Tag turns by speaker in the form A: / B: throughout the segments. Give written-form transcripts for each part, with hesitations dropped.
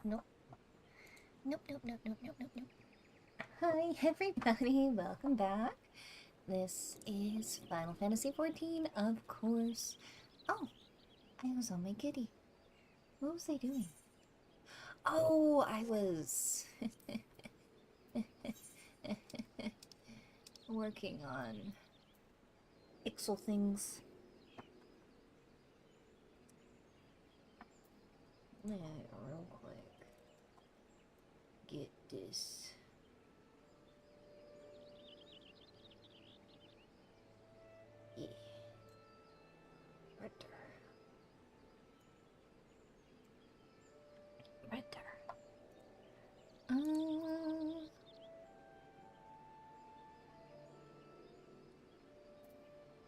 A: Nope. Nope, nope, nope, nope, nope, nope, nope. Hi, everybody. Welcome back. This is Final Fantasy XIV, of course. Oh, I was on my kitty. What was I doing? Oh, I was working on Ixel things. Yeah, real quick. Get this. Yeah. Right there. Right there.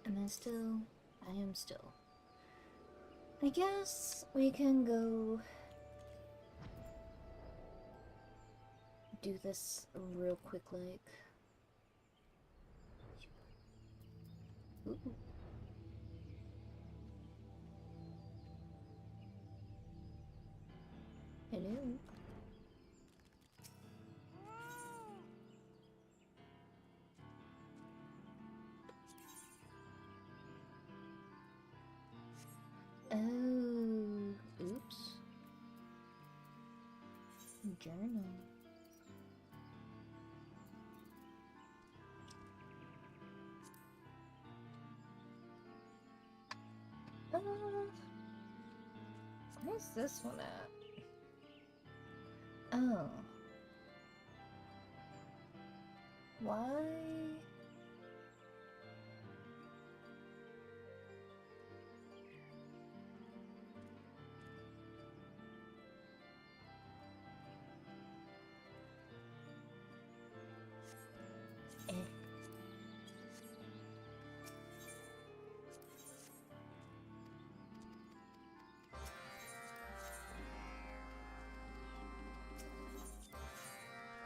A: Am I still? I am still. I guess we can go do this real quick, like. Ooh. Hello. Oh, oops. Journal. Where's this one at? Oh. Why? Eh.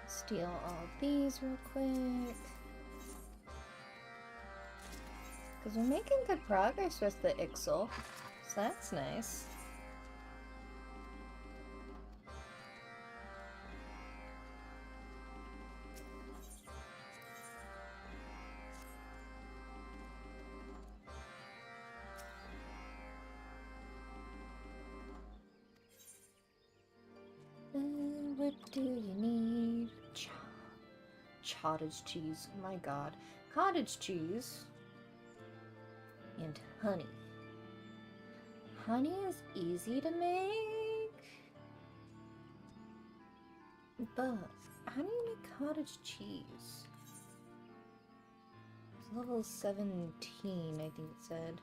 A: Steal all these real quick. Because we're making good progress with the Ixel. So that's nice. What do you need? Cottage cheese. Oh my god. Cottage cheese. And honey. Honey is easy to make. But how do you make cottage cheese? It's level 17, I think it said.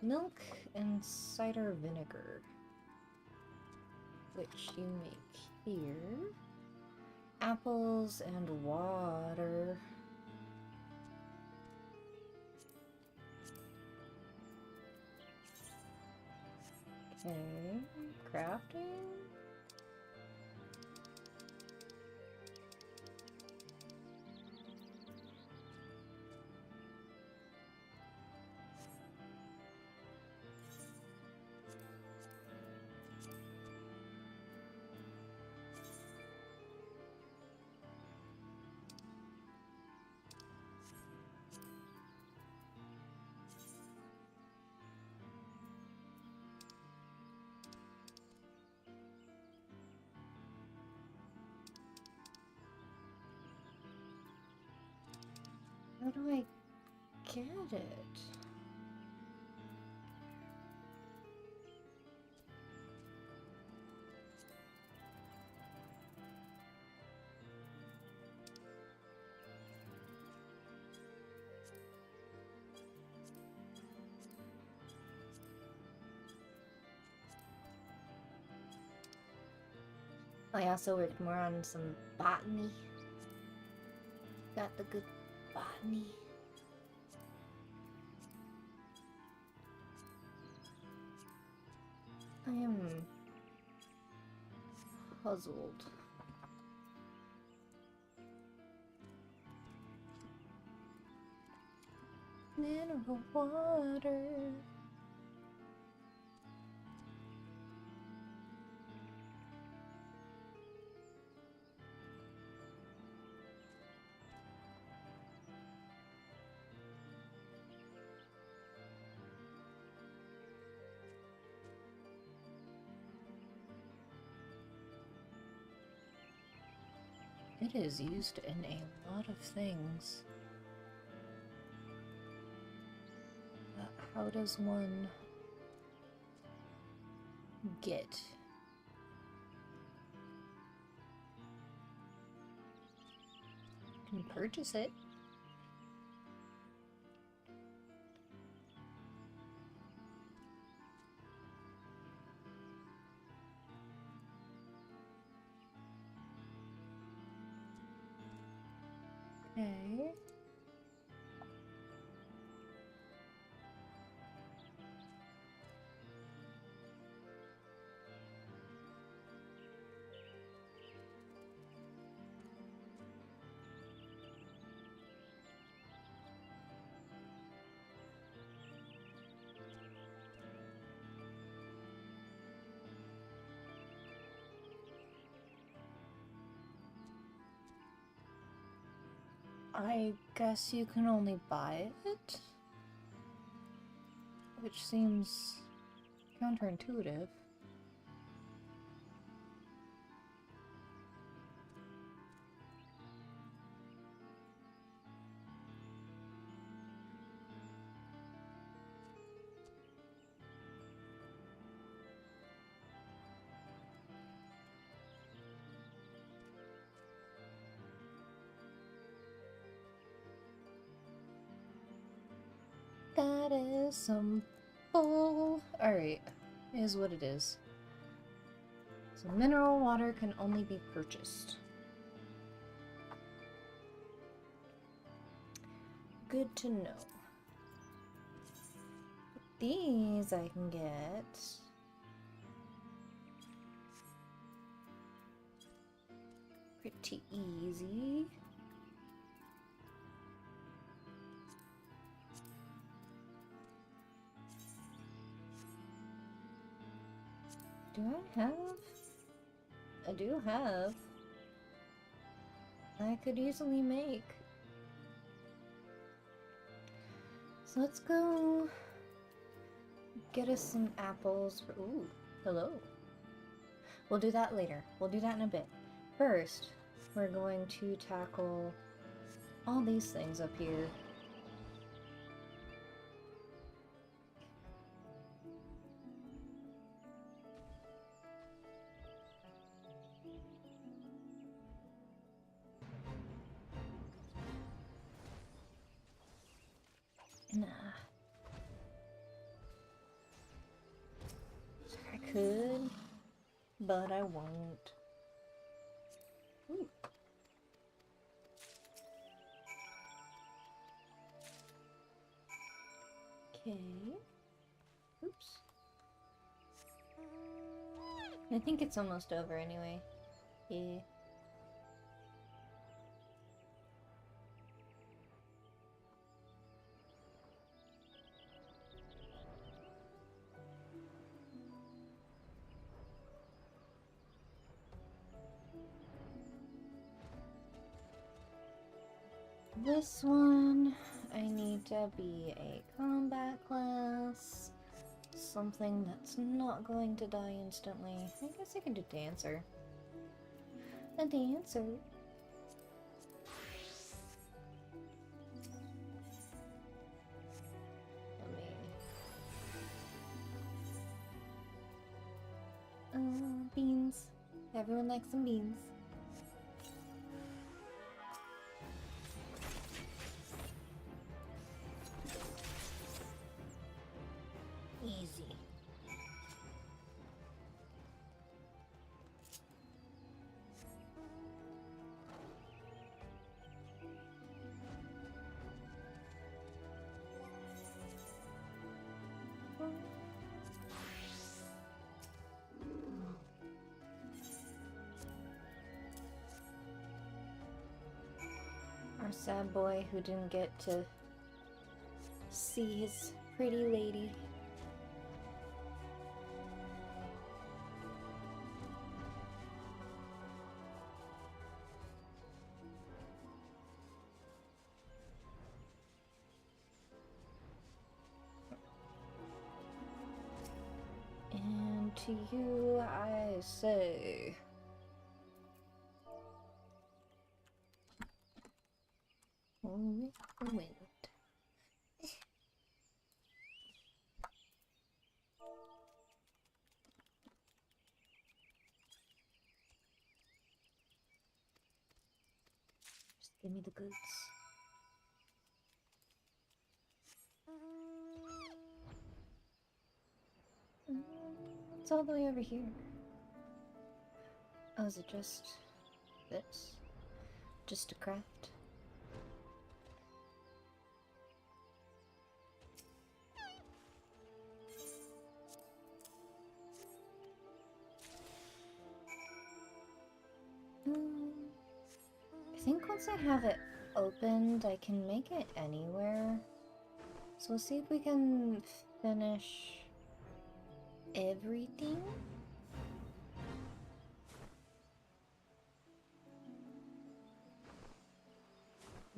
A: Milk and cider vinegar. Which you make here. Apples and water. Okay, crafting. How do I get it? I also worked more on some botany. Got the good botany. I am puzzled. Mineral water. It is used in a lot of things. But how does one get? You can purchase it. Okay. I guess you can only buy it? Which seems counterintuitive. That is some bull. Alright, is what it is. So mineral water can only be purchased. Good to know. These I can get. Pretty easy. Do I have? I do have. I could easily make. So let's go get us some apples. Ooh, hello. We'll do that later. We'll do that in a bit. First, we're going to tackle all these things up here. Nah. I could, but I won't. Ooh. Okay. Oops. I think it's almost over anyway. Yeah. This one, I need to be a combat class. Something that's not going to die instantly. I guess I can do dancer. A dancer. Beans. Everyone likes some beans. Easy. Our sad boy who didn't get to see his pretty lady. And to you I say, the wind. Just give me the goods. It's all the way over here. Oh, is it just this? Just a craft? I think once I have it opened, I can make it anywhere. So we'll see if we can finish everything.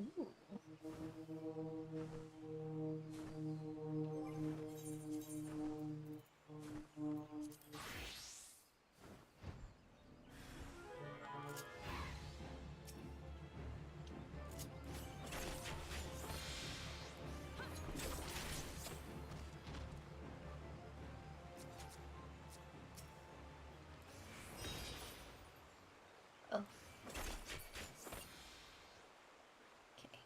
A: Ooh. Oh. Okay.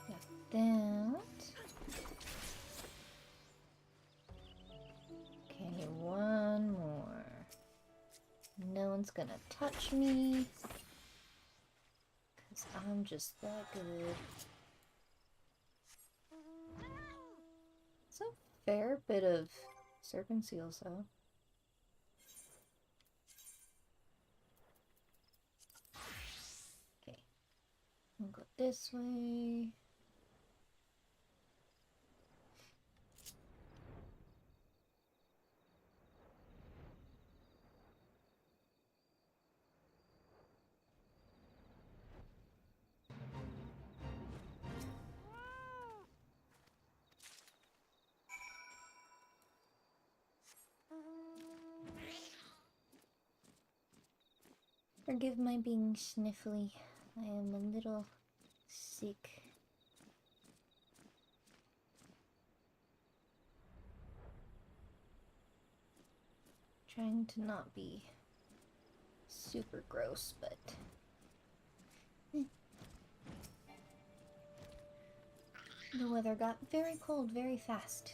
A: Got that. Okay, one more. No one's gonna touch me. Because I'm just that good. It's a fair bit of serpent seals, though. Okay. We'll go this way. Forgive my being sniffly. I am a little sick. Trying to not be super gross, but the weather got very cold very fast.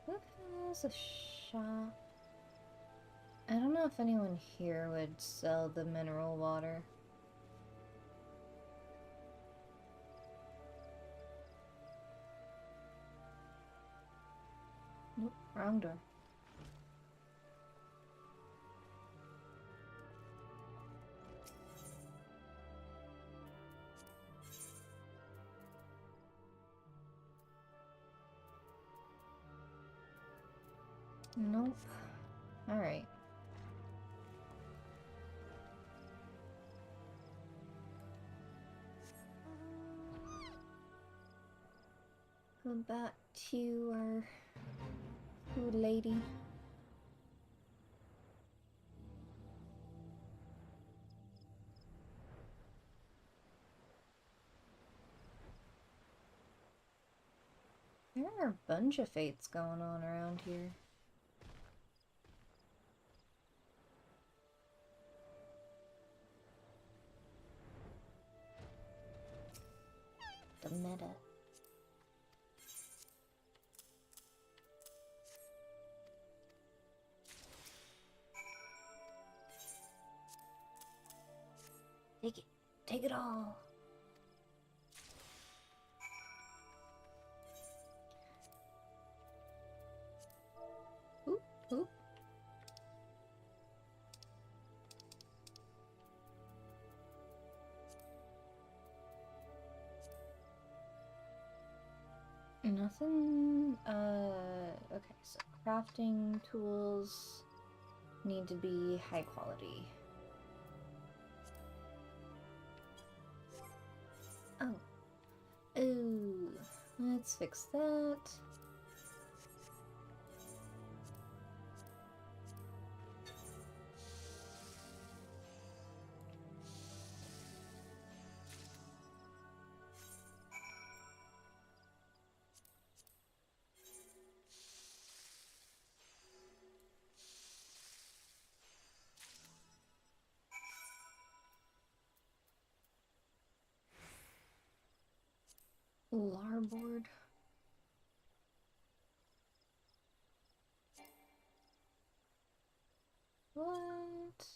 A: Who has a shop? I don't know if anyone here would sell the mineral water. Nope, wrong door. Nope. Alright. Go back to our food lady. There are a bunch of fates going on around here. The meta. Take it. Take it all. Oop, oop. Nothing, okay, so crafting tools need to be high quality. Oh. Ooh. Let's fix that. Larboard. What?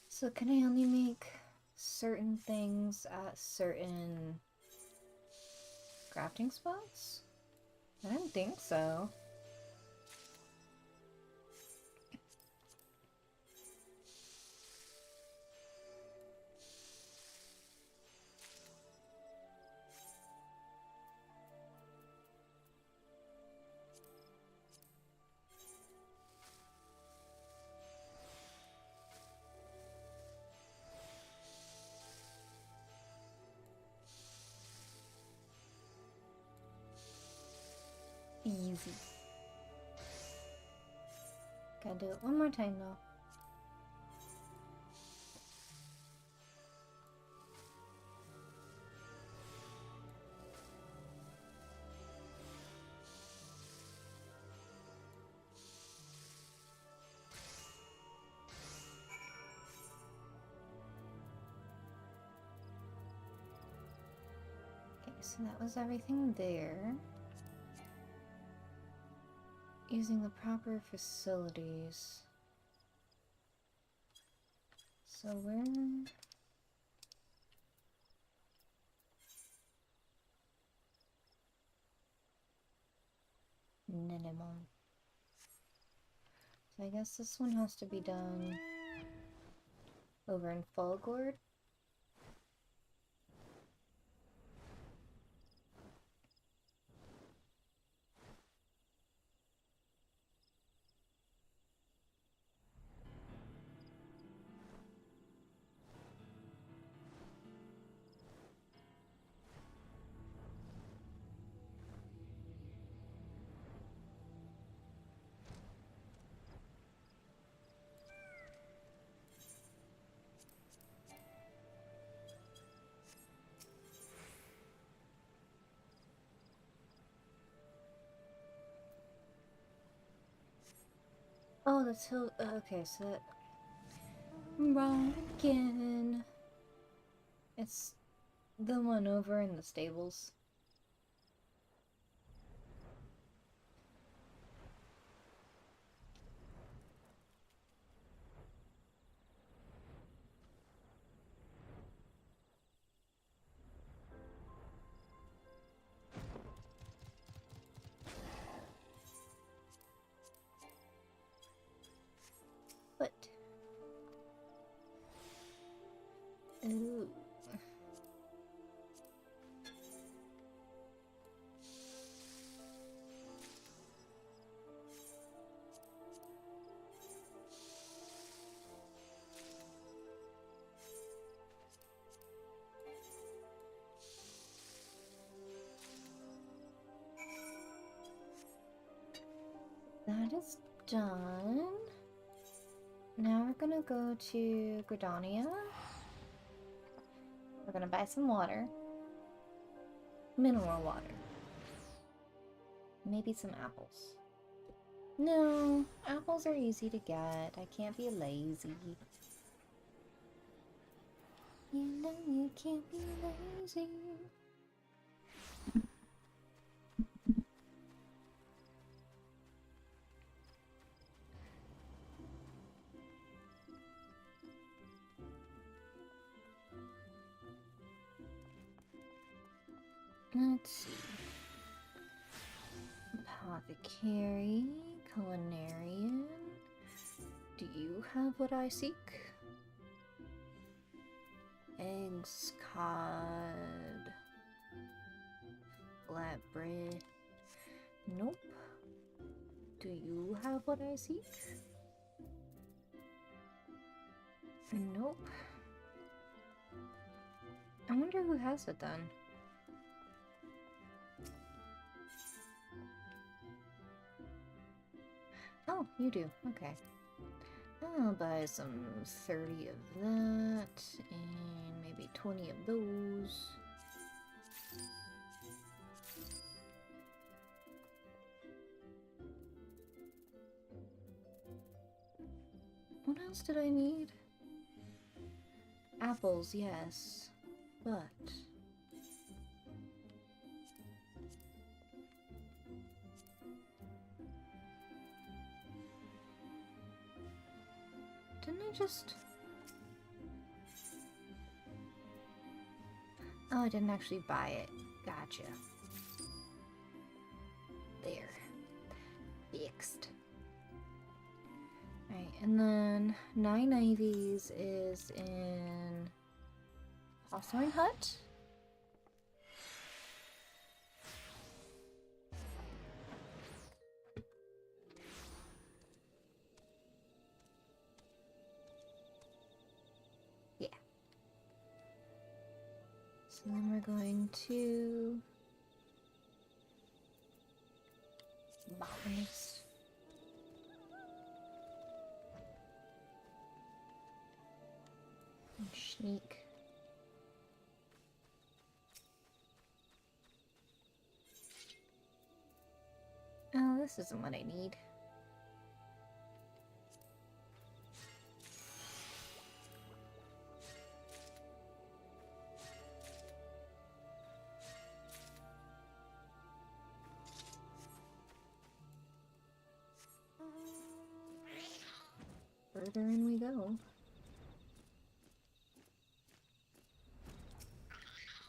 A: So can I only make certain things at certain crafting spots? I don't think so. Easy. Gotta do it one more time though. Okay, so that was everything there. Using the proper facilities. So where... Minimum. So I guess this one has to be done over in Fallgord. Oh, that's hill. Okay, so that. Wrong again. It's the one over in the stables. But. Ooh. That is done. Now we're gonna go to Gridania. We're gonna buy some water. Mineral water. Maybe some apples. No, apples are easy to get. I can't be lazy. You know you can't be lazy. Let's see. Apothecary, culinarian. Do you have what I seek? eggs, cod, flatbread. Nope. Do you have what I seek? Nope. I wonder who has it then. Oh, you do. Okay. I'll buy some 30 of that, and maybe 20 of those. What else did I need? Apples, yes. But... didn't I just... oh, I didn't actually buy it. Gotcha. There. Fixed. Alright, and then 9 Ivies is in Hawthorne Hut? Yeah. So then we're going to botanist. And sneak. Oh, this isn't what I need. Further in we go.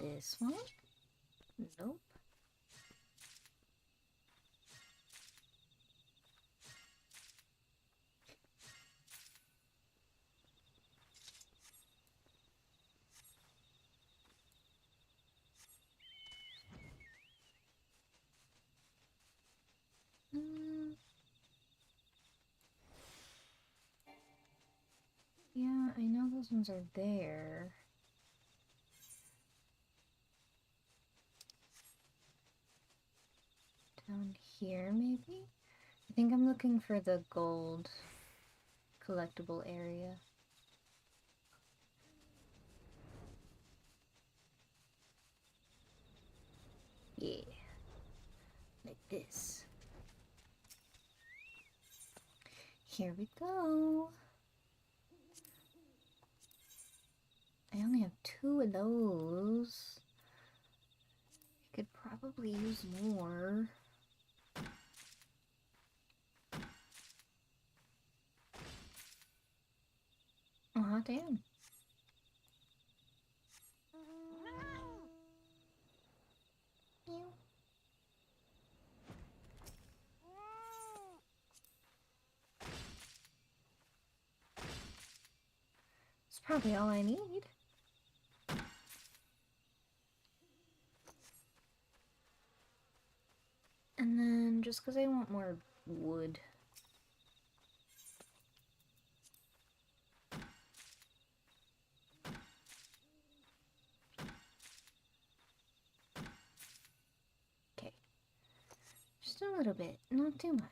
A: This one? Nope. Yeah, I know those ones are there. Down here, maybe? I think I'm looking for the gold collectible area. Yeah. Like this. Here we go. I only have 2 of those. I could probably use more. Aw, damn. Ew. It's probably all I need. And then, just because I want more wood. Okay. Just a little bit, not too much.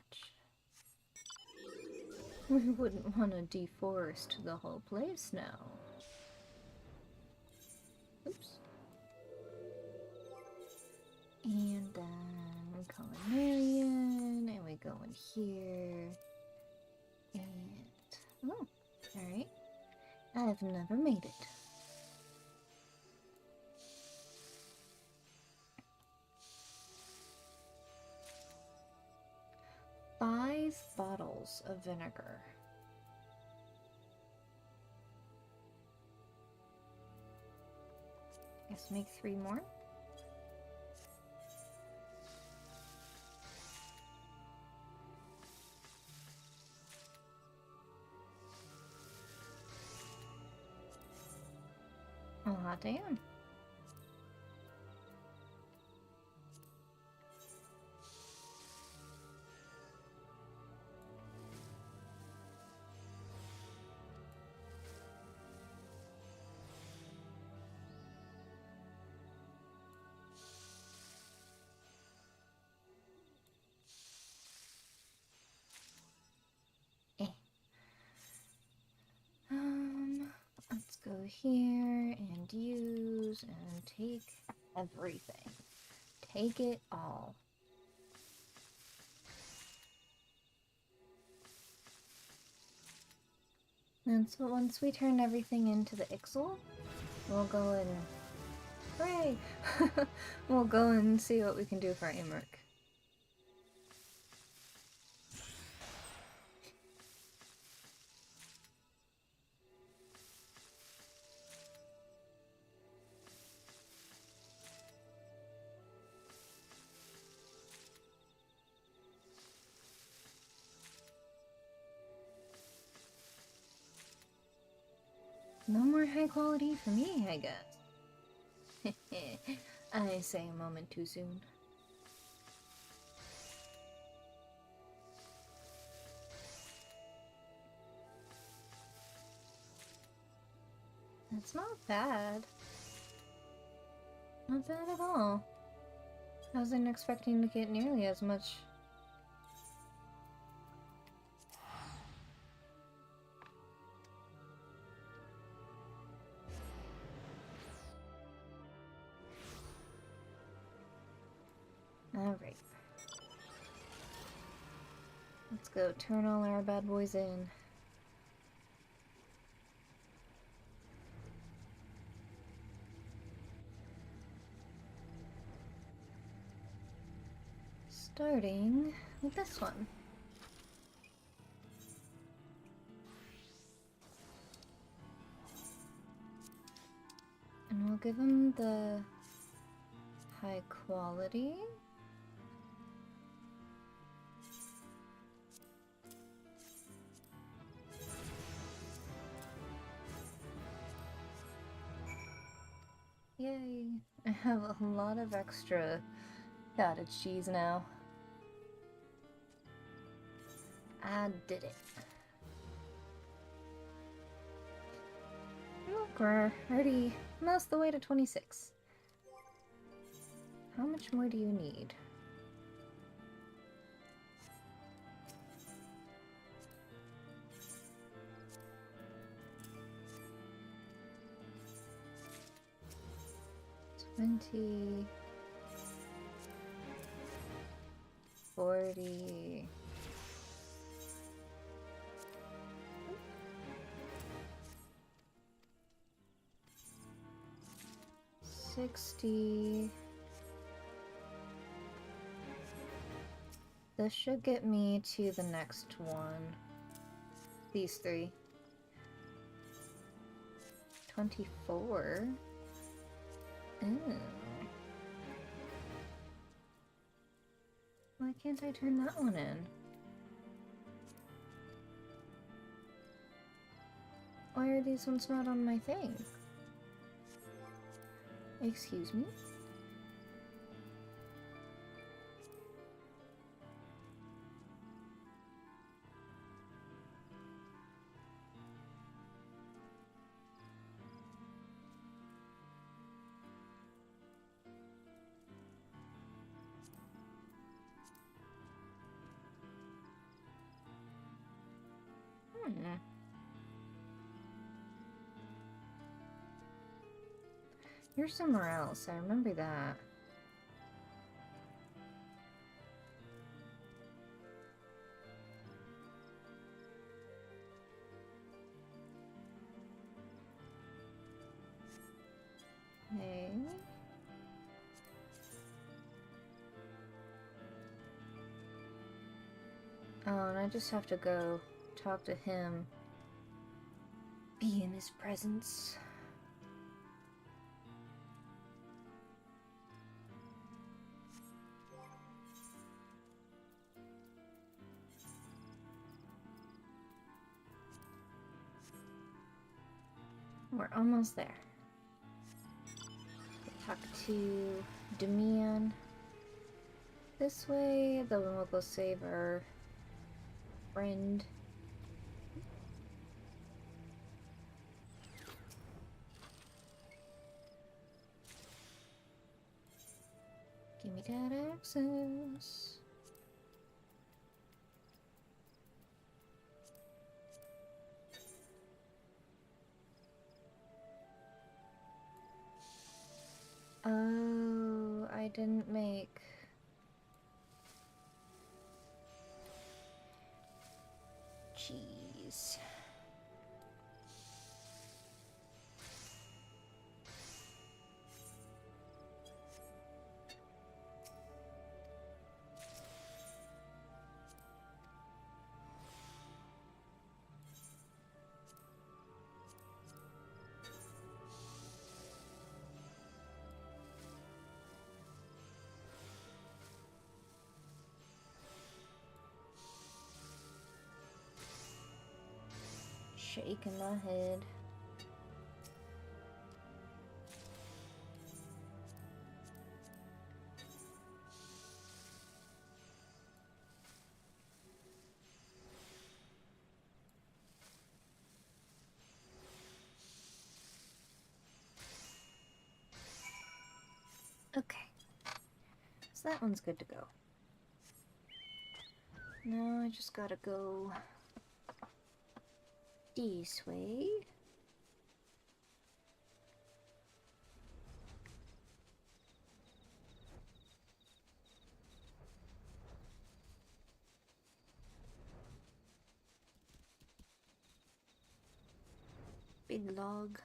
A: We wouldn't want to deforest the whole place now. Oops. And then culinarian, and we go in here. And, oh, alright. I've never made it. Five bottles of vinegar. Guess make 3 more. Oh, hot damn. Let's go here and use and take everything. Take it all. And so once we turn everything into the Ixal, we'll go and... Hooray! We'll go and see what we can do for Aymeric. No more high quality for me, I guess. I say a moment too soon. That's not bad. Not bad at all. I wasn't expecting to get nearly as much. Alright. Let's go turn all our bad boys in. Starting with this one. And we'll give him the high quality. Yay! I have a lot of extra cottage cheese now. I did it. Look, we're already most of the way to 26. How much more do you need? $20, $40. 60. This should get me to the next one. These three. 24. Ooh. Why can't I turn that one in? Why are these ones not on my thing? Excuse me? You're somewhere else, I remember that. Hey. Oh, and I just have to go talk to him. Be in his presence. We're almost there. talk to Demian this way, then we'll go save our friend. Give me that access. Oh, I didn't make... Jeez. Shaking my head. Okay, so that one's good to go. Now I just gotta go this way. Big log.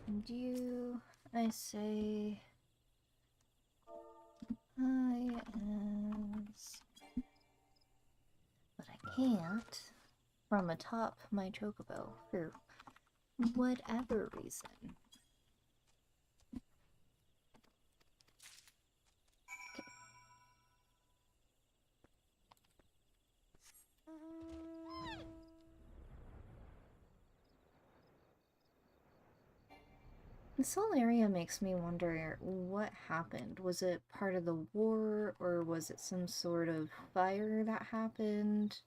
A: And you, I say, but I can't from atop my chocobo for whatever reason. This whole area makes me wonder what happened. Was it part of the war, or was it some sort of fire that happened?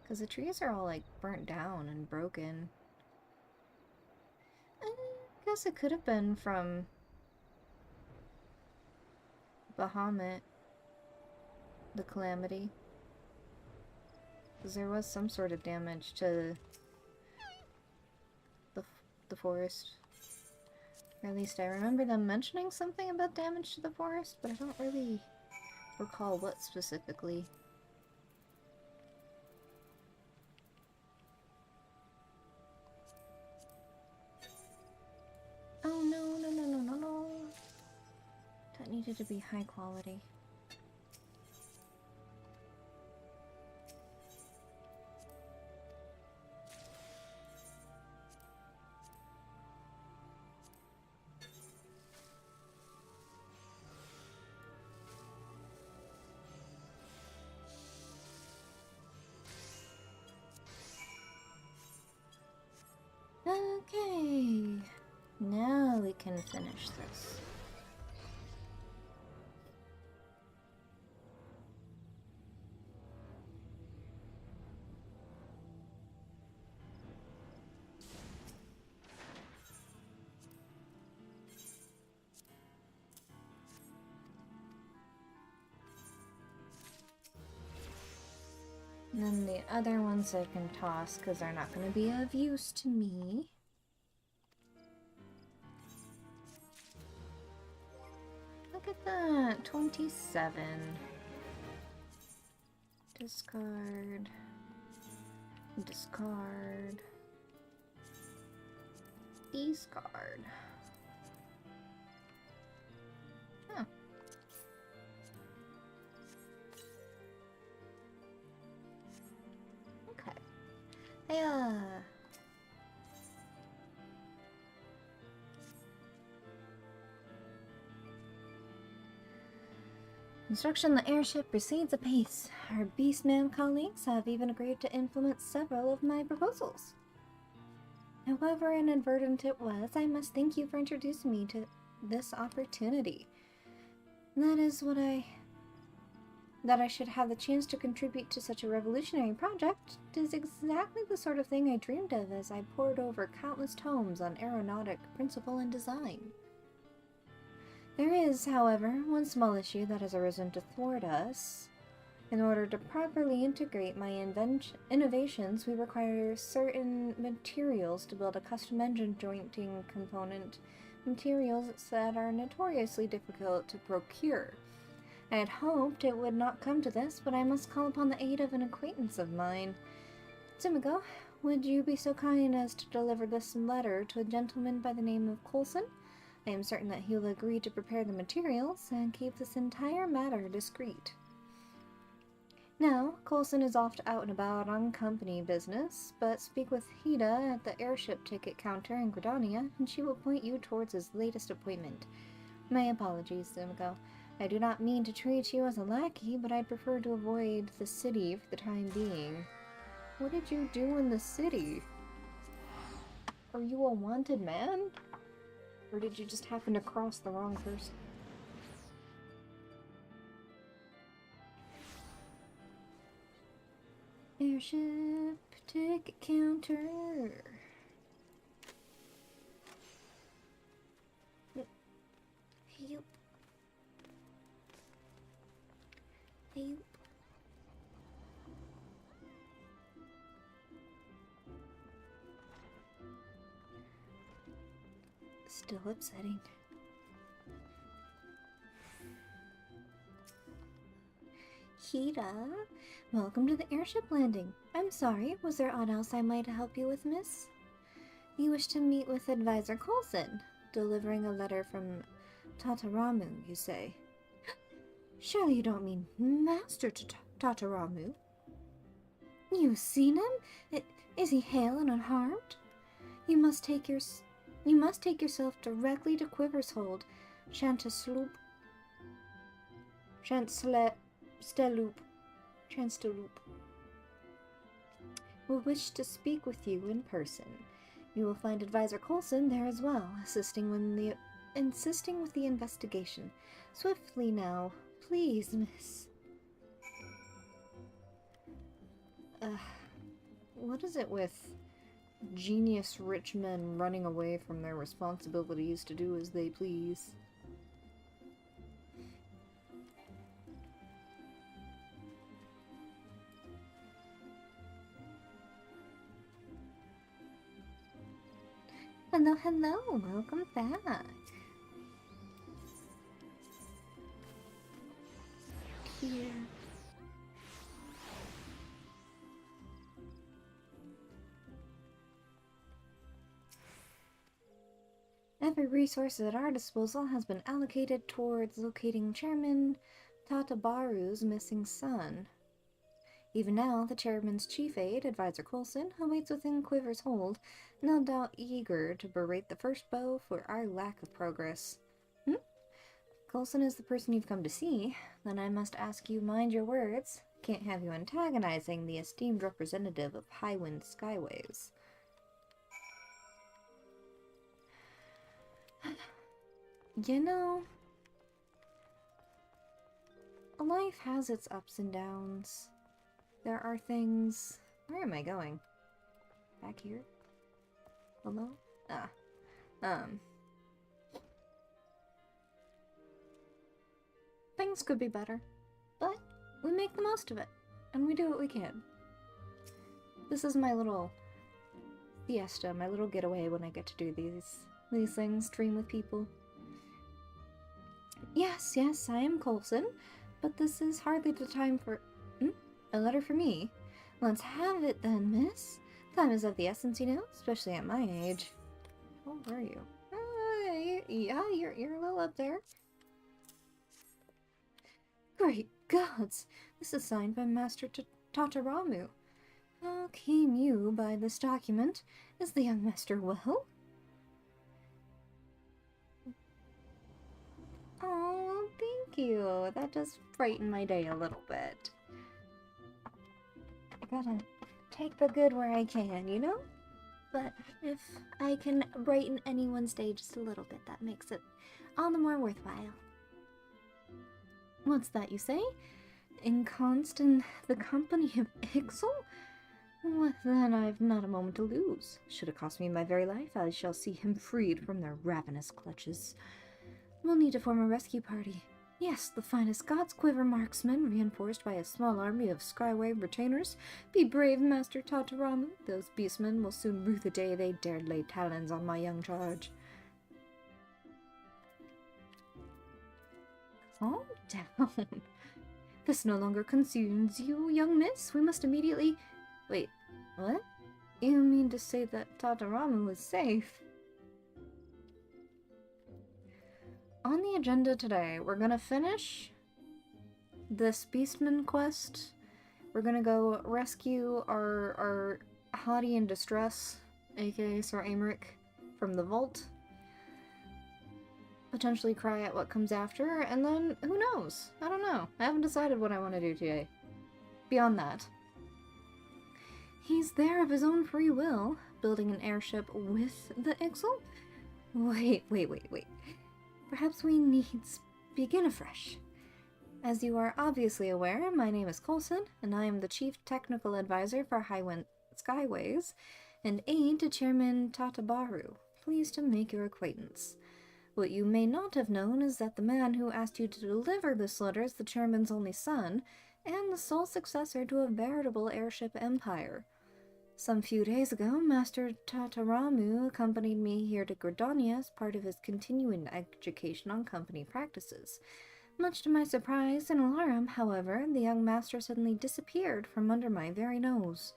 A: Because the trees are all like burnt down and broken. I guess it could have been from Bahamut, the Calamity. Because there was some sort of damage to the forest. Or at least I remember them mentioning something about damage to the forest, but I don't really recall what specifically. Oh no, no, no, no, no, no. That needed to be high quality. Okay, now we can finish this. And then the other ones I can toss because they're not going to be of use to me. Look at that, 27. Discard. Discard. Discard. Huh. Okay. Yeah. Construction on the airship proceeds apace. Our Beastman colleagues have even agreed to implement several of my proposals. However inadvertent it was, I must thank you for introducing me to this opportunity. That I should have the chance to contribute to such a revolutionary project is exactly the sort of thing I dreamed of as I pored over countless tomes on aeronautic principle and design. There is, however, one small issue that has arisen to thwart us. In order to properly integrate my innovations, we require certain materials to build a custom engine jointing component, materials that are notoriously difficult to procure. I had hoped it would not come to this, but I must call upon the aid of an acquaintance of mine. Sumiko, would you be so kind as to deliver this letter to a gentleman by the name of Coulson? I am certain that he will agree to prepare the materials and keep this entire matter discreet. Now, Coulson is off out and about on company business, but speak with Hida at the airship ticket counter in Gridania, and she will point you towards his latest appointment. My apologies, Sumiko. I do not mean to treat you as a lackey, but I'd prefer to avoid the city for the time being. What did you do in the city? Are you a wanted man? Or did you just happen to cross the wrong person? Airship ticket counter. Yup. Yup. Still upsetting. Hida, welcome to the airship landing. I'm sorry, was there aught else I might help you with, miss? You wish to meet with Advisor Coulson, delivering a letter from Tataramu, you say? Surely you don't mean Master Tataramu? You've seen him? Is he hale and unharmed? You must take yourself directly to Quivershold, Chansteloop. Will wish to speak with you in person. You will find Advisor Coulson there as well, insisting with the investigation. Swiftly now, please, miss. What is it with genius rich men running away from their responsibilities to do as they please? Hello, hello, welcome back. Here. Every resource at our disposal has been allocated towards locating Chairman Tatabaru's missing son. Even now, the chairman's chief aide, Advisor Coulson, awaits within Quiver's hold, no doubt eager to berate the first bow for our lack of progress. Coulson is the person you've come to see. Then I must ask you mind your words. Can't have you antagonizing the esteemed representative of Highwind Skyways. You know, life has its ups and downs. There are things... Where am I going? Back here? Hello? Things could be better, but we make the most of it, and we do what we can. This is my little siesta, my little getaway when I get to do these things, dream with people. Yes, I am Coulson, but this is hardly the time for... A letter for me? Let's have it then, miss. Time is of the essence, you know, especially at my age. How old are you? Yeah, you're a little up there. Great gods! This is signed by Master Tataramu. How came you by this document? Is the young master well? Oh, thank you. That does brighten my day a little bit. I gotta take the good where I can, you know? But if I can brighten anyone's day just a little bit, that makes it all the more worthwhile. What's that you say? Ensconced in the company of Ixel? Well, then I've not a moment to lose. Should it cost me my very life, I shall see him freed from their ravenous clutches. We'll need to form a rescue party. Yes, the finest God's Quiver marksmen, reinforced by a small army of Skywave retainers. Be brave, Master Tataramu. Those beastmen will soon rue the day they dared lay talons on my young charge. Calm down. This no longer concerns you, young miss. We must immediately... Wait, what? You mean to say that Tataramu is safe? On the agenda today, we're gonna finish this Beastman quest. We're gonna go rescue our hottie in distress, aka Ser Aymeric, from the vault. Potentially cry at what comes after, and then who knows? I don't know. I haven't decided what I want to do today. Beyond that. He's there of his own free will, building an airship with the Ixel? Wait. Perhaps we need begin afresh. As you are obviously aware, my name is Coulson, and I am the Chief Technical Advisor for Highwind Skyways, and aide to Chairman Tatabaru. Pleased to make your acquaintance. What you may not have known is that the man who asked you to deliver this letter is the Chairman's only son, and the sole successor to a veritable airship empire. Some few days ago, Master Tataramu accompanied me here to Gridania as part of his continuing education on company practices. Much to my surprise and alarm, however, the young master suddenly disappeared from under my very nose.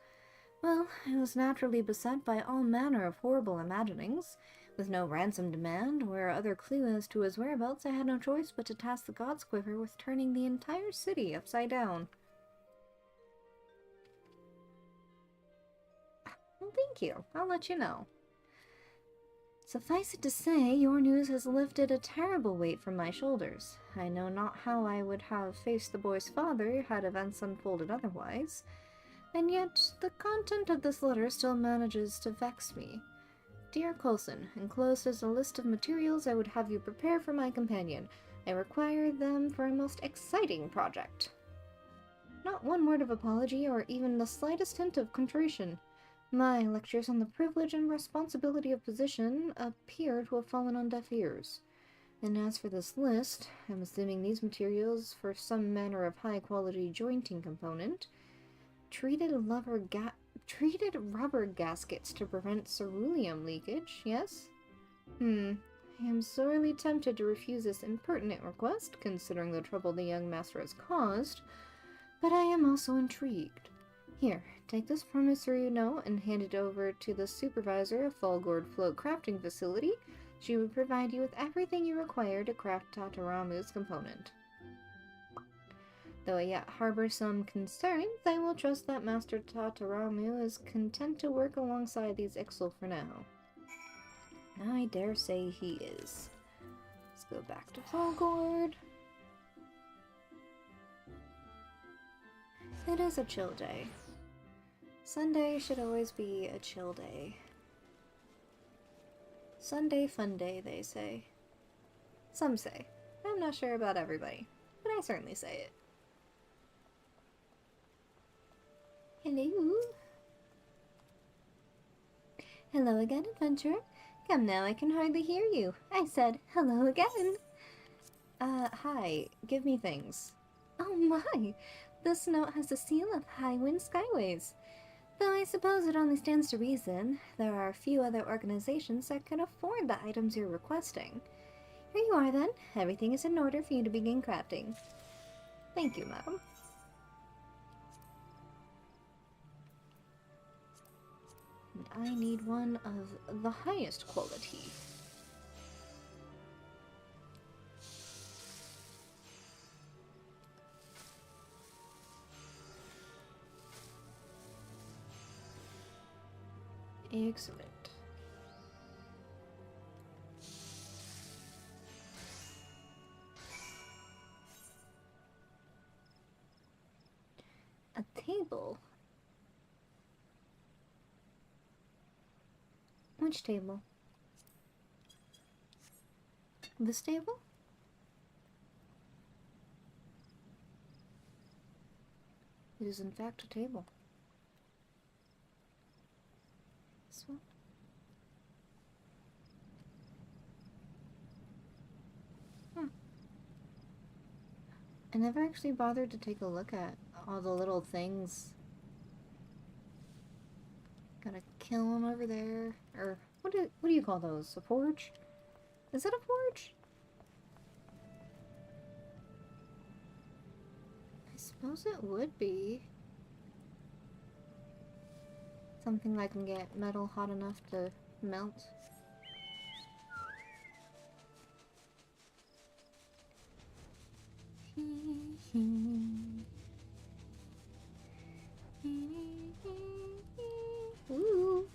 A: Well, I was naturally beset by all manner of horrible imaginings. With no ransom demand or other clue as to his whereabouts, I had no choice but to task the God's Quiver with turning the entire city upside down. Well, thank you. I'll let you know. Suffice it to say, your news has lifted a terrible weight from my shoulders. I know not how I would have faced the boy's father had events unfolded otherwise, and yet the content of this letter still manages to vex me. Dear Coulson, enclosed is a list of materials I would have you prepare for my companion. I require them for a most exciting project. Not one word of apology or even the slightest hint of contrition. My lectures on the privilege and responsibility of position appear to have fallen on deaf ears. And as for this list, I'm assuming these materials for some manner of high-quality jointing component. Treated rubber gaskets to prevent ceruleum leakage, yes? I am sorely tempted to refuse this impertinent request, considering the trouble the young master has caused, but I am also intrigued. Here, take this promissory note and hand it over to the supervisor of Fallgourd Float Crafting Facility. She will provide you with everything you require to craft Tataramu's component. Though I yet harbor some concerns, I will trust that Master Tataramu is content to work alongside these Ixel for now. I dare say he is. Let's go back to Fallgourd. It is a chill day. Sunday should always be a chill day. Sunday fun day, they say. Some say. I'm not sure about everybody, but I certainly say it. Hello? Hello again, adventurer. Come now, I can hardly hear you. I said, hello again. Hi. Give me things. Oh my! This note has the seal of Highwind Skyways. Though I suppose it only stands to reason, there are a few other organizations that can afford the items you're requesting. Here you are then. Everything is in order for you to begin crafting. Thank you, madam. And I need one of the highest quality. Excellent. table. Which table? This table? It is in fact a table. This one? I never actually bothered to take a look at all the little things. Got a kiln over there. Or, what do you call those? A forge? Is it a forge? I suppose it would be. Something that can get metal hot enough to melt. Ooh,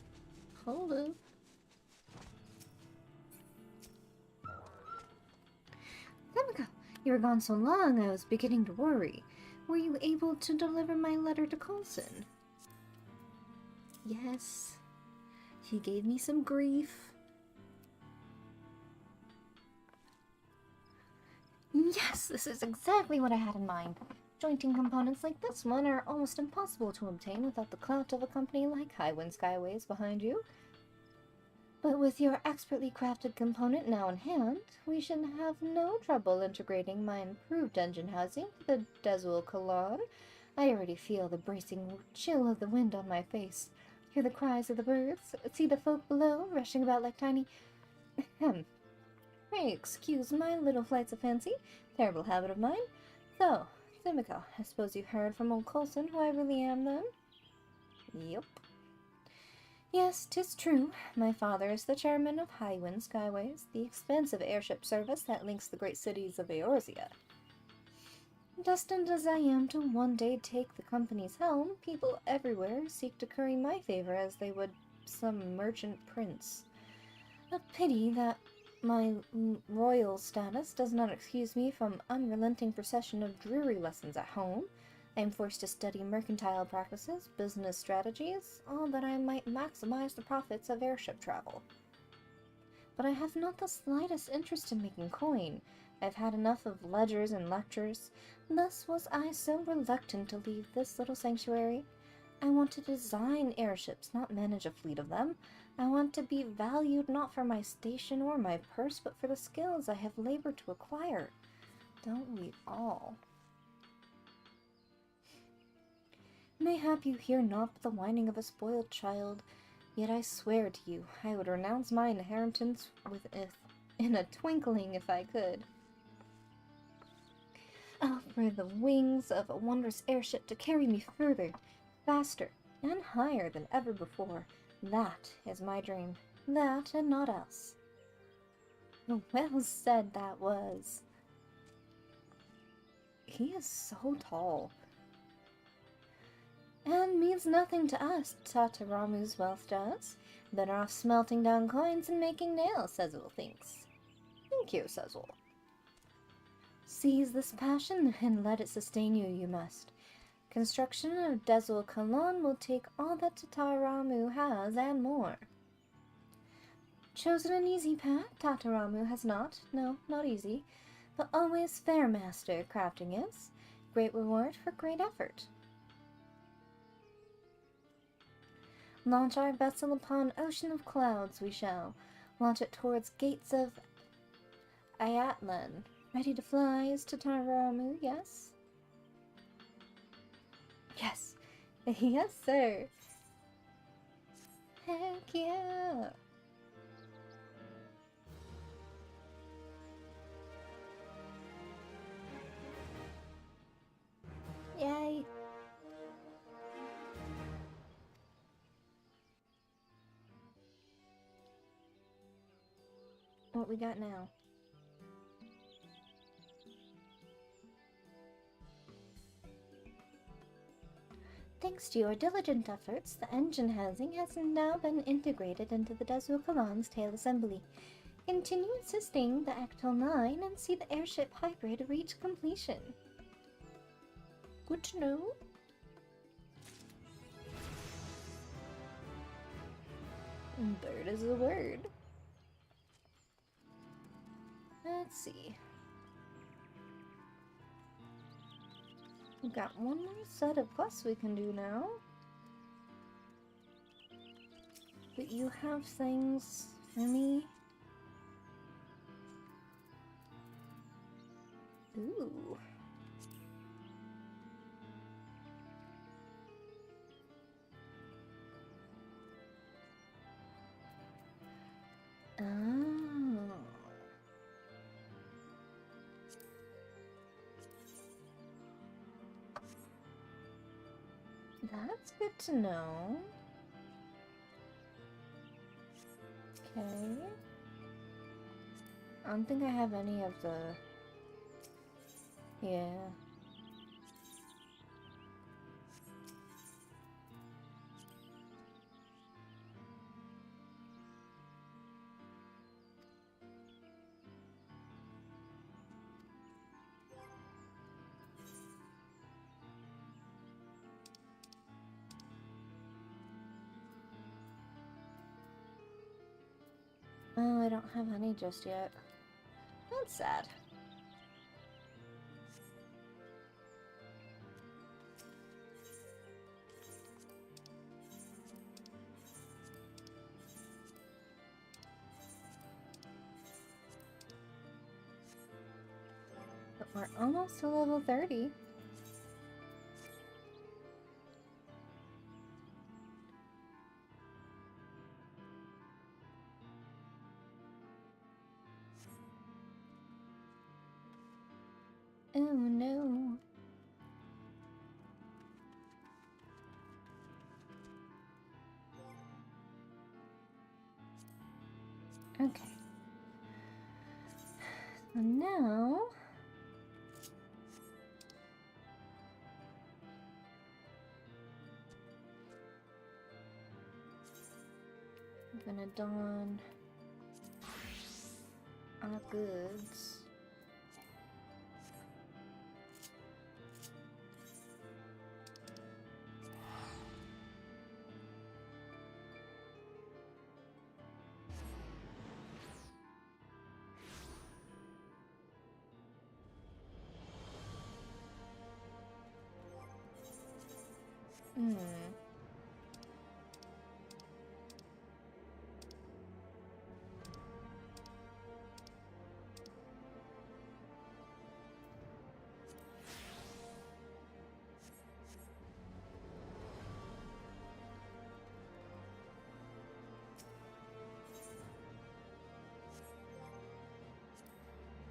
A: hold up. Himiko, you were gone so long I was beginning to worry. Were you able to deliver my letter to Coulson? Yes. He gave me some grief. Yes, this is exactly what I had in mind. Jointing components like this one are almost impossible to obtain without the clout of a company like Highwind Skyways behind you. But with your expertly crafted component now in hand, we should have no trouble integrating my improved engine housing to the Desul Colon. I already feel the bracing chill of the wind on my face, hear the cries of the birds, see the folk below rushing about like tiny... Pray excuse my little flights of fancy, terrible habit of mine. So, Himiko, I suppose you heard from old Coulson who I really am then? Yep. Yes, 'tis true. My father is the chairman of Highwind Skyways, the expensive airship service that links the great cities of Eorzea. Destined as I am to one day take the company's helm, people everywhere seek to curry my favor as they would some merchant prince. A pity that my royal status does not excuse me from unrelenting procession of dreary lessons at home. I am forced to study mercantile practices, business strategies, all that I might maximize the profits of airship travel. But I have not the slightest interest in making coin. I've had enough of ledgers and lectures. Thus was I so reluctant to leave this little sanctuary. I want to design airships, not manage a fleet of them. I want to be valued not for my station or my purse, but for the skills I have labored to acquire. Don't we all? Mayhap you hear not but the whining of a spoiled child, yet I swear to you I would renounce my inheritance in a twinkling if I could. Oh, for the wings of a wondrous airship to carry me further, faster, and higher than ever before. That is my dream. That and not else. Well said that was. He is so tall. And means nothing to us, Tataramu's wealth does. Better off smelting down coins and making nails, Sezzle thinks. Thank you, Sezzle. Seize this passion and let it sustain you, you must. Construction of Desul Colon will take all that Tataramu has and more. Chosen an easy path, Tataramu has not. No, not easy. But always fair master crafting is. Great reward for great effort. Launch our vessel upon ocean of clouds we shall. Launch it towards gates of Ayatlan. Ready to fly is Tataramu, yes? Yes. Yes, sir. Heck yeah. Yay. What we got now? Thanks to your diligent efforts, the engine housing has now been integrated into the Desul Colon's tail assembly. Continue assisting the Actal 9 and see the airship hybrid reach completion. Good to know. Bird is a word. Let's see. We've got one more set of quests we can do now. But you have things for me? Ooh. Oh. That's good to know. Okay. I don't think I have any of the... Yeah. Oh, I don't have any just yet. That's sad. But we're almost to level 30. Oh no. Okay. So now... I'm gonna don our goods.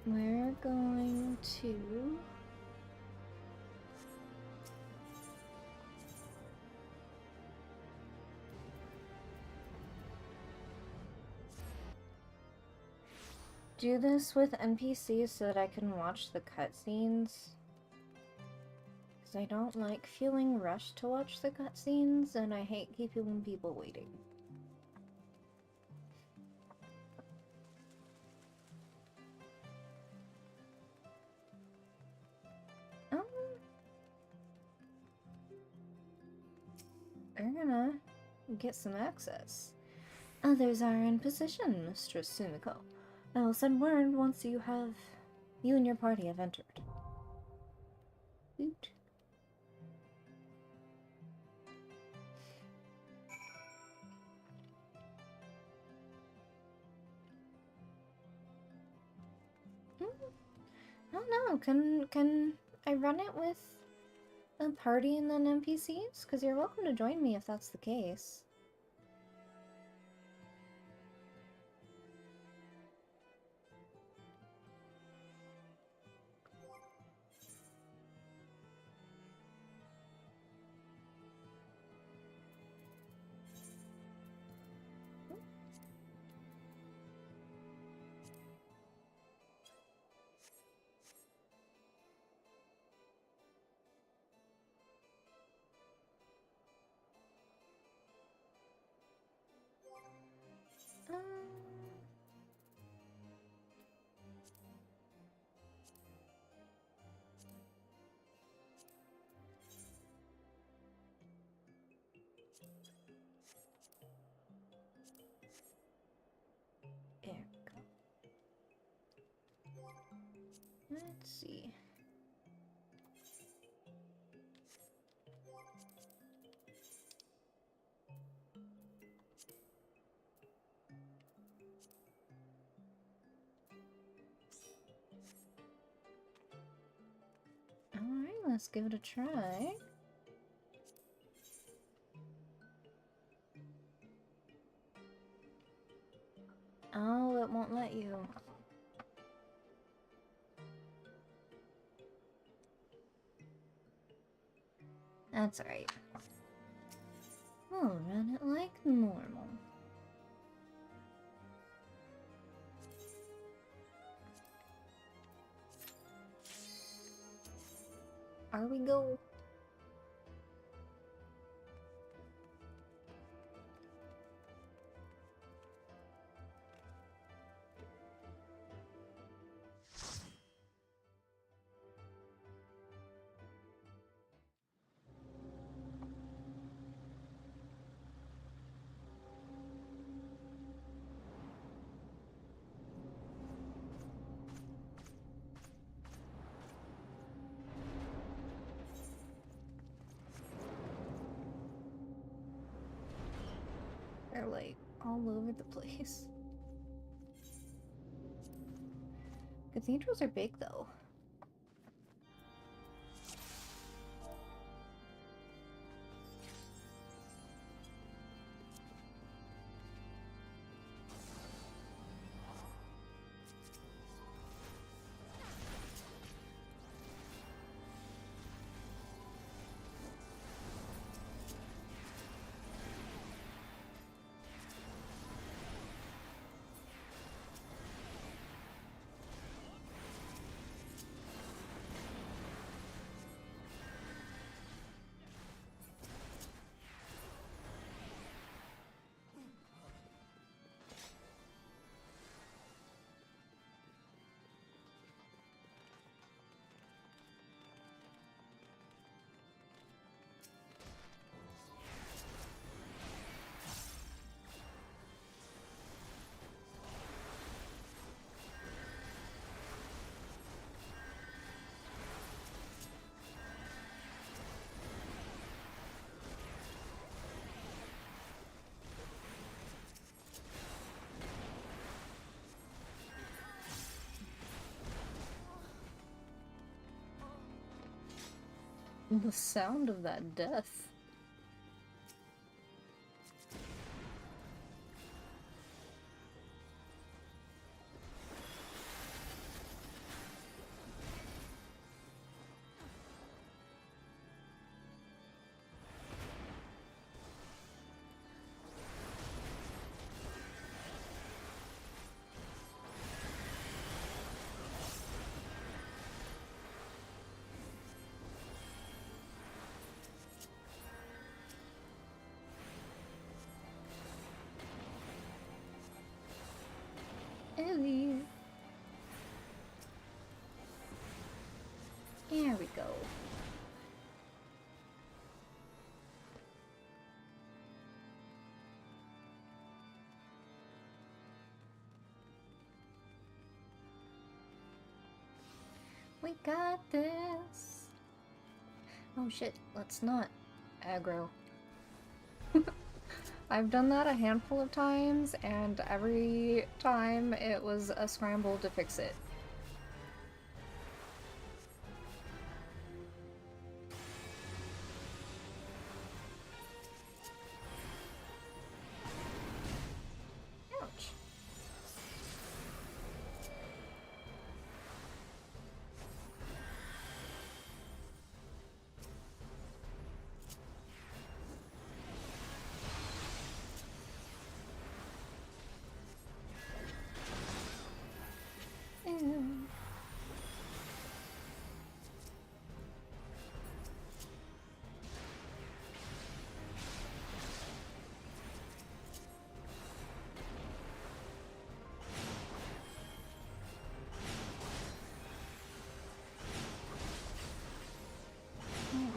A: We're going to... do this with NPCs so that I can watch the cutscenes. Because I don't like feeling rushed to watch the cutscenes, and I hate keeping people waiting. We're gonna get some access. Others are in position, Mistress Sumiko. I will send word once you and your party have entered. Woot. I don't know. Can I run it with a party and then NPCs? Because you're welcome to join me if that's the case. Let's see. Alright, let's give it a try. Oh, it won't let you. That's alright. We'll run it like normal. Are we go? They're like all over the place. Cathedrals are big though. The sound of that death. Ellie. There we go. We got this. Oh shit, let's not aggro. I've done that a handful of times, and every time it was a scramble to fix it. Ouch. Ew.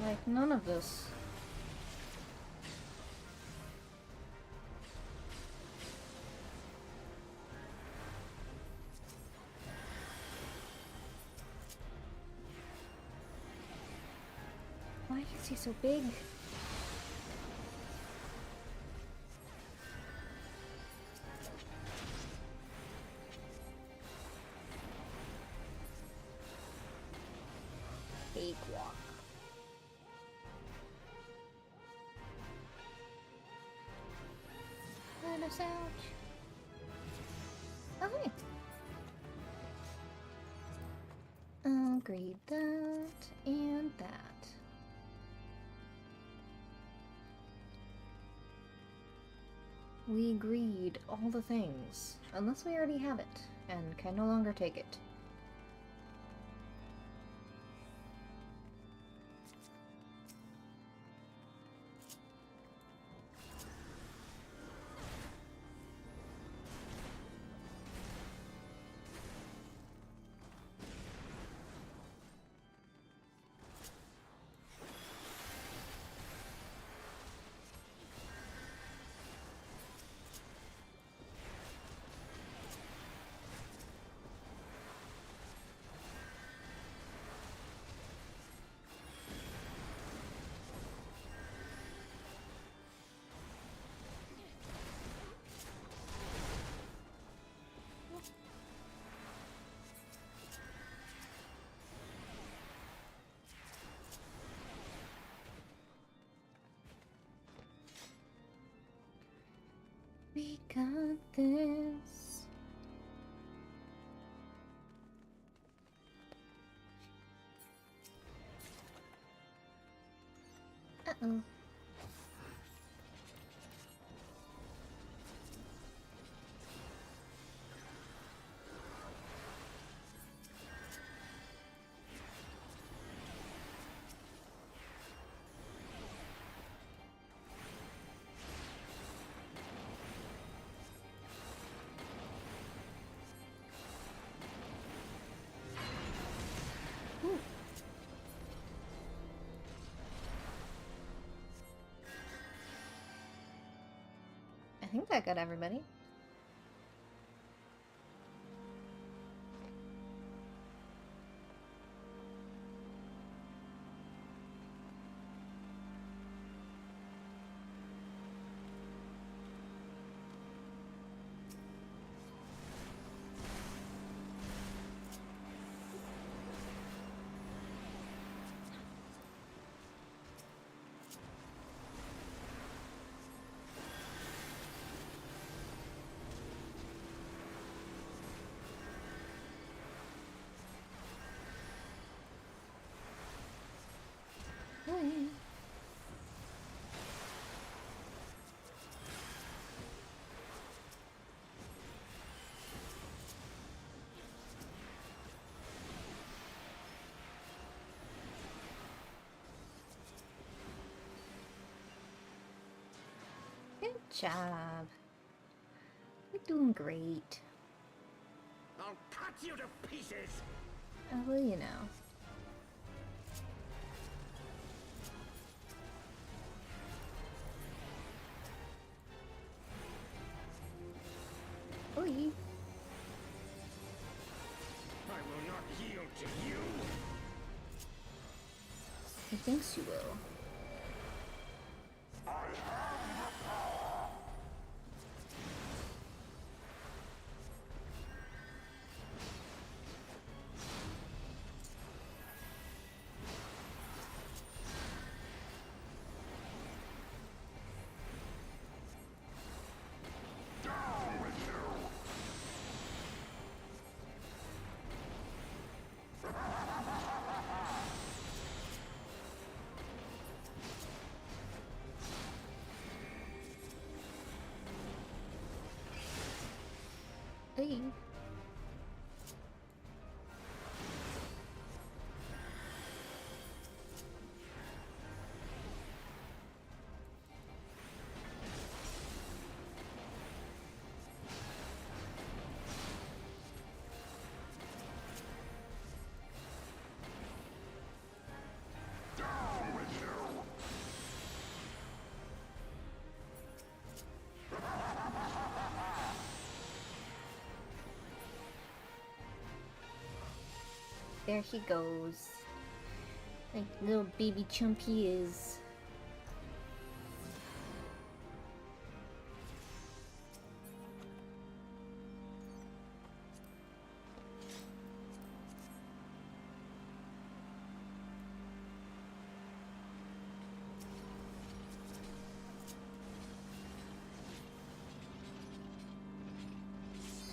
A: Like none of this. Why is he so big? Big walk. And a sandwich. Oh, hey. I'll grade that and that. We agreed all the things, unless we already have it, and can no longer take it. We got this. Uh-oh. I think that got everybody. Good job. You're doing great.
B: I'll cut you to pieces.
A: Oh, well, you know. Oi.
B: I will not yield to you.
A: He thinks you will. Hey. There he goes. Like little baby chump he is.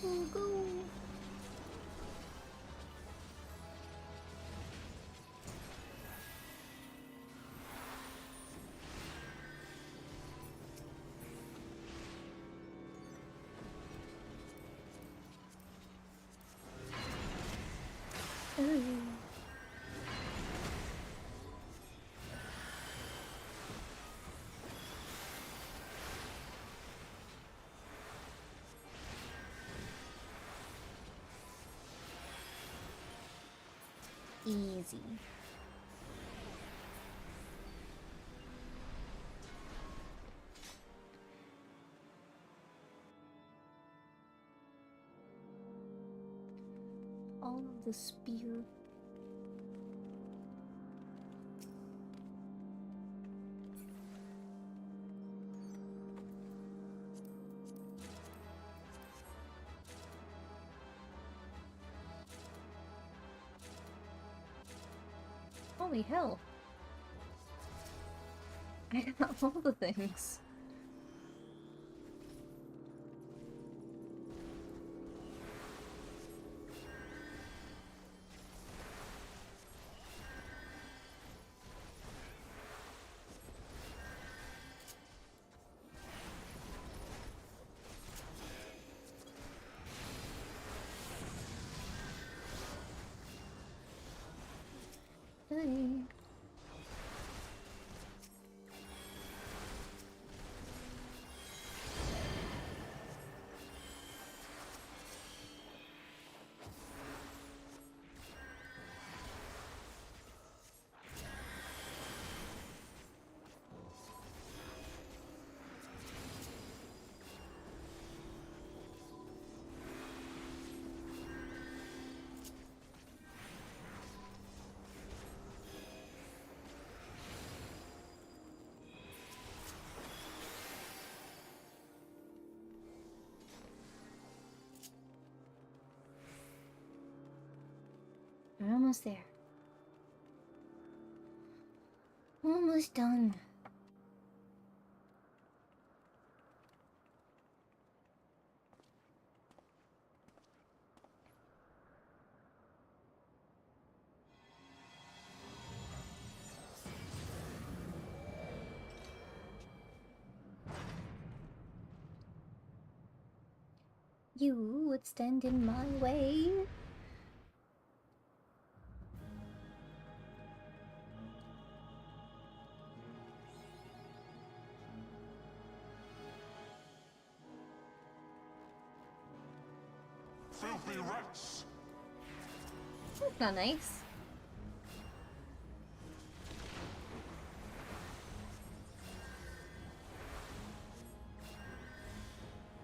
A: Go, go. Ooh. Easy. All of the spear. Holy hell. I got all the things. Hey. We're almost there. Almost done. You would stand in my way.
B: Filthy rats!
A: That's not nice.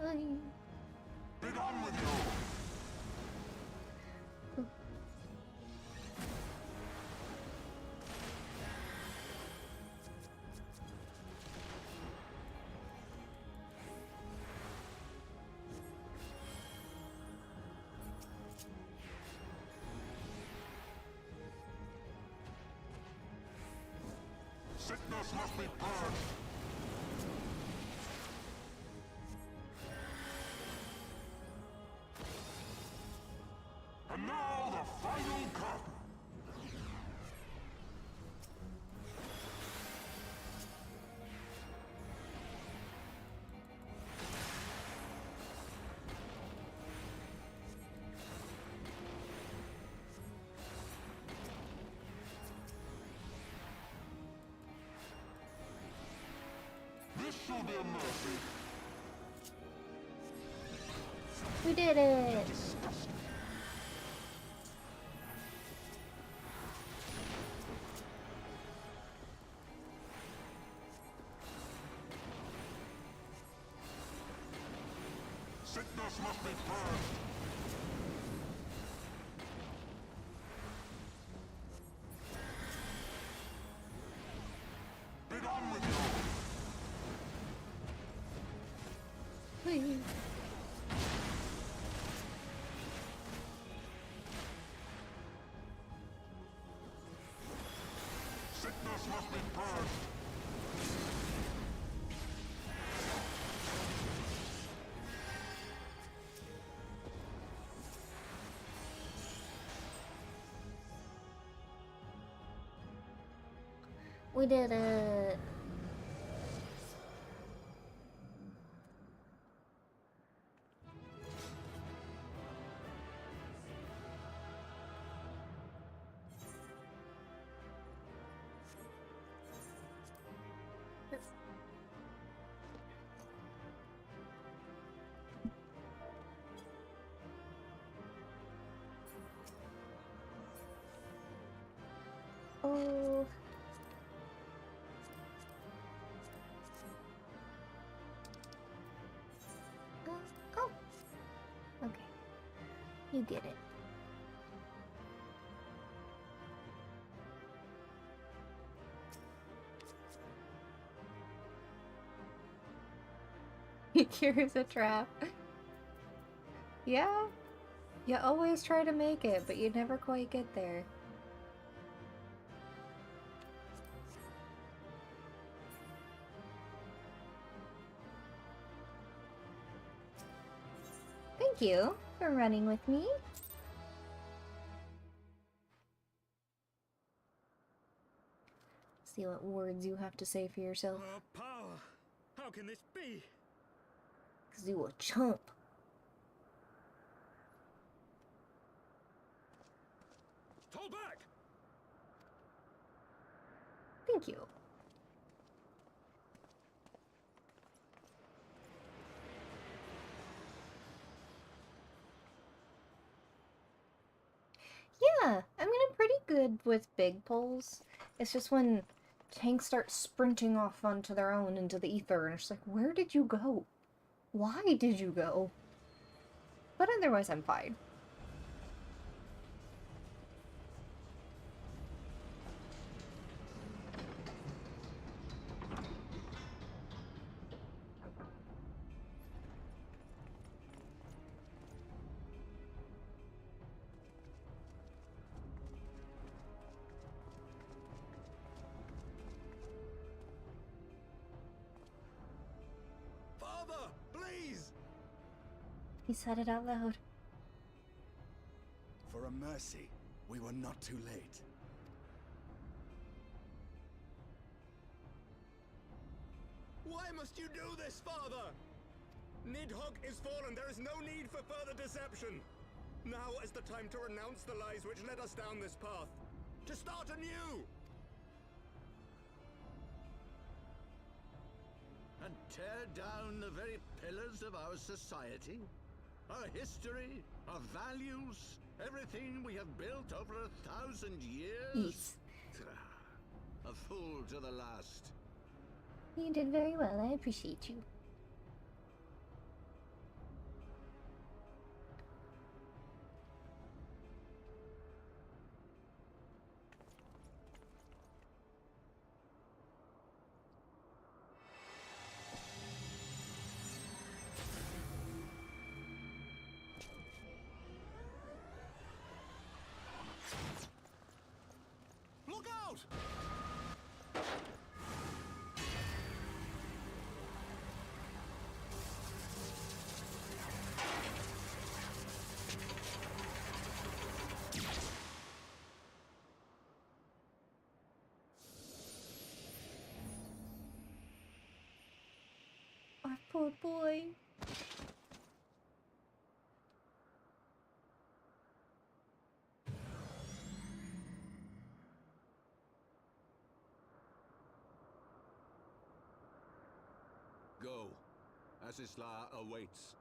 A: Hi.
B: Be gone with you! Sickness must be purged! And now the final curtain! This shall be a mercy.
A: We did it!
B: Disgusting. Sickness must be purged. Sickness must be purged.
A: We did it. Oh. Oh. Okay. You get it. Here's a trap. Yeah. You always try to make it, but you never quite get there. Thank you for running with me. See what words you have to say for yourself.
C: Power! How can this be?
A: 'Cause you a chump.
C: Fall back!
A: Thank you. Yeah, I mean, I'm pretty good with big pulls. It's just when tanks start sprinting off onto their own into the ether, and it's like, where did you go? Why did you go? But otherwise, I'm fine.
C: Father, please!
A: He said it out loud.
D: For a mercy, we were not too late.
C: Why must you do this, Father? Nidhogg is fallen. There is no need for further deception. Now is the time to renounce the lies which led us down this path. To start anew!
E: And tear down the very pillars of our society? Our history, our values, everything we have built over 1,000 years?
A: Yes.
E: A fool to the last.
A: You did very well. I appreciate you.
C: Look out!
A: Our poor boy.
E: Go. Asisla awaits.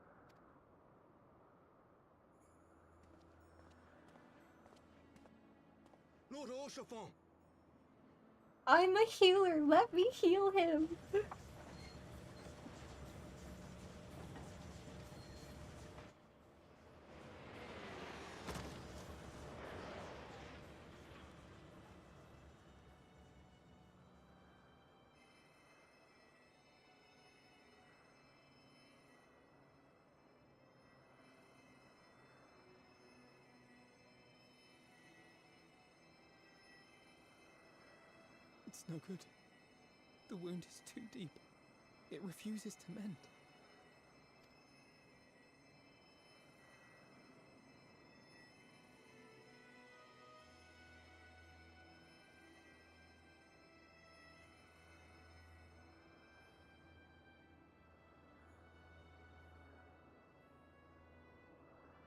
C: Lord Orchefon!
A: I'm a healer. Let me heal him.
F: It's no good. The wound is too deep. It refuses to mend.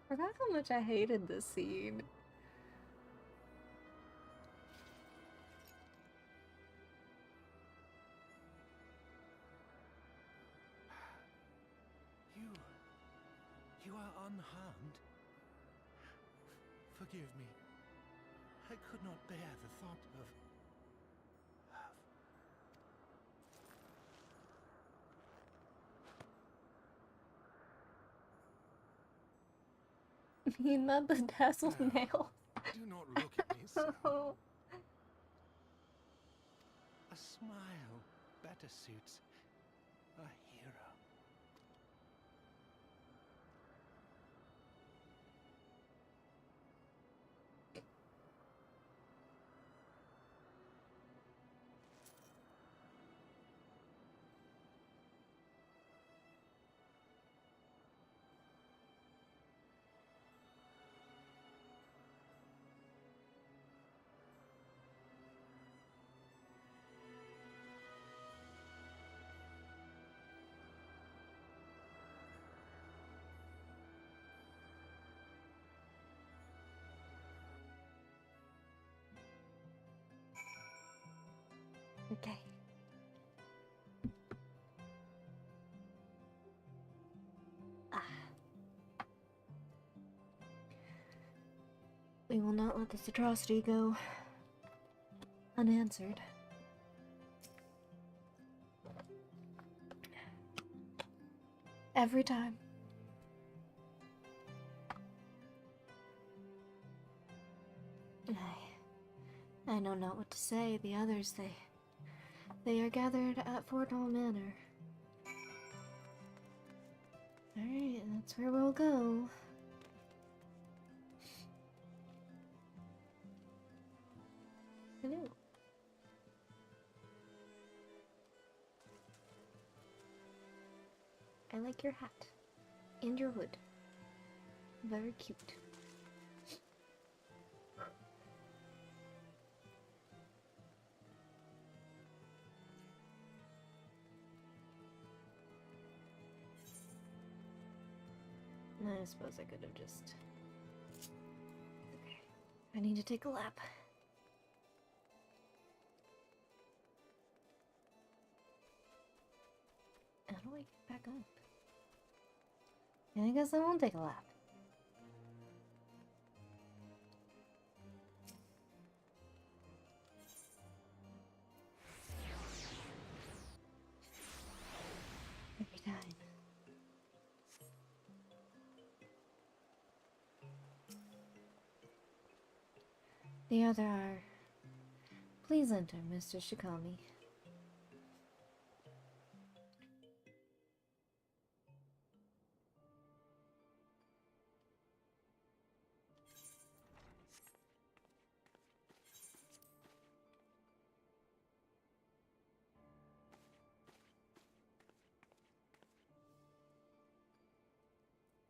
A: Forgot how much I hated this scene.
G: You are unharmed? Forgive me. I could not bear the thought of...
A: You not the dazzled nail.
G: Do not look at me so. A smile better suits a hero.
A: Okay. We will not let this atrocity go unanswered. Every time. I know not what to say. The others, they are gathered at Fortall Manor. Alright, that's where we'll go. Hello. I like your hat. And your hood. Very cute. I suppose I could have just... Okay. I need to take a lap. How do I get back up? I guess I won't take a lap. Every time. The other are... Please enter, Mr. Shikami.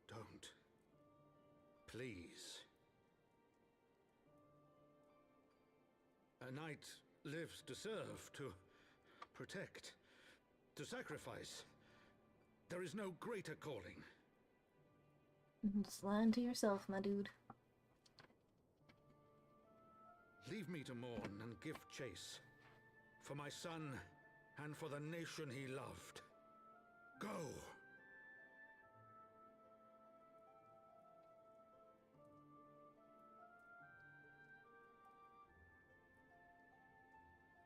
E: Don't. Please. A knight lives to serve, to protect, to sacrifice. There is no greater calling.
A: Just lying to yourself, my dude.
E: Leave me to mourn and give chase. For my son and for the nation he loved. Go!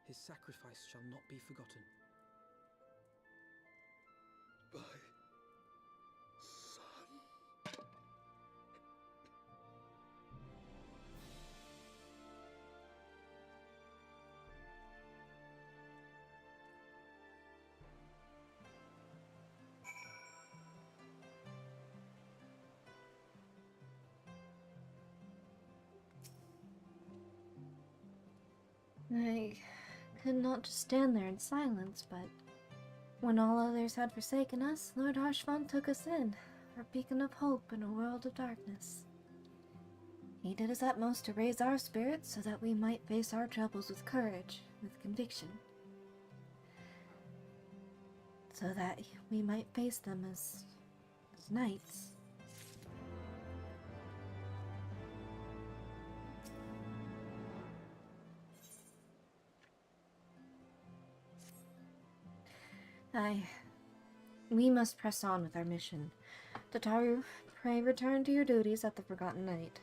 F: His sacrifice shall not be forgotten.
D: My son.
A: I could not just stand there in silence, but when all others had forsaken us, Lord Harshvan took us in, our beacon of hope in a world of darkness. He did his utmost to raise our spirits so that we might face our troubles with courage, with conviction. So that we might face them as knights. We must press on with our mission. Tataru, pray return to your duties at the Forgotten Knight.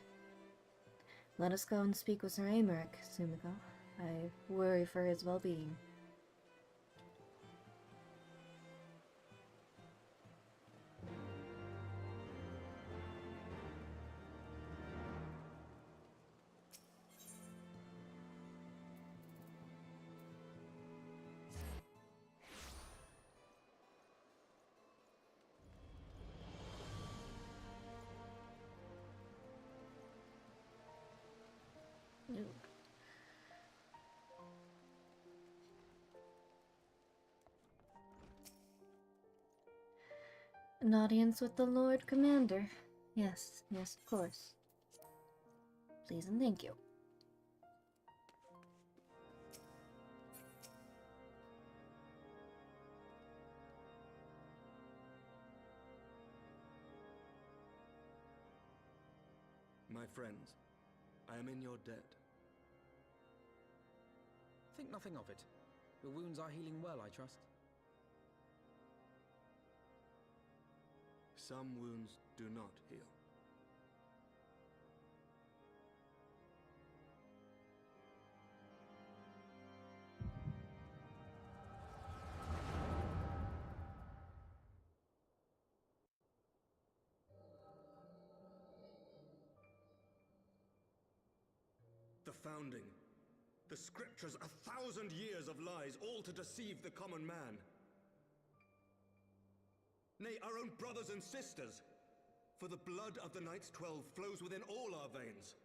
A: Let us go and speak with Ser Aymeric, Sumiko. I worry for his well-being. An audience with the Lord Commander. Yes, yes, of course. Please and thank you.
C: My friends, I am in your debt.
F: Think nothing of it. Your wounds are healing well, I trust.
C: Some wounds do not heal. The founding. The scriptures, 1,000 years of lies, all to deceive the common man. Nay, our own brothers and sisters. For the blood of the Knights 12 flows within all our veins.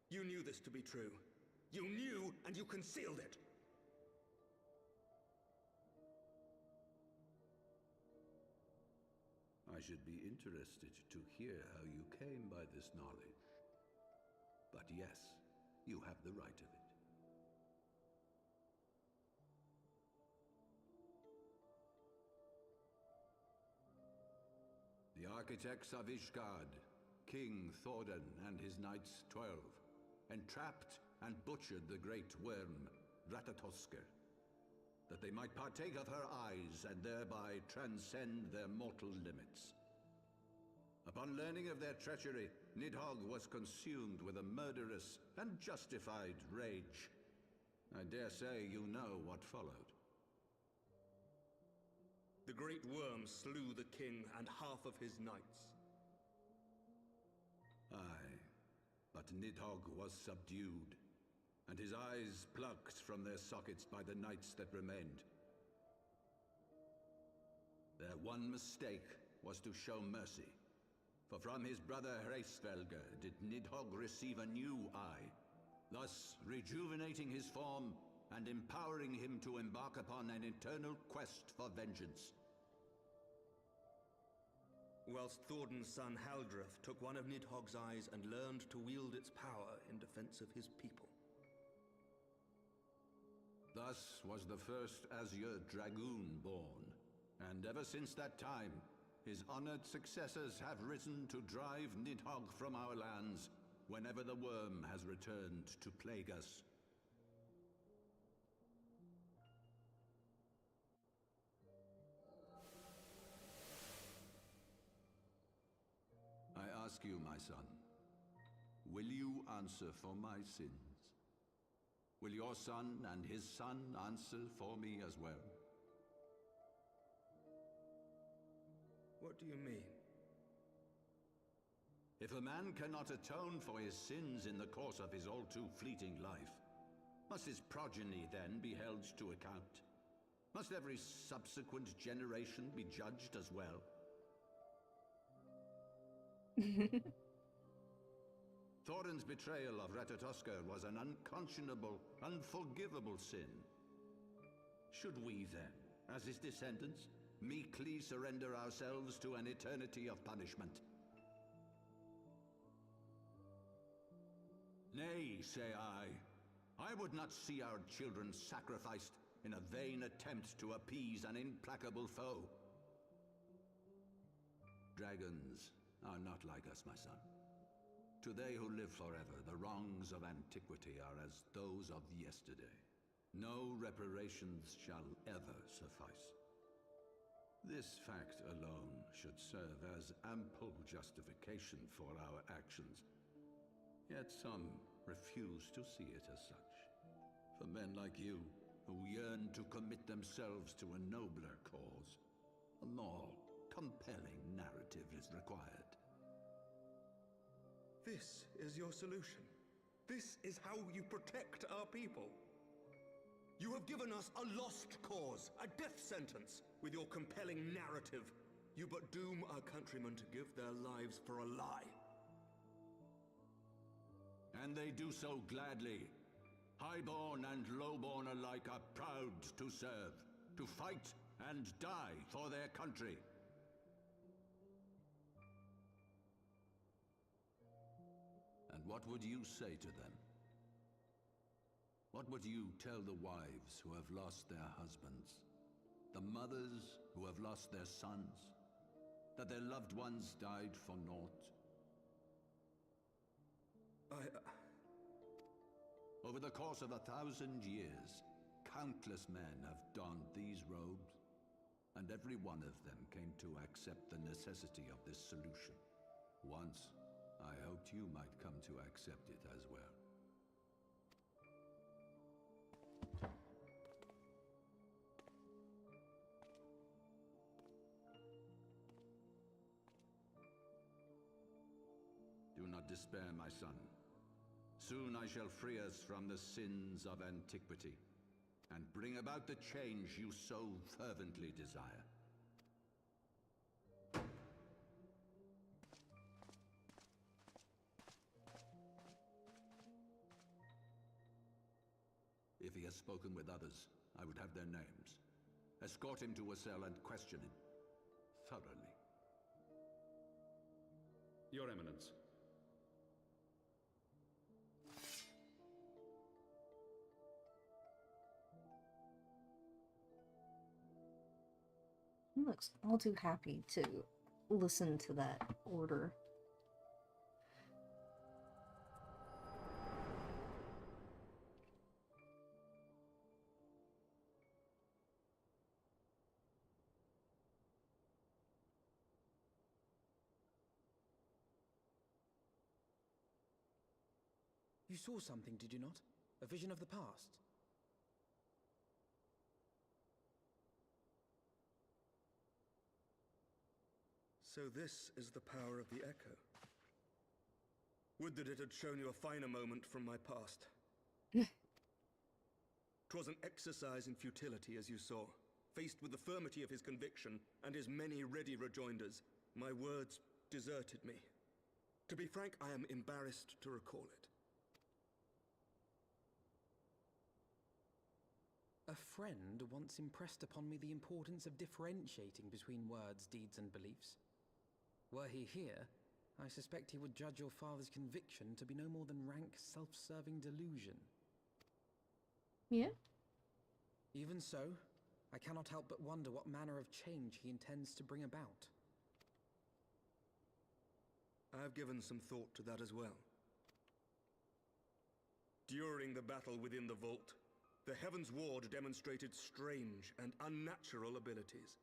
C: You knew this to be true. You knew, and you concealed it.
E: I should be interested to hear how you came by this knowledge. But yes, you have the right of it. The architects of Ishgard, King Thordan and his Knights 12, entrapped and butchered the great worm, Ratatosker, that they might partake of her eyes and thereby transcend their mortal limits. Upon learning of their treachery, Nidhogg was consumed with a murderous and justified rage. I dare say you know what followed.
C: The great worm slew the king and half of his knights.
E: Aye, but Nidhogg was subdued, and his eyes plucked from their sockets by the knights that remained. Their one mistake was to show mercy, for from his brother Hreisvelger did Nidhogg receive a new eye, thus rejuvenating his form and empowering him to embark upon an eternal quest for vengeance.
C: Whilst Thordan's son Haldreth took one of Nidhogg's eyes and learned to wield its power in defense of his people.
E: Thus was the first Azure Dragoon born, and ever since that time, his honored successors have risen to drive Nidhogg from our lands whenever the worm has returned to plague us. I ask you, my son, will you answer for my sins? Will your son and his son answer for me as well?
C: What do you mean?
E: If a man cannot atone for his sins in the course of his all too fleeting life, must his progeny then be held to account? Must every subsequent generation be judged as well? Thorin's betrayal of Ratatosker was an unconscionable, unforgivable sin. Should we then, as his descendants, meekly surrender ourselves to an eternity of punishment? Nay, say I would not see our children sacrificed in a vain attempt to appease an implacable foe. Dragons are not like us, my son. To they who live forever, the wrongs of antiquity are as those of yesterday. No reparations shall ever suffice. This fact alone should serve as ample justification for our actions. Yet some refuse to see it as such. For men like you, who yearn to commit themselves to a nobler cause, a more compelling narrative is required.
C: This is your solution. This is how you protect our people. You have given us a lost cause, a death sentence. With your compelling narrative, you but doom our countrymen to give their lives for a lie.
E: And they do so gladly. Highborn and lowborn alike are proud to serve, to fight and die for their country. And what would you say to them? What would you tell the wives who have lost their husbands? The mothers who have lost their sons? That their loved ones died for naught? Over the course of 1,000 years, countless men have donned these robes, and every one of them came to accept the necessity of this solution. Once, I hoped you might come to accept it as well. Do not despair, my son. Soon I shall free us from the sins of antiquity, and bring about the change you so fervently desire. If he has spoken with others, I would have their names. Escort him to a cell and question him thoroughly.
H: Your Eminence.
A: He looks all too happy to listen to that order.
F: You saw something, did you not? A vision of the past?
C: So this is the power of the Echo. Would that it had shown you a finer moment from my past. 'Twas an exercise in futility, as you saw. Faced with the firmity of his conviction and his many ready rejoinders, my words deserted me. To be frank, I am embarrassed to recall it.
F: A friend once impressed upon me the importance of differentiating between words, deeds, and beliefs. Were he here, I suspect he would judge your father's conviction to be no more than rank, self-serving delusion.
A: Yeah?
F: Even so, I cannot help but wonder what manner of change he intends to bring about.
C: I've given some thought to that as well. During the battle within the vault, the Heavensward demonstrated strange and unnatural abilities.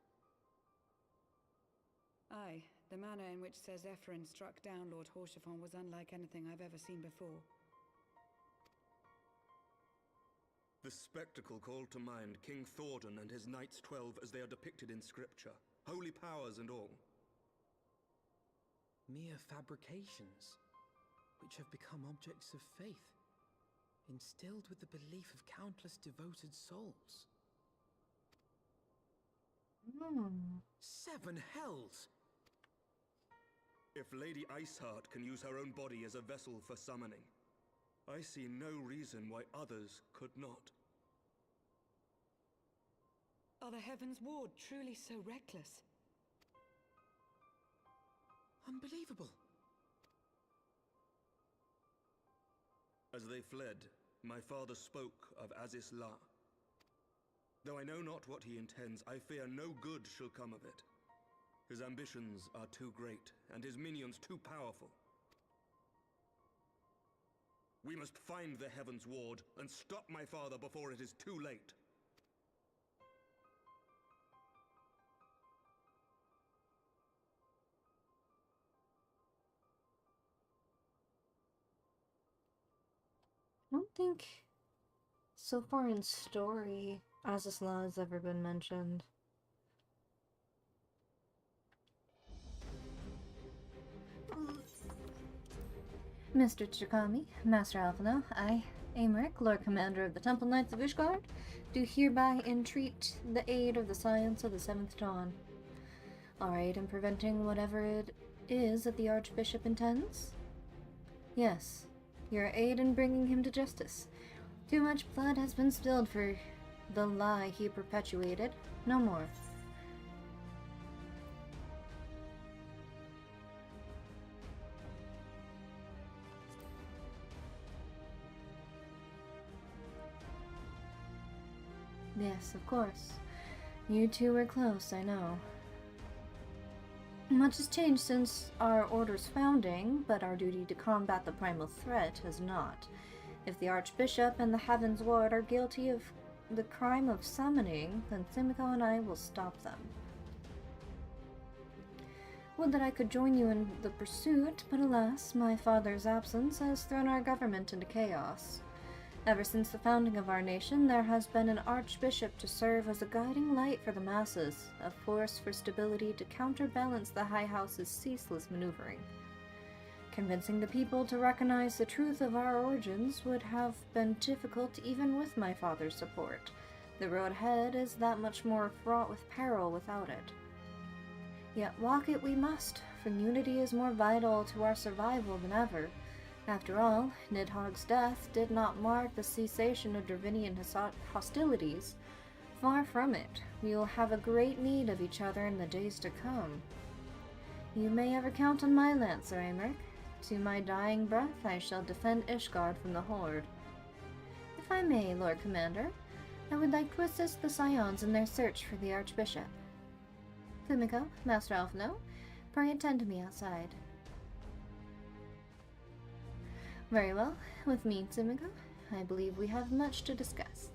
I: Aye, the manner in which Ser Aymeric struck down Lord Horshafon was unlike anything I've ever seen before.
C: The spectacle called to mind King Thordan and his Knights 12 as they are depicted in scripture, holy powers and all.
F: Mere fabrications, which have become objects of faith, instilled with the belief of countless devoted souls. 7 hells!
C: If Lady Iceheart can use her own body as a vessel for summoning, I see no reason why others could not.
I: Are the Heavensward truly so reckless?
F: Unbelievable.
C: As they fled, my father spoke of Aziz La. Though I know not what he intends, I fear no good shall come of it. His ambitions are too great, and his minions too powerful. We must find the Heavensward and stop my father before it is too late.
A: I don't think so far in story Azizla has ever been mentioned. Mr. Chikami, Master Alphino, I, Aymeric, Lord Commander of the Temple Knights of Ishgard, do hereby entreat the aid of the Science of the Seventh Dawn. Our aid in preventing whatever it is that the Archbishop intends? Yes, your aid in bringing him to justice. Too much blood has been spilled for the lie he perpetuated. No more. Yes, of course. You two were close, I know. Much has changed since our order's founding, but our duty to combat the primal threat has not. If the Archbishop and the Heavensward are guilty of the crime of summoning, then Simiko and I will stop them. Would that I could join you in the pursuit, but alas, my father's absence has thrown our government into chaos. Ever since the founding of our nation, there has been an archbishop to serve as a guiding light for the masses, a force for stability to counterbalance the High House's ceaseless maneuvering. Convincing the people to recognize the truth of our origins would have been difficult even with my father's support. The road ahead is that much more fraught with peril without it. Yet walk it we must, for unity is more vital to our survival than ever. After all, Nidhogg's death did not mark the cessation of Dravinian hostilities. Far from it. We will have a great need of each other in the days to come. You may ever count on my lance, Ser Aymeric. To my dying breath, I shall defend Ishgard from the Horde. If I may, Lord Commander, I would like to assist the Scions in their search for the Archbishop. Kumiko, Master Alphino, pray attend to me outside. Very well. With me, Simiko, I believe we have much to discuss.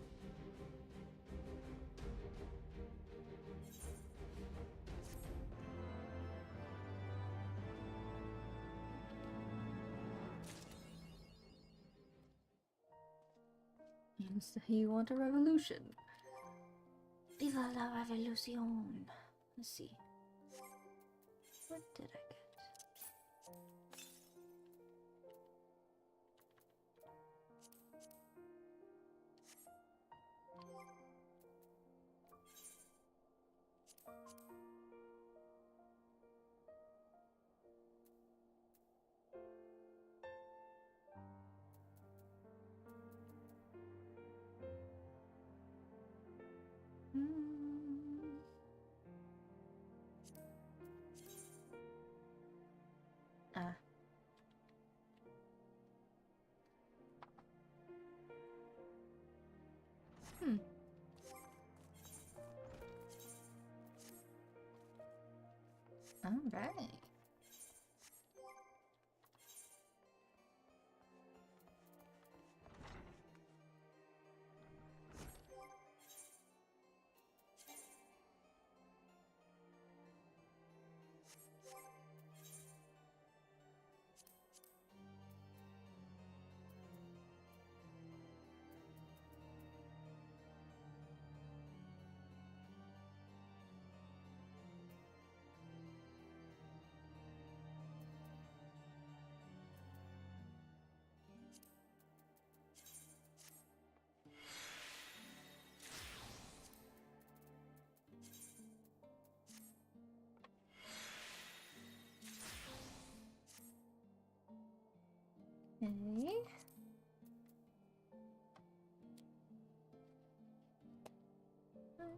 A: You want a revolution? Viva la revolution! Let's see. What did I get? Ah. All right.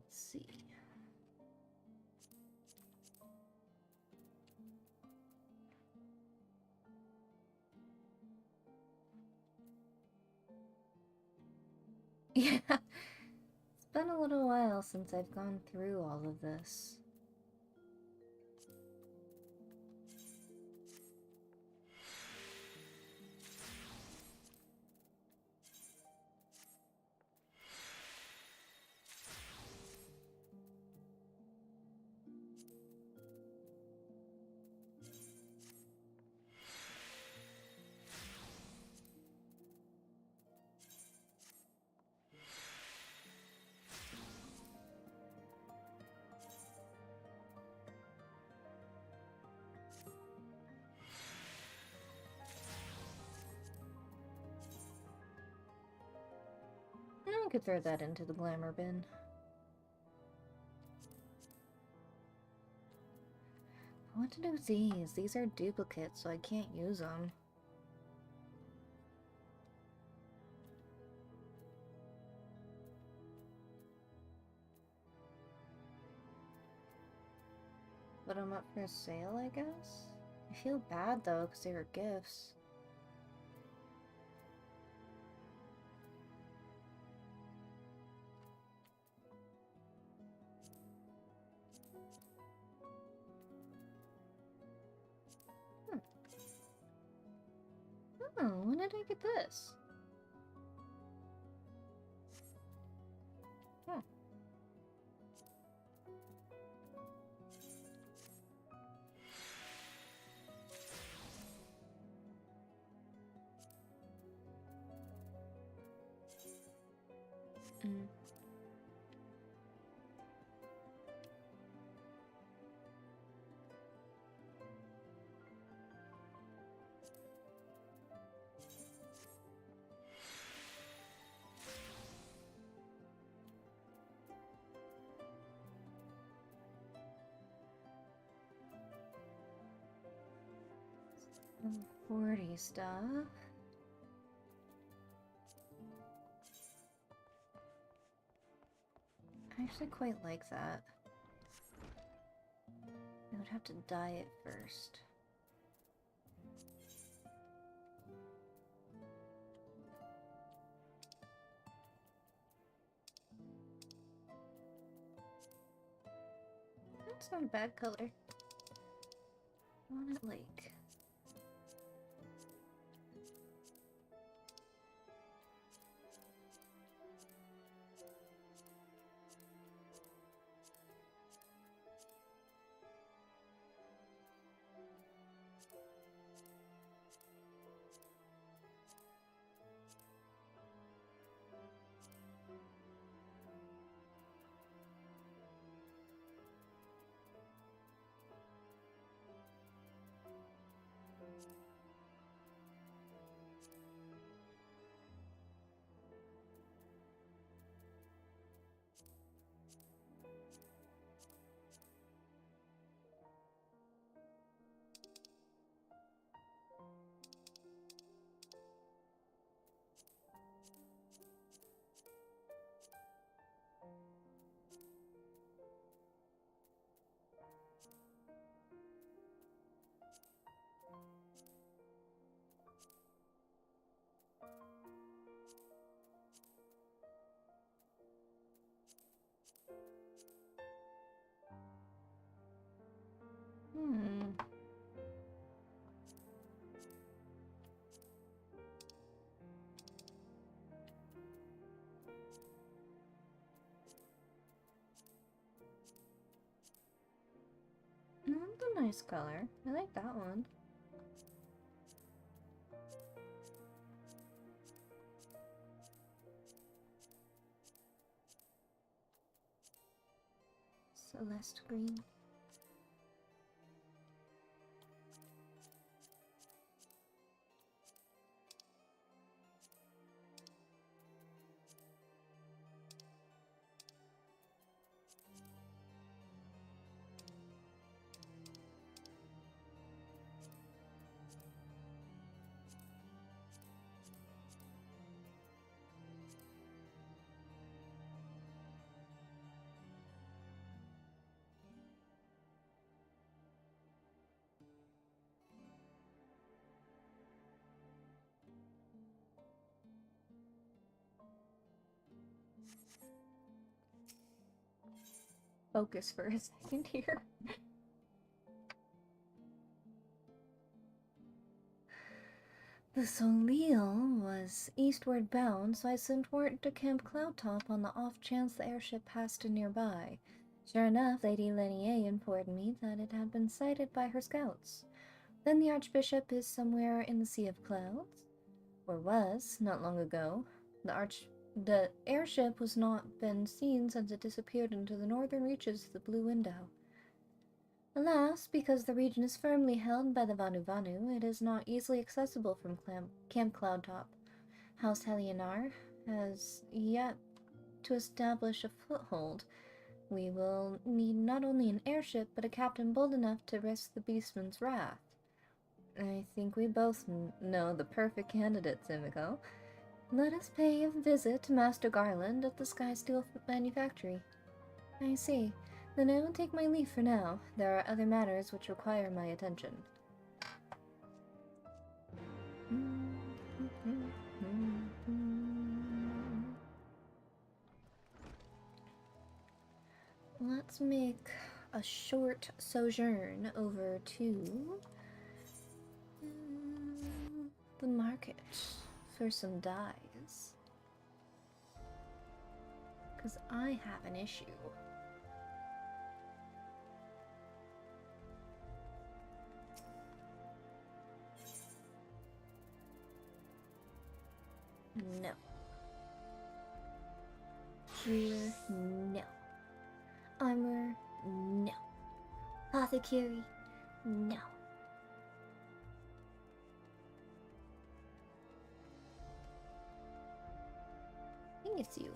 A: Let's see. Yeah, it's been a little while since I've gone through all of this. I could throw that into the glamour bin. What to do with these? These are duplicates, so I can't use them. But I'm up for a sale, I guess? I feel bad though, because they were gifts. Oh, when did I get this? Huh. Mm. Some 40 stuff. I actually quite like that. I would have to dye it first. That's not a bad color. I want it like... That's a nice color. I like that one. Celeste green. focus for a second here. The Soleil was eastward bound, so I sent word to Camp Cloudtop on the off chance the airship passed nearby. Sure enough, Lady Lenier informed me that it had been sighted by her scouts. Then the Archbishop is somewhere in the Sea of Clouds, or was, not long ago. The airship was not been seen since it disappeared into the northern reaches of the Blue Window. Alas, because the region is firmly held by the Vanu Vanu, it is not easily accessible from Camp Cloudtop. House Helionar has yet to establish a foothold. We will need not only an airship, but a captain bold enough to risk the beastman's wrath. I think we both know the perfect candidate, Simiko. Let us pay a visit to Master Garland at the Sky Steel Manufactory. I see. Then I will take my leave for now. There are other matters which require my attention. Let's make a short sojourn over to the market for some dyes. Because I have an issue. No. Healer, no. Armor, no. Apothecary, no. I think it's you.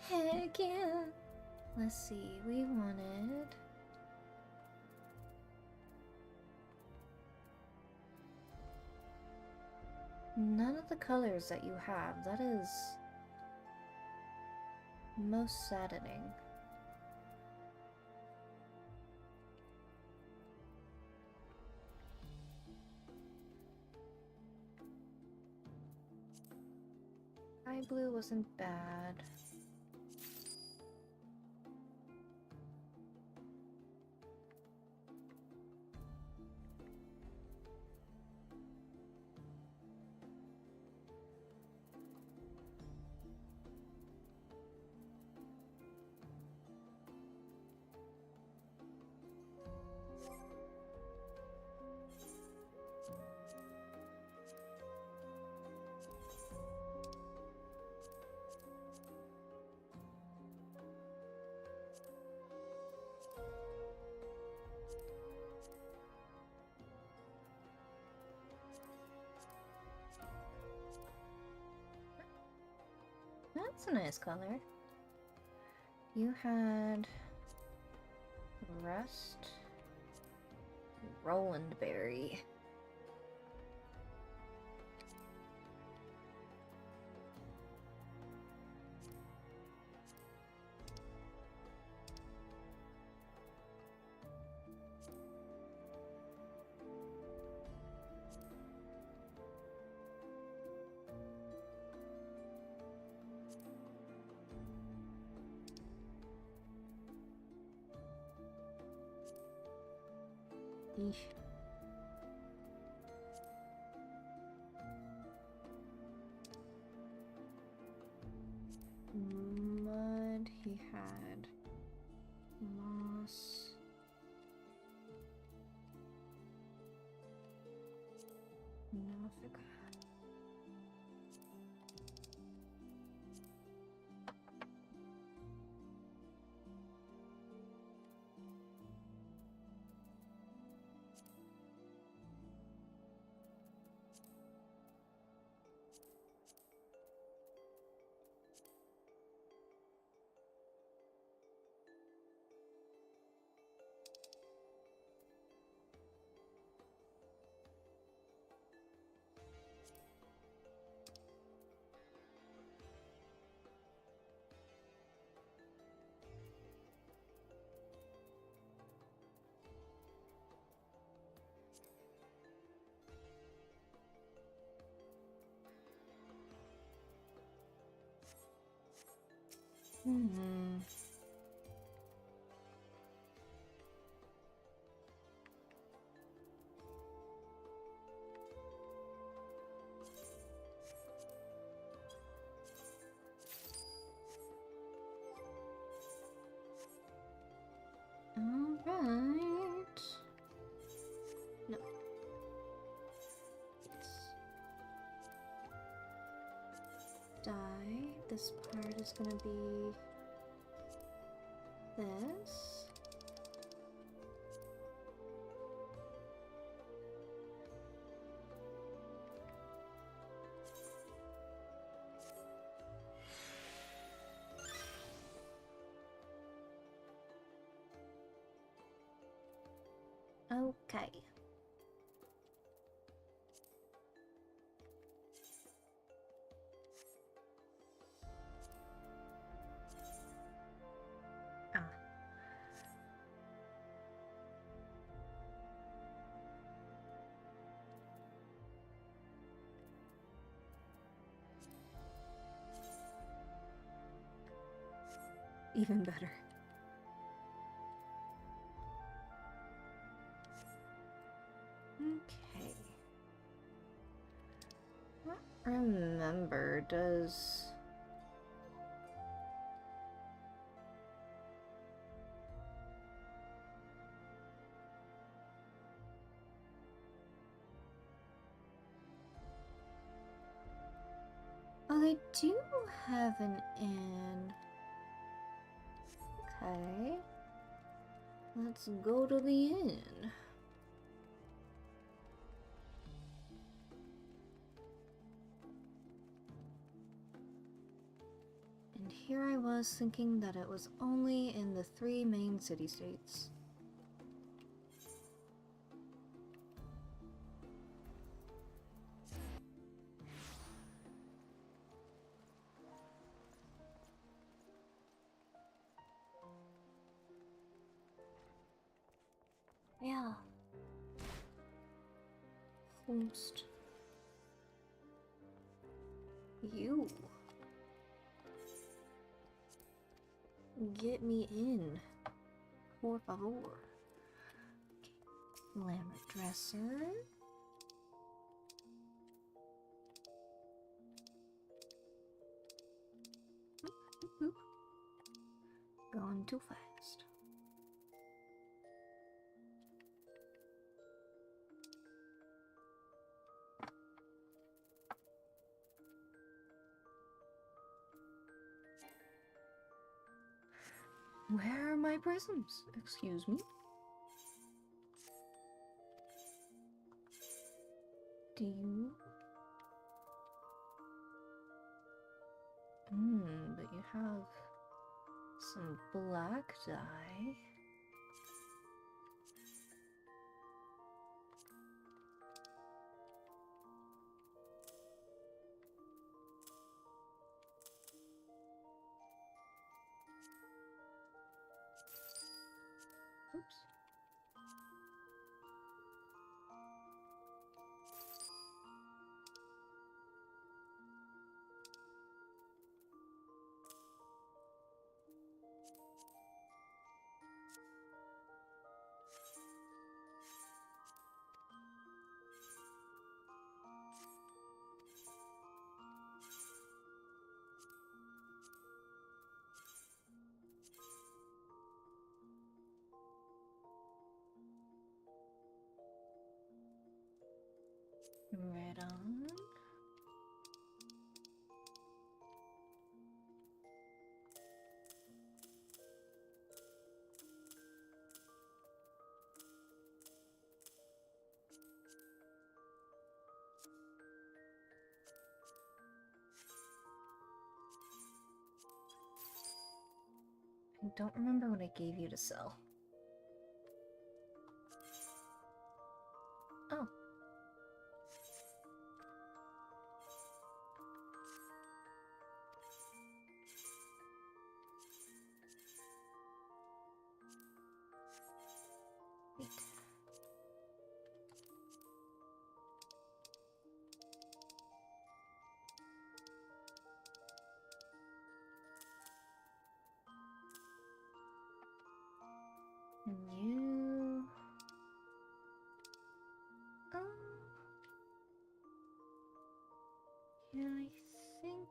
A: Heck yeah. Let's see, we wanted... none of the colors that you have. That is most saddening. Sky blue wasn't bad. That's a nice color. You had Rust, Roland Berry. Eesh. Mud, he had moss. Nothica. die. This part is gonna be this. Okay. Ah. Even better. Okay. I don't remember, does... Oh, they do have an inn. Okay. Let's go to the inn. And here I was thinking that it was only in the 3 main city-states. Yeah. Almost. You. Get me in. Por favor. Okay. Lambert dresser. Oop, oop, oop. Going too fast. Where are my prisms? Excuse me. Do you? But you have some black dye. Oops. Right on. I don't remember what I gave you to sell. Oh. Wait. You... Yeah, I think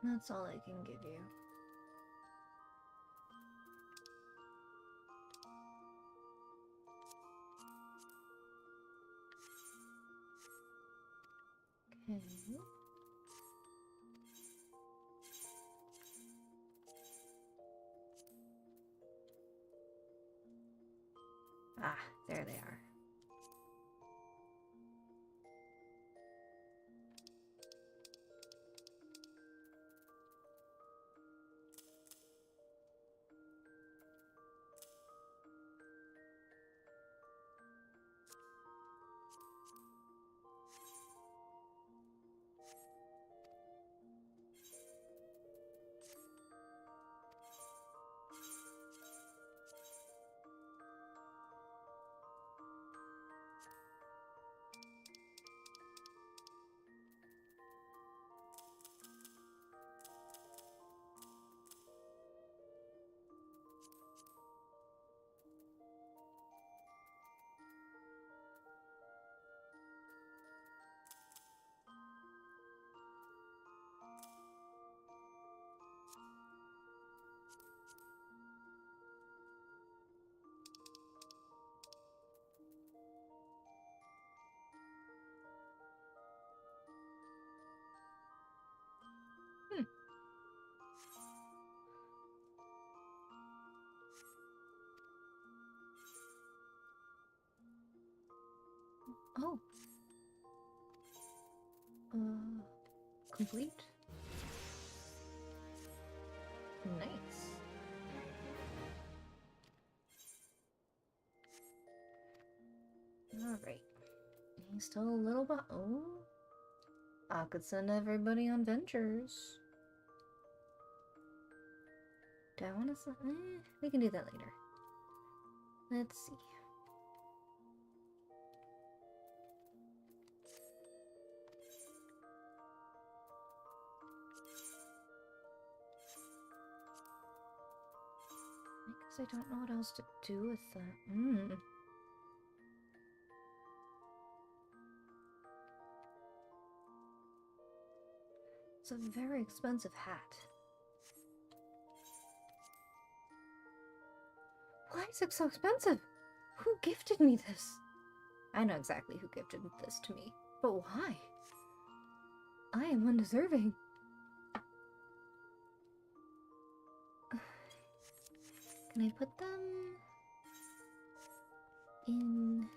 A: that's all I can give you. Okay. Oh. Complete. Nice. Alright. He's still a little bit. Oh. I could send everybody on ventures. Do I want to send? We can do that later. Let's see. I guess I don't know what else to do with that. It's a very expensive hat. Why is it so expensive? Who gifted me this? I know exactly who gifted this to me, but why? I am undeserving. Can I put them in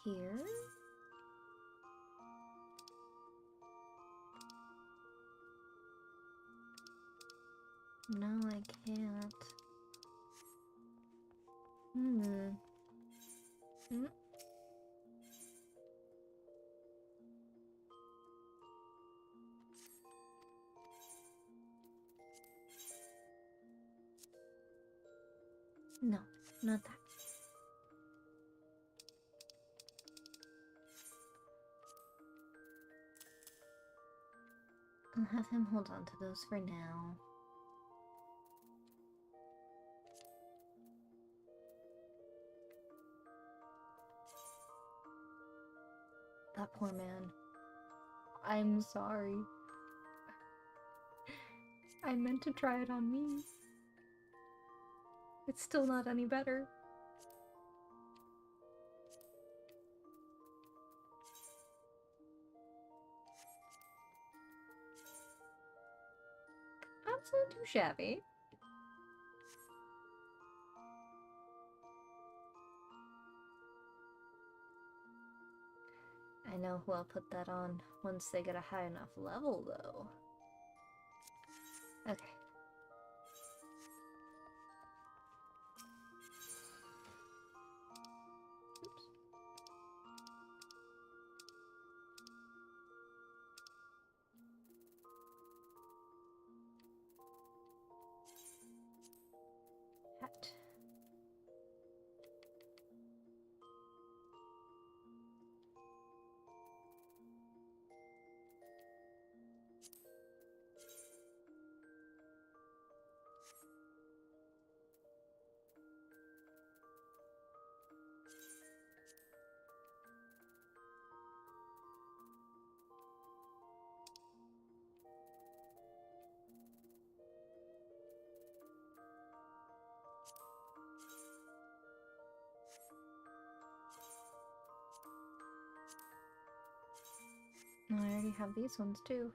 A: here? No, I can't. No, not that. I'll have him hold on to those for now. That poor man. I'm sorry. I meant to try it on me. It's still not any better. That's not too shabby. I know who I'll put that on once they get a high enough level, though. Okay. Oops. Hat. I already have these ones too.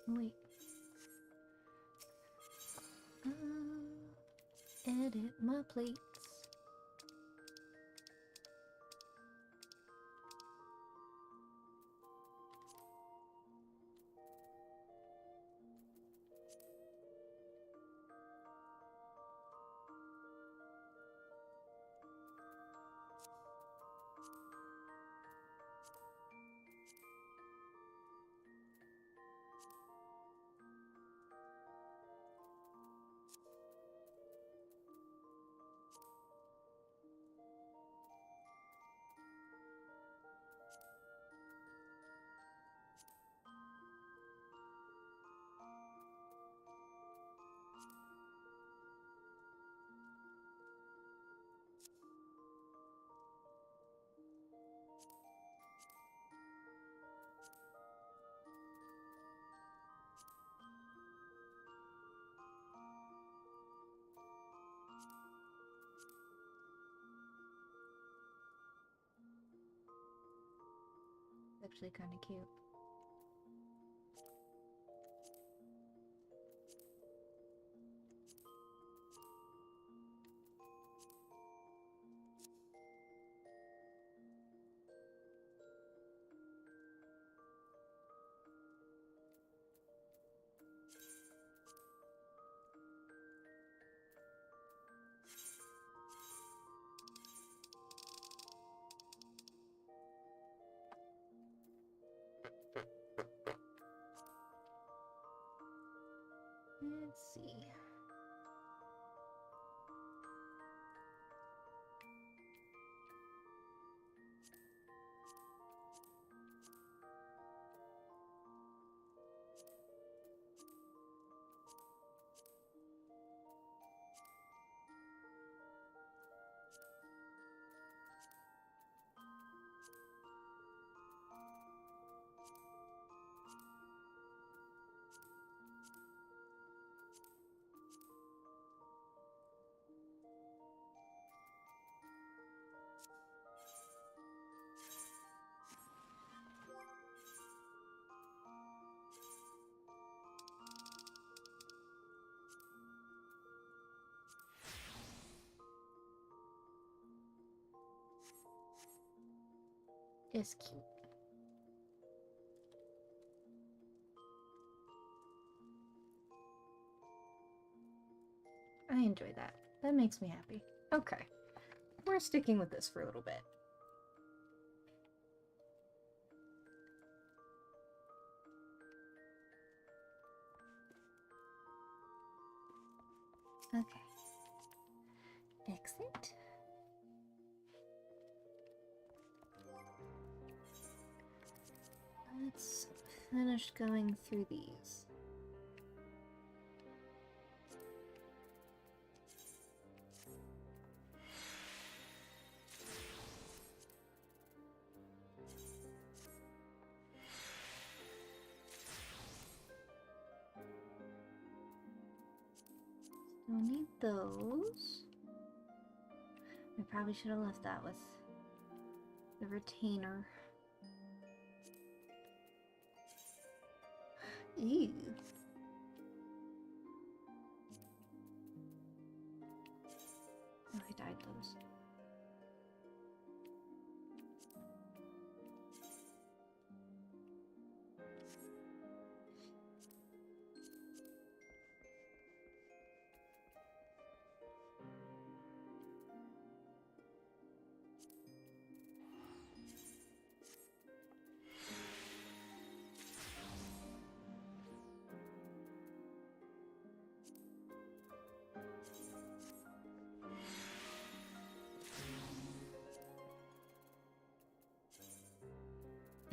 A: Wait. Edit my plates. actually kind of cute. Let's see. It's cute. I enjoy that. That makes me happy. Okay. We're sticking with this for a little bit. Okay. Exit. Let's finish going through these. Still need those. I probably should have left that with the retainer. Ew. Oh, I dyed those.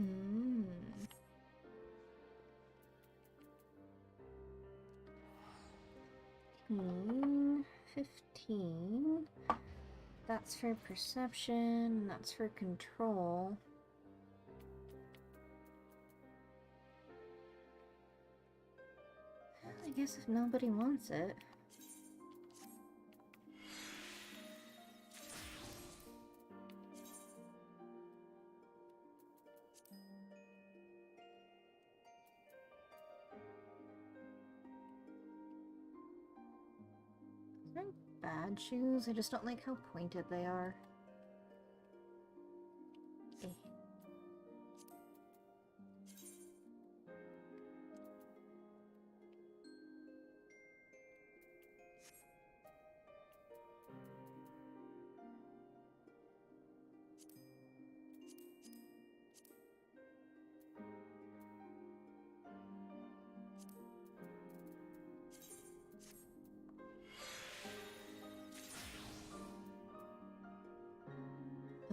A: Mm. 15. That's for perception, that's for control. I guess if nobody wants it. They're bad shoes, I just don't like how pointed they are. Eh.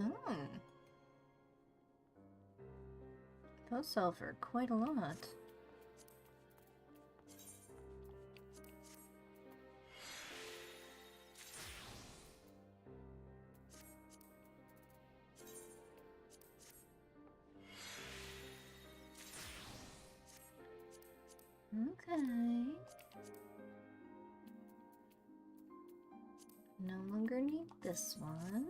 A: Oh. Those sell for quite a lot. Okay. No longer need this one.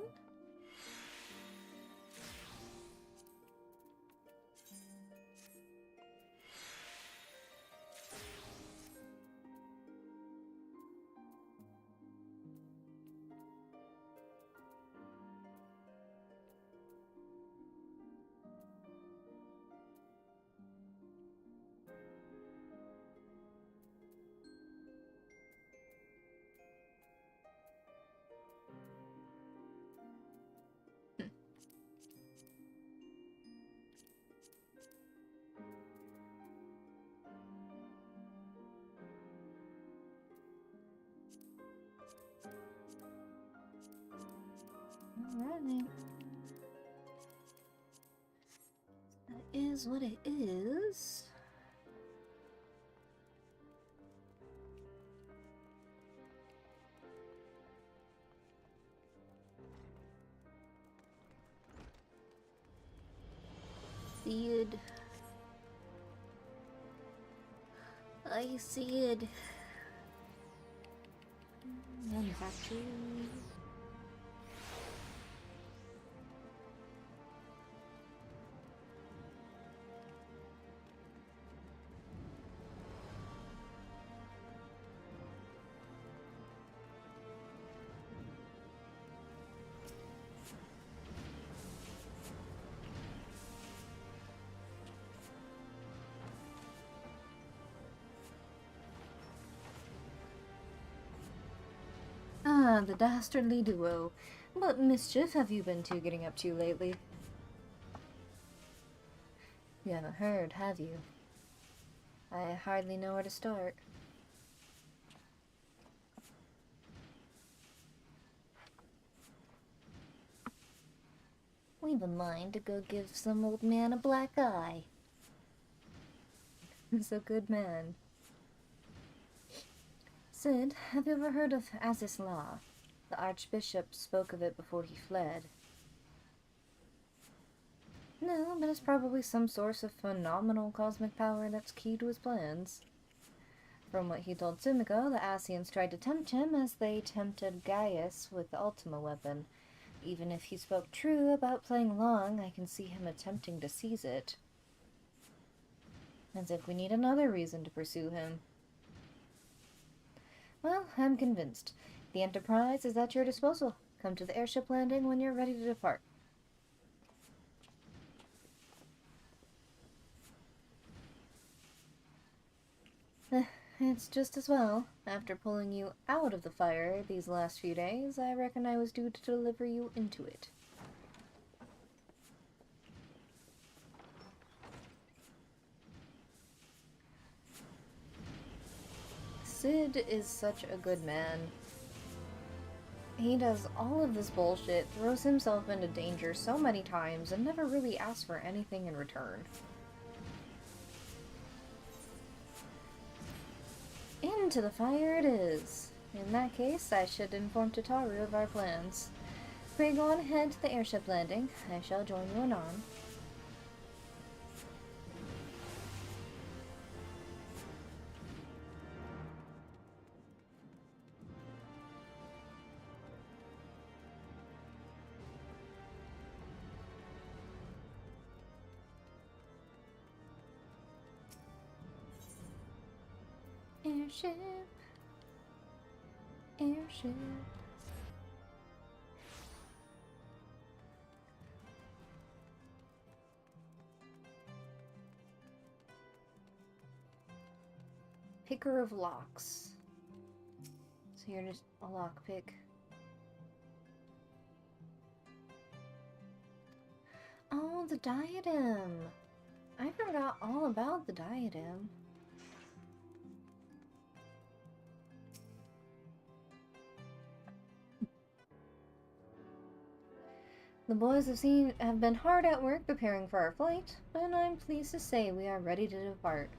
A: Alright. That is what it is. Seed. I see it. Manufacturing. Ah, the dastardly duo. What mischief have you been two getting up to lately? You haven't heard, have you? I hardly know where to start. We've a mind to go give some old man a black eye. He's a good man. Sid, have you ever heard of Aziz Law? The Archbishop spoke of it before he fled. No, but it's probably some source of phenomenal cosmic power that's key to his plans. From what he told Sumiko, the Asians tried to tempt him as they tempted Gaius with the Ultima weapon. Even if he spoke true about playing along, I can see him attempting to seize it. As if we need another reason to pursue him. Well, I'm convinced. The Enterprise is at your disposal. Come to the airship landing when you're ready to depart. It's just as well. After pulling you out of the fire these last few days, I reckon I was due to deliver you into it. Sid is such a good man. He does all of this bullshit, throws himself into danger so many times, and never really asks for anything in return. Into the fire it is. In that case, I should inform Tataru of our plans. Pray go on ahead to the airship landing. I shall join you anon. Airship. Airship. Picker of locks. So you're just a lockpick. Oh, the diadem. I forgot all about the diadem. The boys have been hard at work preparing for our flight, and I'm pleased to say we are ready to depart.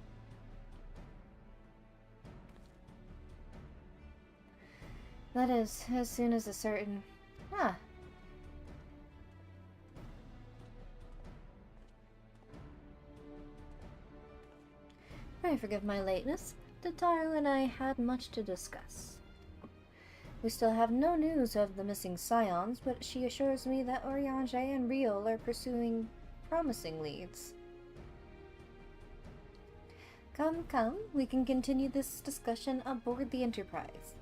A: That is, as soon as a certain... Pray forgive my lateness. Tataru and I had much to discuss. We still have no news of the missing scions, but she assures me that Oriange and Riol are pursuing promising leads. Come, come, we can continue this discussion aboard the Enterprise.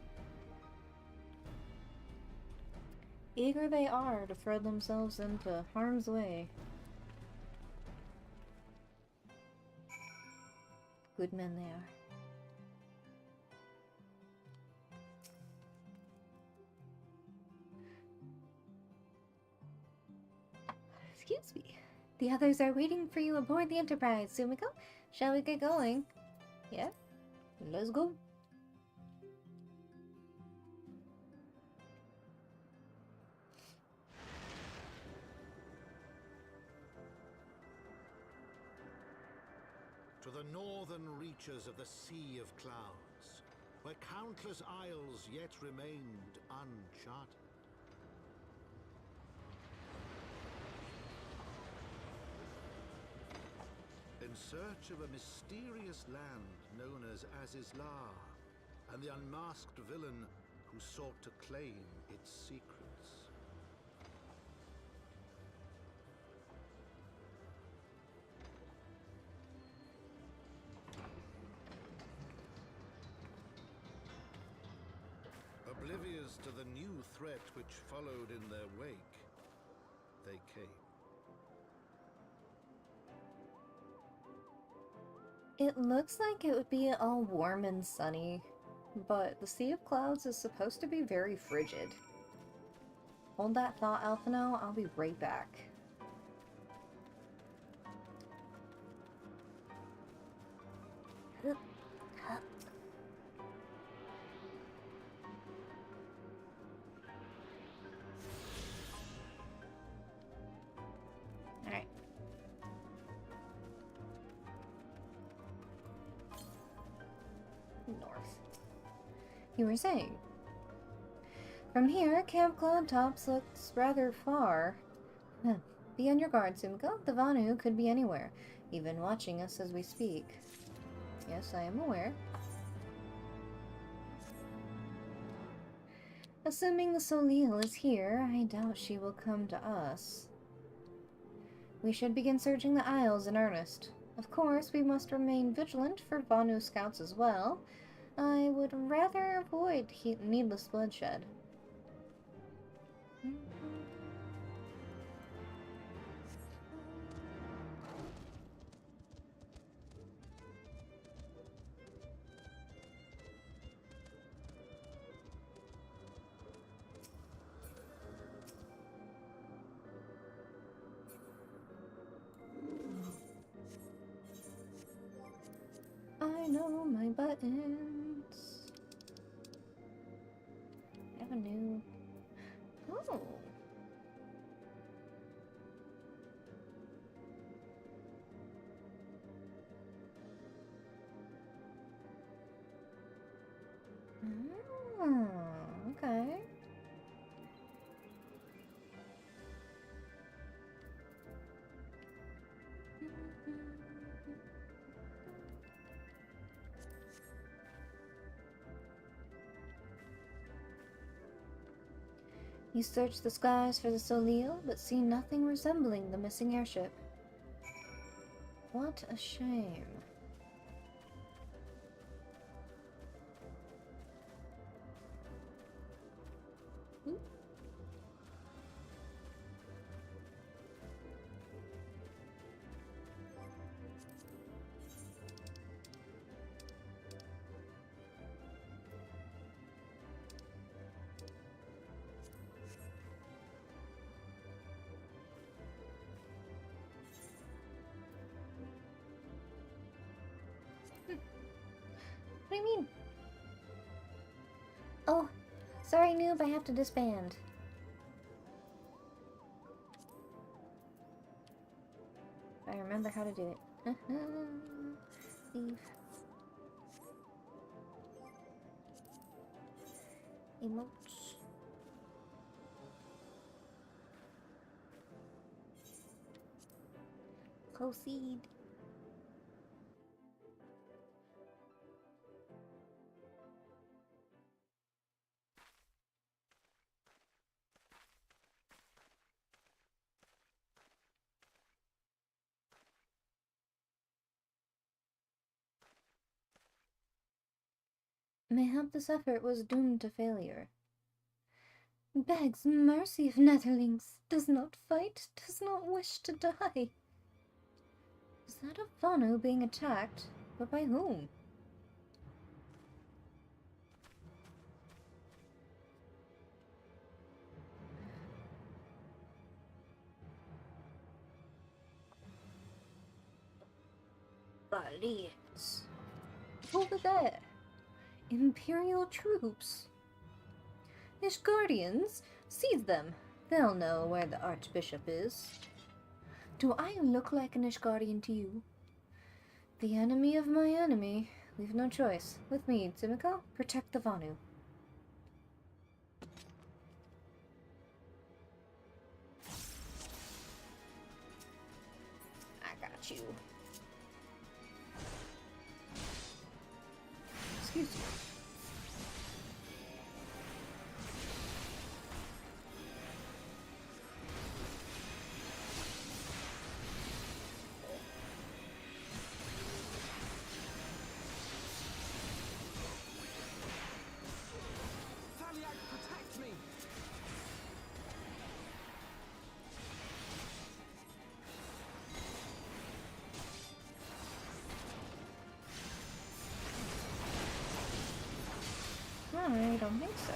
A: Eager they are to throw themselves into harm's way. Good men they are. Excuse me. The others are waiting for you aboard the Enterprise, Sumiko. Shall we get going? Yeah? Let's go.
G: to the northern reaches of the Sea of Clouds, where countless isles yet remained uncharted. In search of a mysterious land known as Azizlar, and the unmasked villain who sought to claim its secrets. Oblivious to the new threat which followed in their wake, they came.
A: It looks like it would be all warm and sunny, but the Sea of Clouds is supposed to be very frigid. Hold that thought, Alphino. I'll be right back. Alright. North. You were saying? From here, Camp Cloud Tops looks rather far. Be on your guard, Sumiko. The Vanu could be anywhere, even watching us as we speak. Yes, I am aware. Assuming the Solil is here, I doubt she will come to us. We should begin searching the Isles in earnest. Of course, we must remain vigilant for Vanu scouts as well. I would rather avoid needless bloodshed. I know my buttons. I have a new... Oh. Oh, okay. You search the skies for the Solil, but see nothing resembling the missing airship. What a shame. What do you mean? Oh, sorry noob, I have to disband. I remember how to do it. Leave. Emotes. Proceed. Mayhap this effort was doomed to failure. Begs mercy of Netherlings, does not fight, does not wish to die. Is that a Vanu being attacked? But by whom? Valiants. Over there. Imperial troops. Ishgardians, seize them. They'll know where the Archbishop is. Do I look like an Ishgardian to you? The enemy of my enemy. We've no choice. With me, Zimiko, protect the Vanu. I got you. Excuse me.
F: Protect me!
A: I don't think so.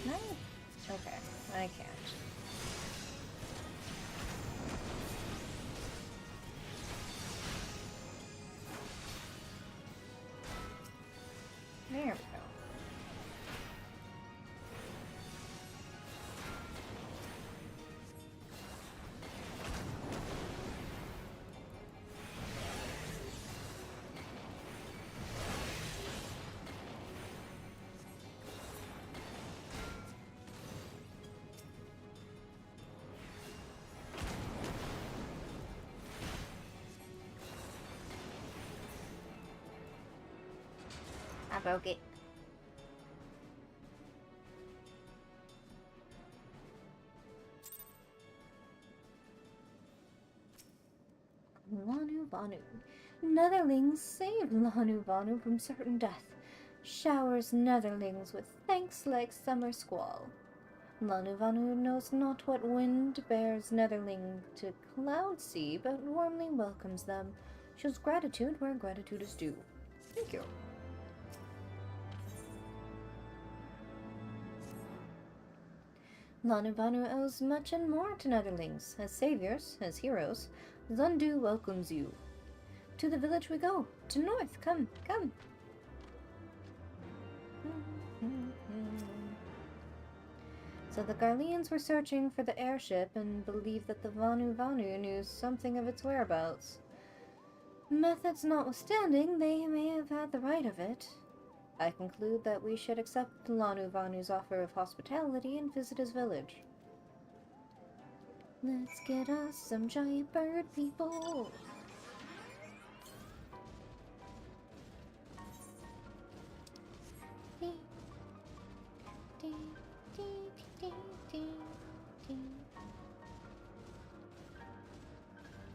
A: No? Okay, I can't. There we go. I broke it. Lanu Vanu. Netherlings save Lanu Vanu from certain death. Showers Netherlings with thanks like summer squall. Lanu Vanu knows not what wind bears Netherling to cloud sea, but warmly welcomes them. Shows gratitude where gratitude is due. Thank you. Lanu Vanu owes much and more to Netherlings. As saviors, as heroes, Zundu welcomes you. To the village we go. To north. Come, come. So the Garleans were searching for the airship and believed that the Vanu Vanu knew something of its whereabouts. Methods notwithstanding, they may have had the right of it. I conclude that we should accept Lanu Vanu's offer of hospitality and visit his village. Let's get us some giant bird people.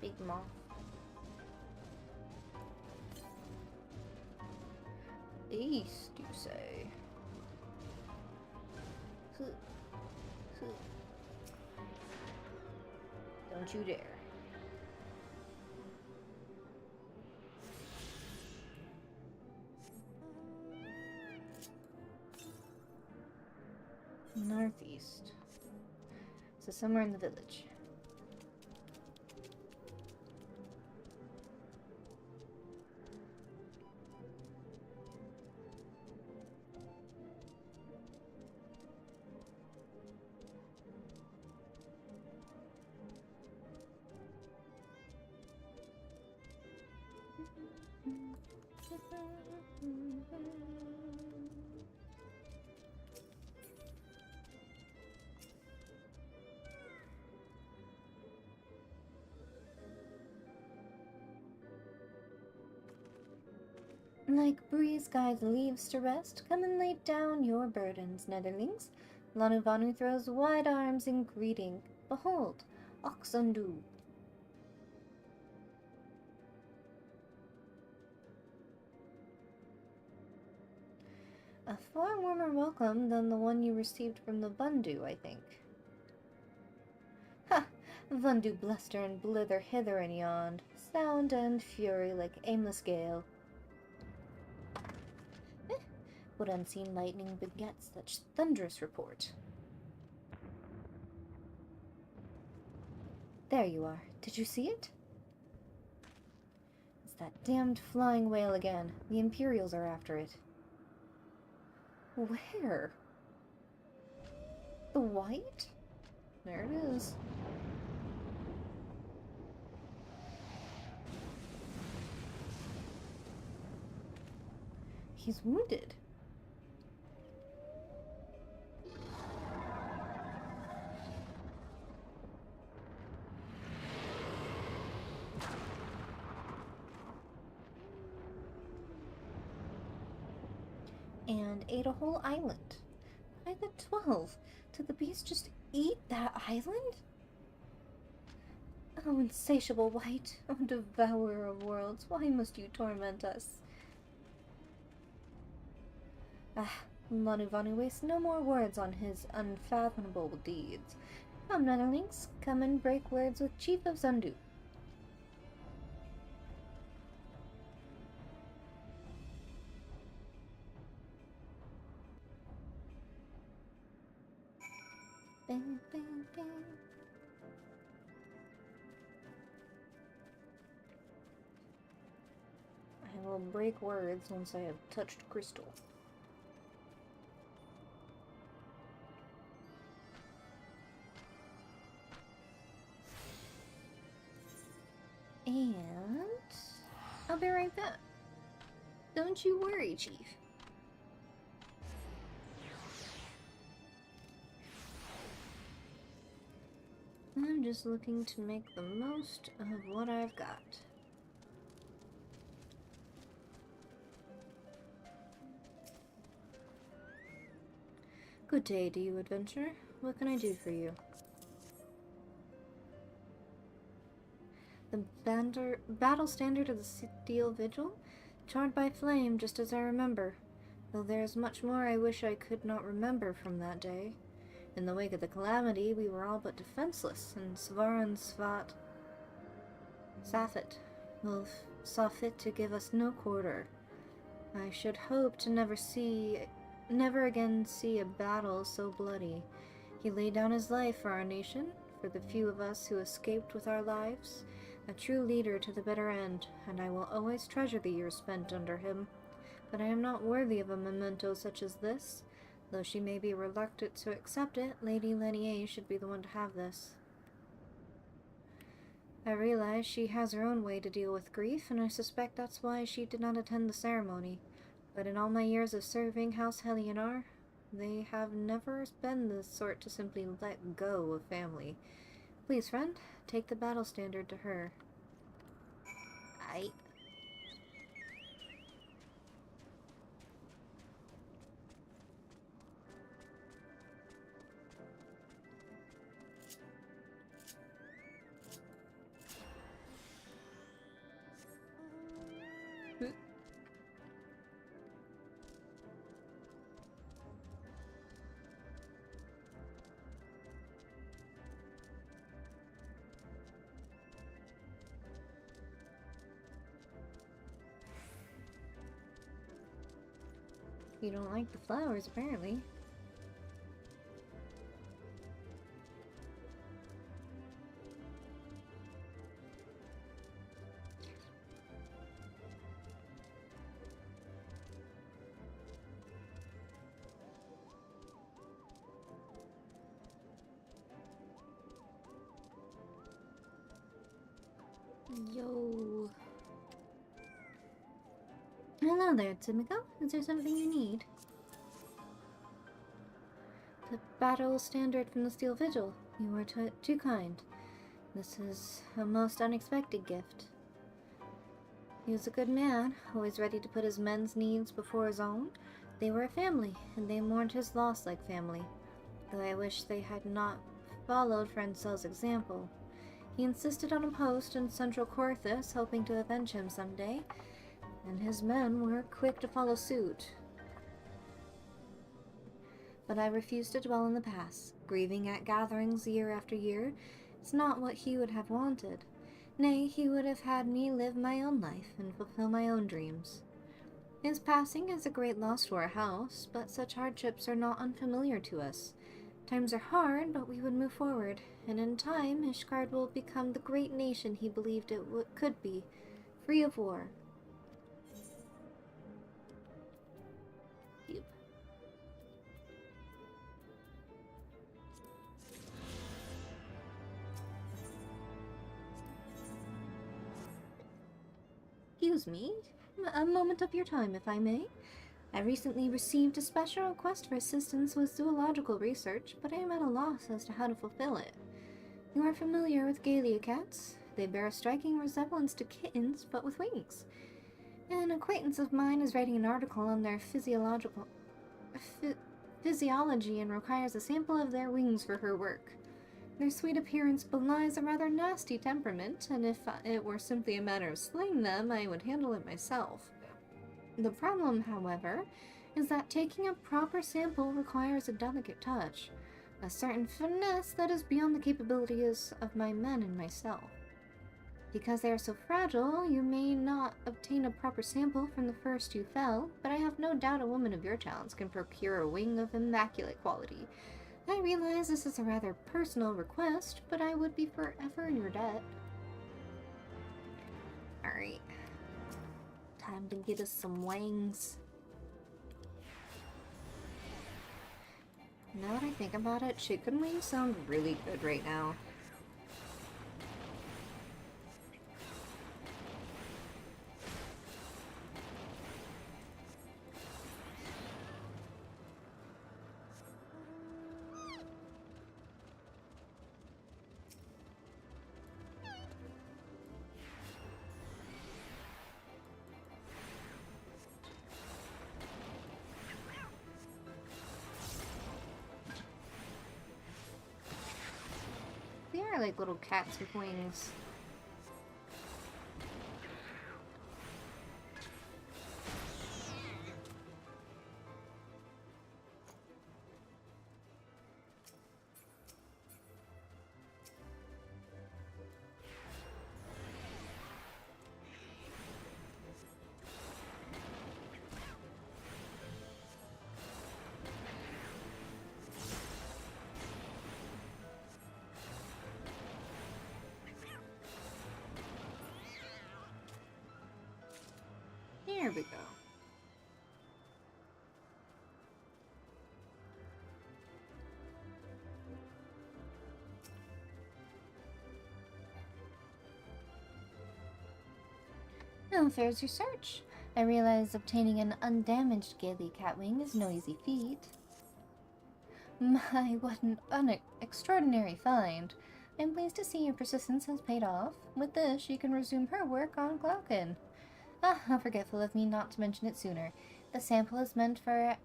A: Big moth. East, you say? Don't you dare. Northeast. So somewhere in the village. Like breeze guides leaves to rest, come and lay down your burdens, Netherlings. Lanu Vanu throws wide arms in greeting. Behold, Oxundu. A far warmer welcome than the one you received from the Bundu, I think. Ha! Vundu bluster and blither hither and yon, sound and fury like aimless gale. What unseen lightning begets such thunderous report? There you are. Did you see it? It's that damned flying whale again. The Imperials are after it. Where? The white? There it is. He's wounded. And ate a whole island. By the 12. Did the beast just eat that island? Oh, insatiable wight. Oh, devourer of worlds. Why must you torment us? Ah, Manuvanu wastes no more words on his unfathomable deeds. Come, netherlings, come and break words with Chief of Zundu. Bang, bang, bang. I will break words once I have touched crystal. And I'll be right back. Don't you worry, Chief. I'm just looking to make the most of what I've got. Good day to you, adventurer. What can I do for you? The battle standard of the Steel Vigil? Charred by flame, just as I remember. Though there is much more I wish I could not remember from that day. In the wake of the calamity, we were all but defenseless, and Svaran Safet saw fit to give us no quarter. I should hope to never again see a battle so bloody. He laid down his life for our nation, for the few of us who escaped with our lives, a true leader to the bitter end, and I will always treasure the years spent under him. But I am not worthy of a memento such as this. Though she may be reluctant to accept it, Lady Lenier should be the one to have this. I realize she has her own way to deal with grief, and I suspect that's why she did not attend the ceremony. But in all my years of serving House Helionar, they have never been the sort to simply let go of family. Please, friend, take the battle standard to her. You don't like the flowers, apparently. Yo. Hello there, Timiko. Is there something you need? The battle standard from the Steel Vigil. You were too kind. This is a most unexpected gift. He was a good man, always ready to put his men's needs before his own. They were a family, and they mourned his loss like family, though I wish they had not followed Francel's example. He insisted on a post in Central Corthus, hoping to avenge him someday, and his men were quick to follow suit. But I refused to dwell in the past. Grieving at gatherings year after year is not what he would have wanted. Nay, he would have had me live my own life and fulfill my own dreams. His passing is a great loss to our house, but such hardships are not unfamiliar to us. Times are hard, but we would move forward, and in time, Ishgard will become the great nation he believed it could be, free of war. Yep. Excuse me, a moment of your time, if I may. I recently received a special request for assistance with zoological research, but I am at a loss as to how to fulfill it. You are familiar with Galia cats? They bear a striking resemblance to kittens, but with wings. An acquaintance of mine is writing an article on their physiology and requires a sample of their wings for her work. Their sweet appearance belies a rather nasty temperament, and if it were simply a matter of slaying them, I would handle it myself. The problem, however, is that taking a proper sample requires a delicate touch, a certain finesse that is beyond the capabilities of my men and myself. Because they are so fragile, you may not obtain a proper sample from the first you fell, but I have no doubt a woman of your talents can procure a wing of immaculate quality. I realize this is a rather personal request, but I would be forever in your debt. Alright. Time to get us some wings. Now that I think about it, chicken wings sound really good right now. They are like little cats with wings. Here we go. How fares your search? I realize obtaining an undamaged Gaily catwing is no easy feat. My, what an extraordinary find. I'm pleased to see your persistence has paid off. With this, she can resume her work on Glaucon. Ah, how forgetful of me not to mention it sooner. The sample is meant for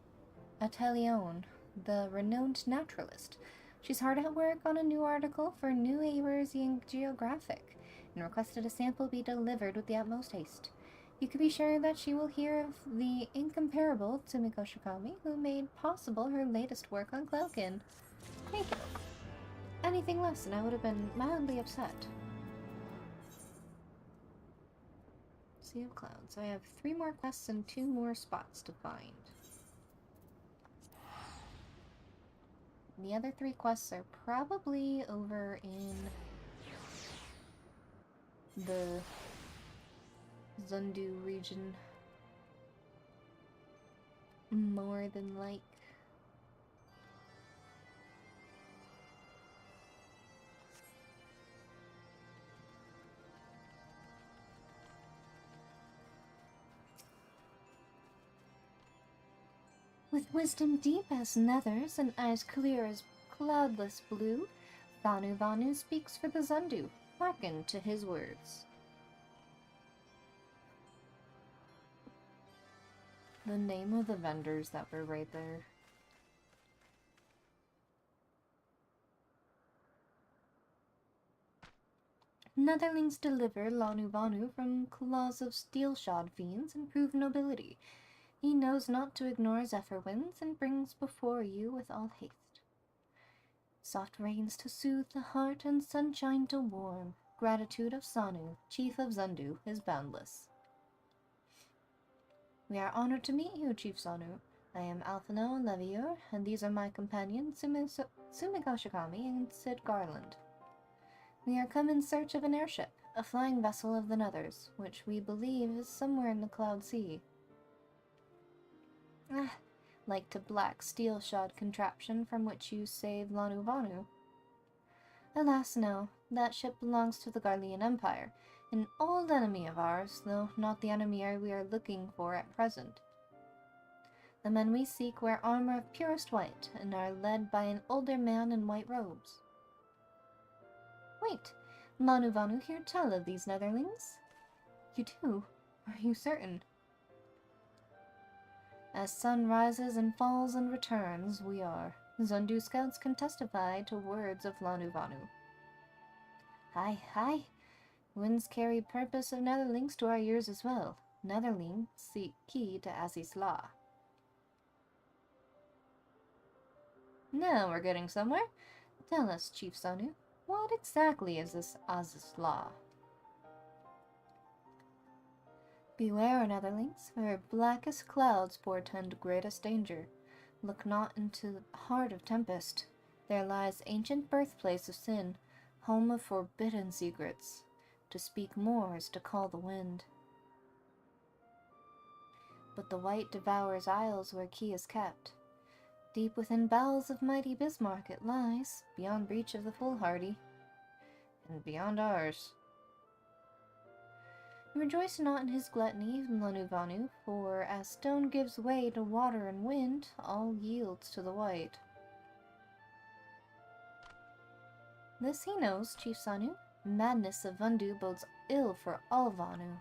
A: Atelion, the renowned naturalist. She's hard at work on a new article for New Abersian Geographic, and requested a sample be delivered with the utmost haste. You can be sure that she will hear of the incomparable Tsumiko Shikami, who made possible her latest work on Glaucon. Thank you. Anything less and I would have been mildly upset. Sea of Clouds. I have 3 more quests and 2 more spots to find. The other 3 quests are probably over in the Zundu region. More than like. With wisdom deep as nethers and eyes clear as cloudless blue, Vanu Vanu speaks for the Zundu. Hearken to his words. The name of the vendors that were right there. Netherlings deliver Lanu Vanu from claws of steel-shod fiends and prove nobility. He knows not to ignore zephyr winds and brings before you with all haste. Soft rains to soothe the heart and sunshine to warm. Gratitude of Sanu, chief of Zundu, is boundless. We are honored to meet you, Chief Sanu. I am Alphino Levior, and these are my companions Sumiko Shikami and Sid Garland. We are come in search of an airship, a flying vessel of the Nethers, which we believe is somewhere in the Cloud Sea. Like the black steel-shod contraption from which you saved Lanu Vanu. Alas, no. That ship belongs to the Garlean Empire, an old enemy of ours, though not the enemy we are looking for at present. The men we seek wear armor of purest white, and are led by an older man in white robes. Wait, Lanu Vanu hear tell of these Netherlings? You do? Are you certain? As sun rises and falls and returns, we are. Zundu scouts can testify to words of Lanu Vanu. Aye. Winds carry purpose of Netherlings to our ears as well. Netherlings seek key to Aziz's law. Now we're getting somewhere. Tell us, Chief Sanu, what exactly is this Aziz's law? Beware, Netherlings, for blackest clouds portend greatest danger. Look not into the heart of tempest. There lies ancient birthplace of sin, home of forbidden secrets. To speak more is to call the wind. But the white devours isles where key is kept. Deep within bowels of mighty Bismarck it lies, beyond reach of the foolhardy, and beyond ours. Rejoice not in his gluttony, Lanu Vanu, for as stone gives way to water and wind, all yields to the white. This he knows, Chief Sanu. Madness of Vundu bodes ill for all Vanu.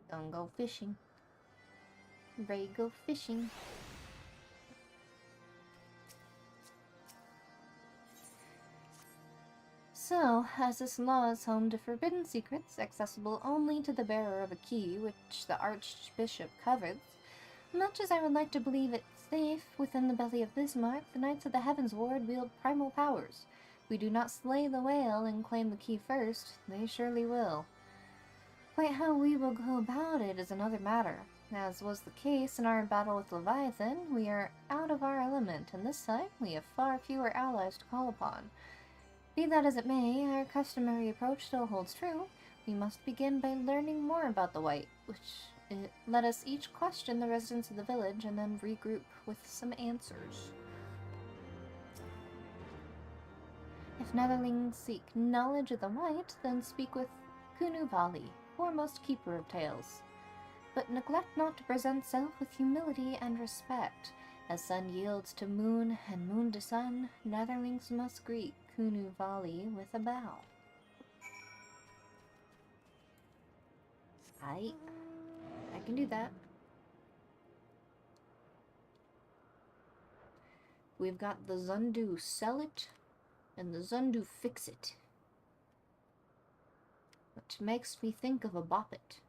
A: Don't go fishing. Ray, go fishing. So, as this law is home to forbidden secrets, accessible only to the bearer of a key which the Archbishop covets, much as I would like to believe it safe within the belly of Bismarck, the Knights of the Heavensward wield primal powers. If we do not slay the whale and claim the key first, they surely will. Quite how we will go about it is another matter. As was the case in our battle with Leviathan, we are out of our element, and this time we have far fewer allies to call upon. Be that as it may, our customary approach still holds true. We must begin by learning more about the white, let us each question the residents of the village and then regroup with some answers. If Netherlings seek knowledge of the white, then speak with Kunu Vali, foremost keeper of tales. But neglect not to present self with humility and respect. As sun yields to moon and moon to sun, Netherlings must greet Kunu Vali with a bow. I can do that. We've got the Zundu sell it and the Zundu fix it. Which makes me think of a boppet.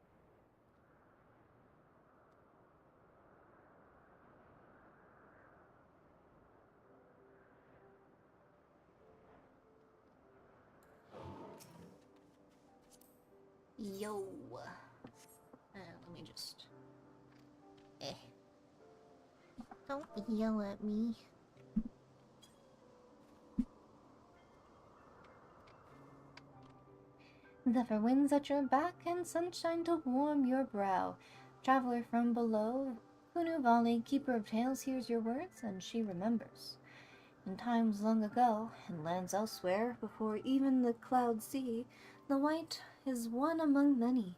A: Yo. Let me just... Don't yell at me. The fair winds at your back and sunshine to warm your brow. Traveler from below, Kunu Vali, keeper of tales, hears your words, and she remembers. In times long ago, in lands elsewhere, before even the Cloud Sea, the white is one among many.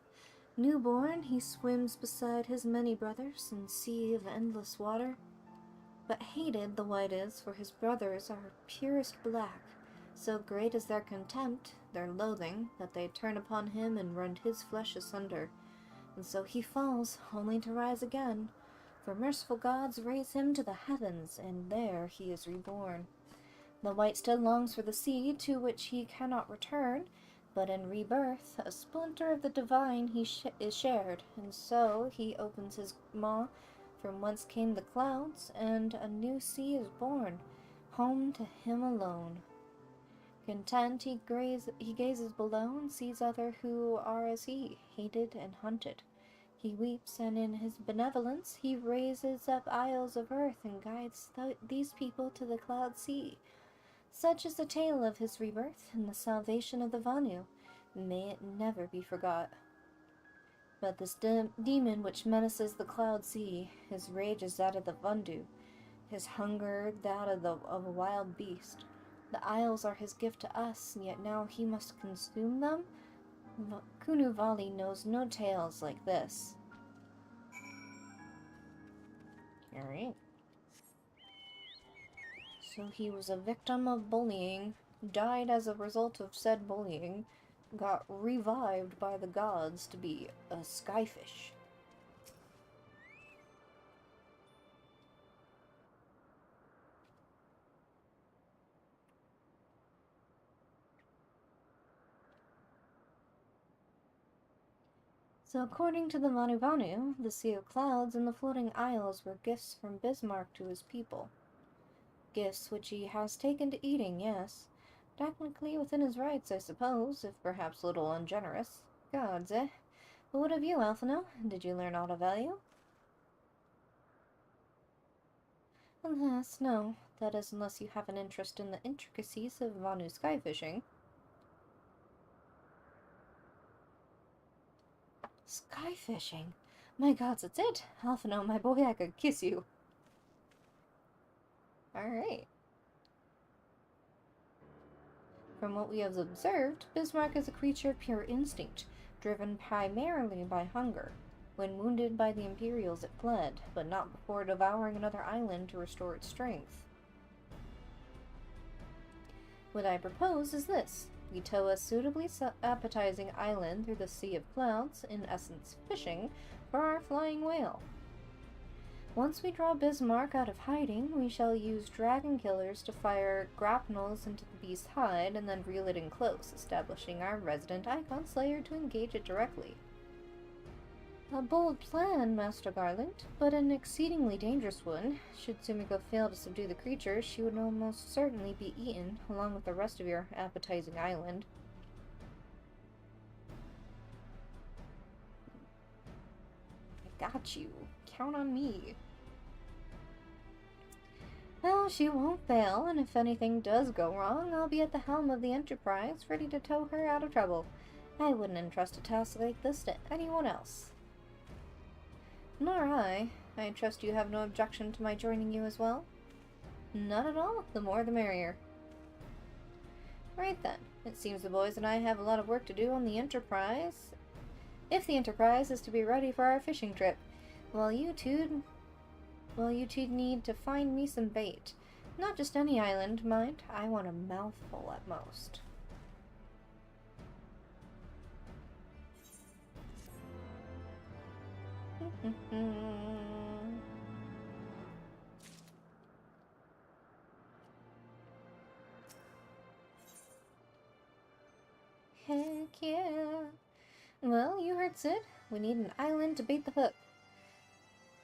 A: Newborn, he swims beside his many brothers in sea of endless water. But hated the white is, for his brothers are purest black. So great is their contempt, their loathing, that they turn upon him and rend his flesh asunder. And so he falls, only to rise again. For merciful gods raise him to the heavens, and there he is reborn. The white still longs for the sea, to which he cannot return, but in rebirth, a splinter of the divine is shared, and so he opens his maw, from whence came the clouds, and a new sea is born, home to him alone. Content he gazes below and sees other who are as he, hated and hunted. He weeps, and in his benevolence he raises up isles of earth and guides these people to the cloud sea. Such is the tale of his rebirth and the salvation of the Vanu. May it never be forgot. But this demon which menaces the cloud sea, his rage is that of the Vandu, his hunger that of a wild beast. The isles are his gift to us, and yet now he must consume them? Kunuvali knows no tales like this. Alright. So he was a victim of bullying, died as a result of said bullying, got revived by the gods to be a skyfish. So according to the Manuvanu, the Sea of Clouds and the floating isles were gifts from Bismarck to his people. Gifts which he has taken to eating, yes. Technically within his rights, I suppose, if perhaps a little ungenerous. Gods, eh? But what of you, Alphino? Did you learn aught of value? Alas, no. That is, unless you have an interest in the intricacies of Vanu skyfishing. Skyfishing? My gods, that's it! Alphino, my boy, I could kiss you. Alright. From what we have observed, Bismarck is a creature of pure instinct, driven primarily by hunger. When wounded by the Imperials, it fled, but not before devouring another island to restore its strength. What I propose is this. We tow a suitably appetizing island through the Sea of Clouds, in essence fishing, for our flying whale. Once we draw Bismarck out of hiding, we shall use dragon killers to fire grapnels into the beast's hide and then reel it in close, establishing our resident icon slayer to engage it directly. A bold plan, Master Garland, but an exceedingly dangerous one. Should Sumiko fail to subdue the creature, she would almost certainly be eaten, along with the rest of your appetizing island. I got you. Count on me. Well, she won't fail, and if anything does go wrong, I'll be at the helm of the Enterprise, ready to tow her out of trouble. I wouldn't entrust a task like this to anyone else. Nor I. I trust you have no objection to my joining you as well? Not at all. The more the merrier. Right then. It seems the boys and I have a lot of work to do on the Enterprise. If the Enterprise is to be ready for our fishing trip, while you two need to find me some bait. Not just any island, mind. I want a mouthful at most. Heck yeah. Well, you heard Sid. We need an island to bait the hook.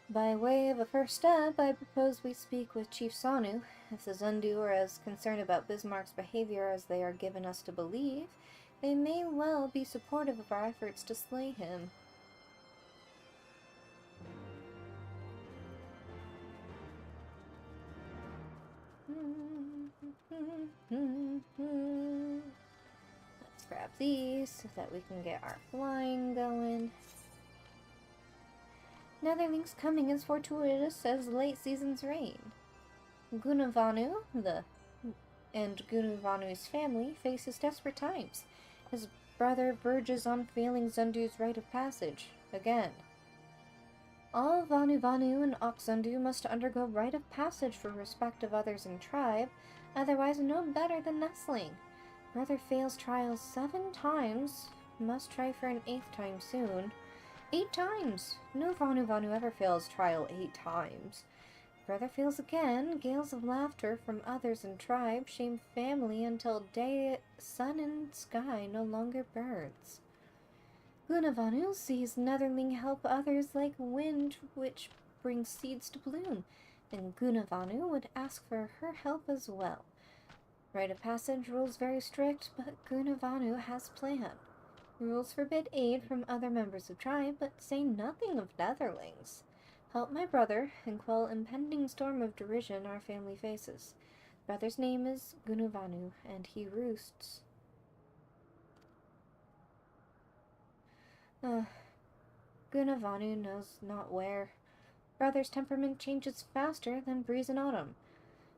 A: By way of a first step, I propose we speak with Chief Sanu. If the Zundu are as concerned about Bismarck's behavior as they are given us to believe, they may well be supportive of our efforts to slay him. Let's grab these so that we can get our flying going. Netherling's coming as fortuitous as late season's rain. Gunavanu and Gunavanu's family faces desperate times. His brother verges on failing Zundu's rite of passage again. All Vanu and Oxundu must undergo rite of passage for respect of others in tribe, otherwise no better than nestling. Brother fails trial 7 times, must try for an 8th time soon. 8 times! No Vanu ever fails trial 8 times. Brother fails again, gales of laughter from others in tribe shame family until day, sun and sky no longer burns. Gunavanu sees Netherling help others like wind which brings seeds to bloom. and Gunavanu would ask for her help as well. Rite of passage rules very strict, but Gunavanu has plan. Rules forbid aid from other members of tribe, but say nothing of netherlings. Help my brother and quell impending storm of derision our family faces. Brother's name is Gunavanu, and he roosts. Gunavanu knows not where. Brother's temperament changes faster than breeze in autumn.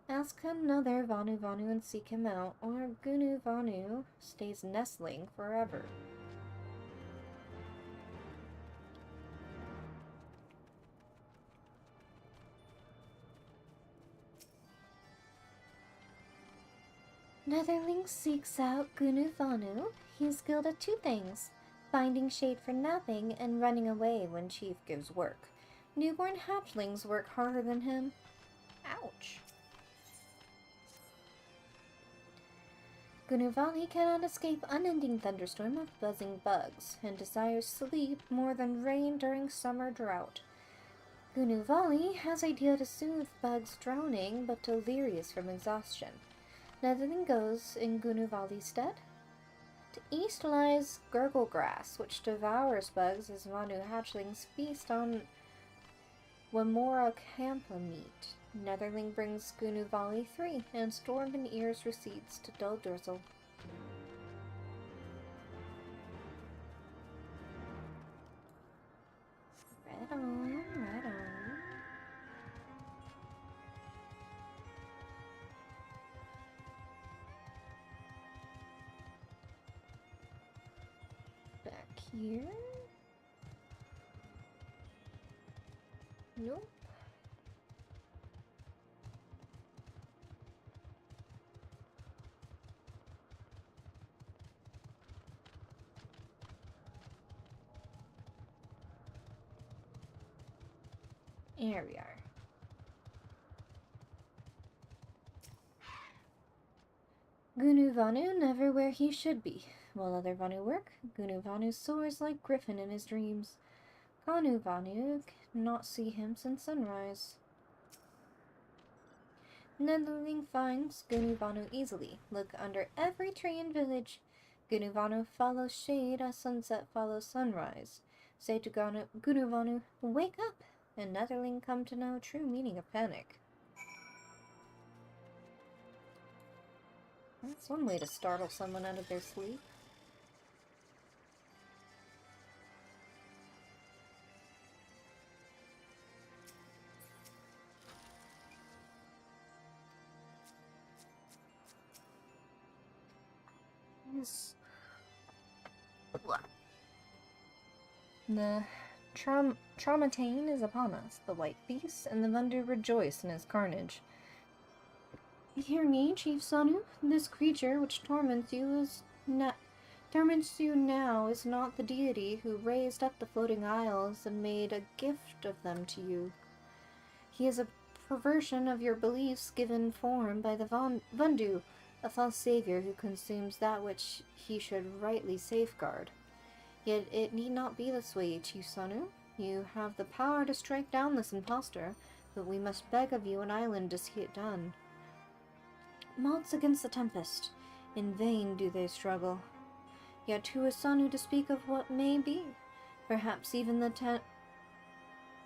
A: Ask another Vanu Vanu and seek him out, or Gunavanu stays nestling forever. Netherling seeks out Gunavanu. He is skilled at two things: finding shade for napping and running away when Chief gives work. Newborn hatchlings work harder than him. Ouch. Gunavali cannot escape unending thunderstorm of buzzing bugs, and desires sleep more than rain during summer drought. Gunavali has idea to soothe bugs drowning, but delirious from exhaustion. Netherling goes in Gunavali's stead. To east lies gurgle grass, which devours bugs as Vanu hatchlings feast on Wamora Kampa meat. Netherling brings Gunavali 3, and storm in ears recedes to dull drizzle. Right on, right on. Back here? Nope. Here we are. Gunavanu never where he should be. While other Vanu work, Gunavanu soars like Griffin in his dreams. Ganuvanu cannot see him since sunrise. Netherling finds Gunavanu easily. Look under every tree in village. Gunavanu follows shade as sunset follows sunrise. Say to Gunavanu, wake up! And Netherling come to know true meaning of panic. That's one way to startle someone out of their sleep. Yes. The Traumatane is upon us. The white beast and the Vundu rejoice in his carnage. Hear me, Chief Sanu. This creature which torments you now is not the deity who raised up the floating isles and made a gift of them to you. He is a perversion of your beliefs given form by the Vundu, a false savior who consumes that which he should rightly safeguard. Yet it need not be this way, Chief Sanu. You have the power to strike down this impostor, but we must beg of you an island to see it done. Mods against the tempest. In vain do they struggle. Yet who is Sanu to speak of what may be? Perhaps even the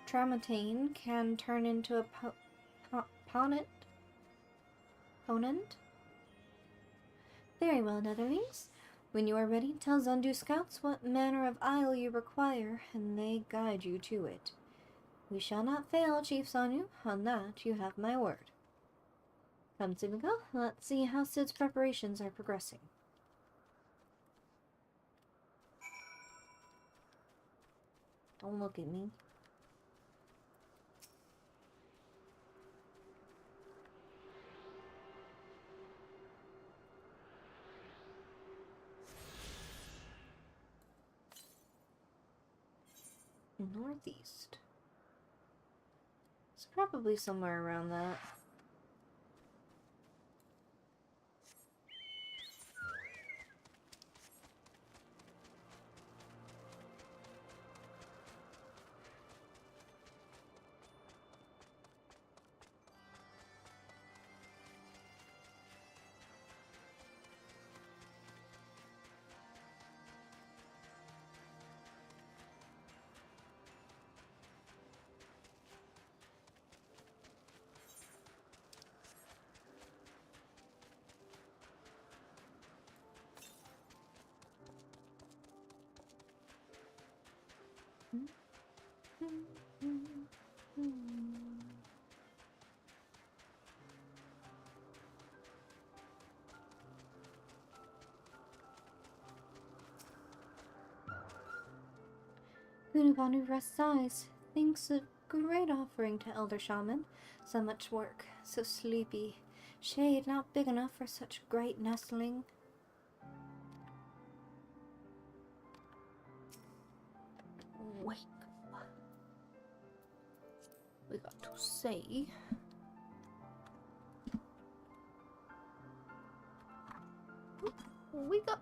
A: Traumatane can turn into a opponent? Very well, Netherlings. When you are ready, tell Zundu scouts what manner of isle you require, and they guide you to it. We shall not fail, Chief Sanu. On that you have my word. Come, Tsumiko. Let's see how Sid's preparations are progressing. Don't look at me. Northeast. It's probably somewhere around that. Gunavanu rests eyes, thinks a great offering to Elder Shaman. So much work, so sleepy. Shade not big enough for such great nestling. Wake up. We got to say. Wake up.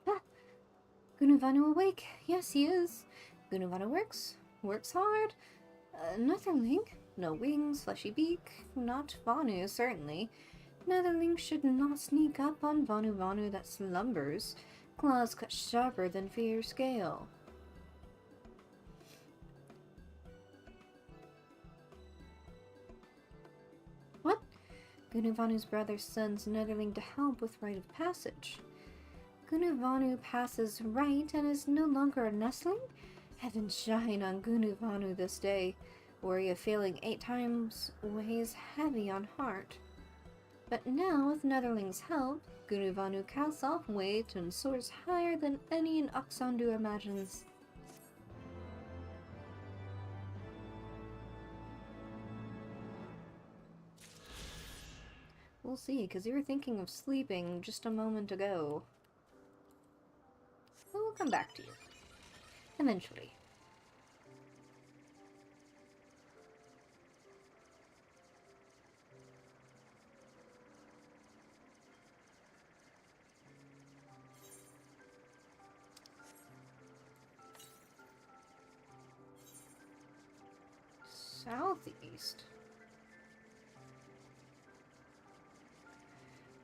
A: Ah. Gunavanu awake. Yes, he is. Gunavanu works hard. Netherling, no wings, fleshy beak. Not Vanu, certainly. Netherling should not sneak up on Vanu that slumbers. Claws cut sharper than fierce scale. What? Gunavanu's brother sends Netherling to help with rite of passage. Gunavanu passes right and is no longer a nestling? Heaven shine on Gunavanu this day. Worry of failing 8 times weighs heavy on heart. But now, with Netherling's help, Gunavanu casts off weight and soars higher than any in Oxandu imagines. We'll see, because you were thinking of sleeping just a moment ago. We'll come back to you. Eventually. Southeast.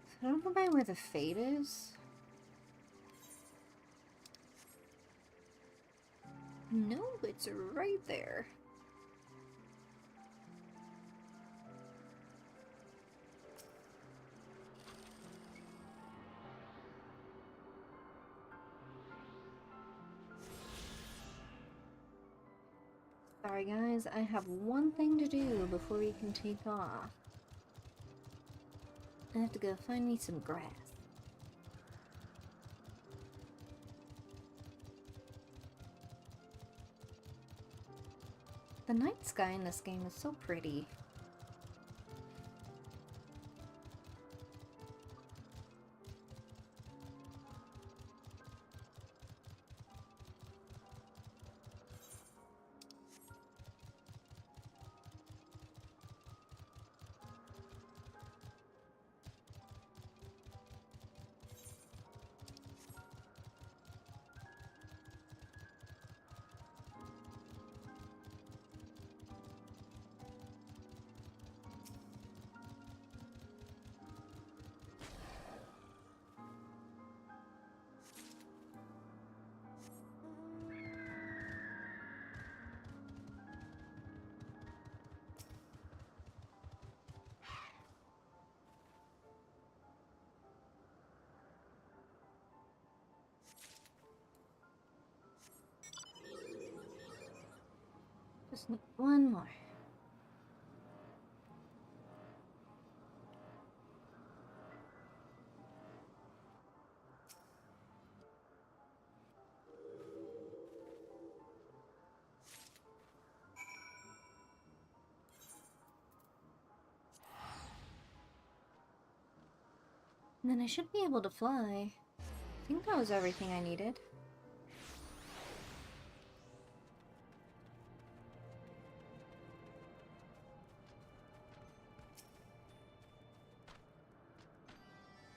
A: Is it over by where the fate is? No, it's right there. Sorry guys, I have one thing to do before we can take off. I have to go find me some grass. The night sky in this game is so pretty. Just need one more. And then I should be able to fly. I think that was everything I needed.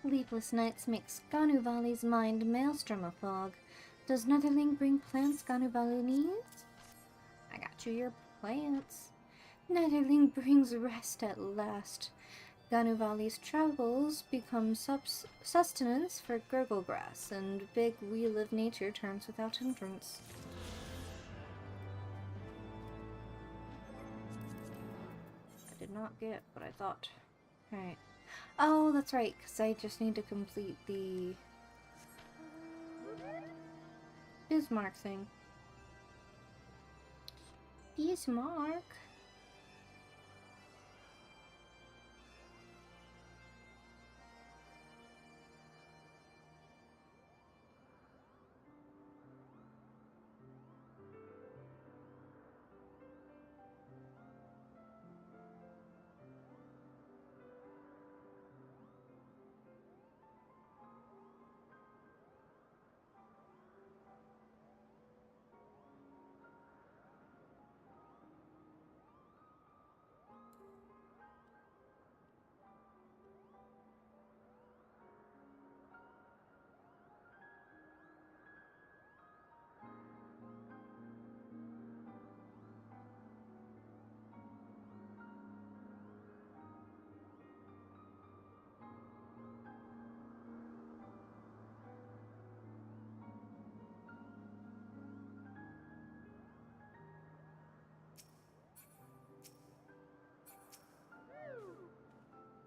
A: Leafless nights make Ganuvali's mind maelstrom of fog. Does Netherling bring plants Ganuvali needs? I got you your plants. Netherling brings rest at last. Ganuvali's troubles become sustenance for gurglegrass, and big wheel of nature turns without hindrance. I did not get what I thought. Alright. Oh, that's right, because I just need to complete the Bismarck thing? Bismarck?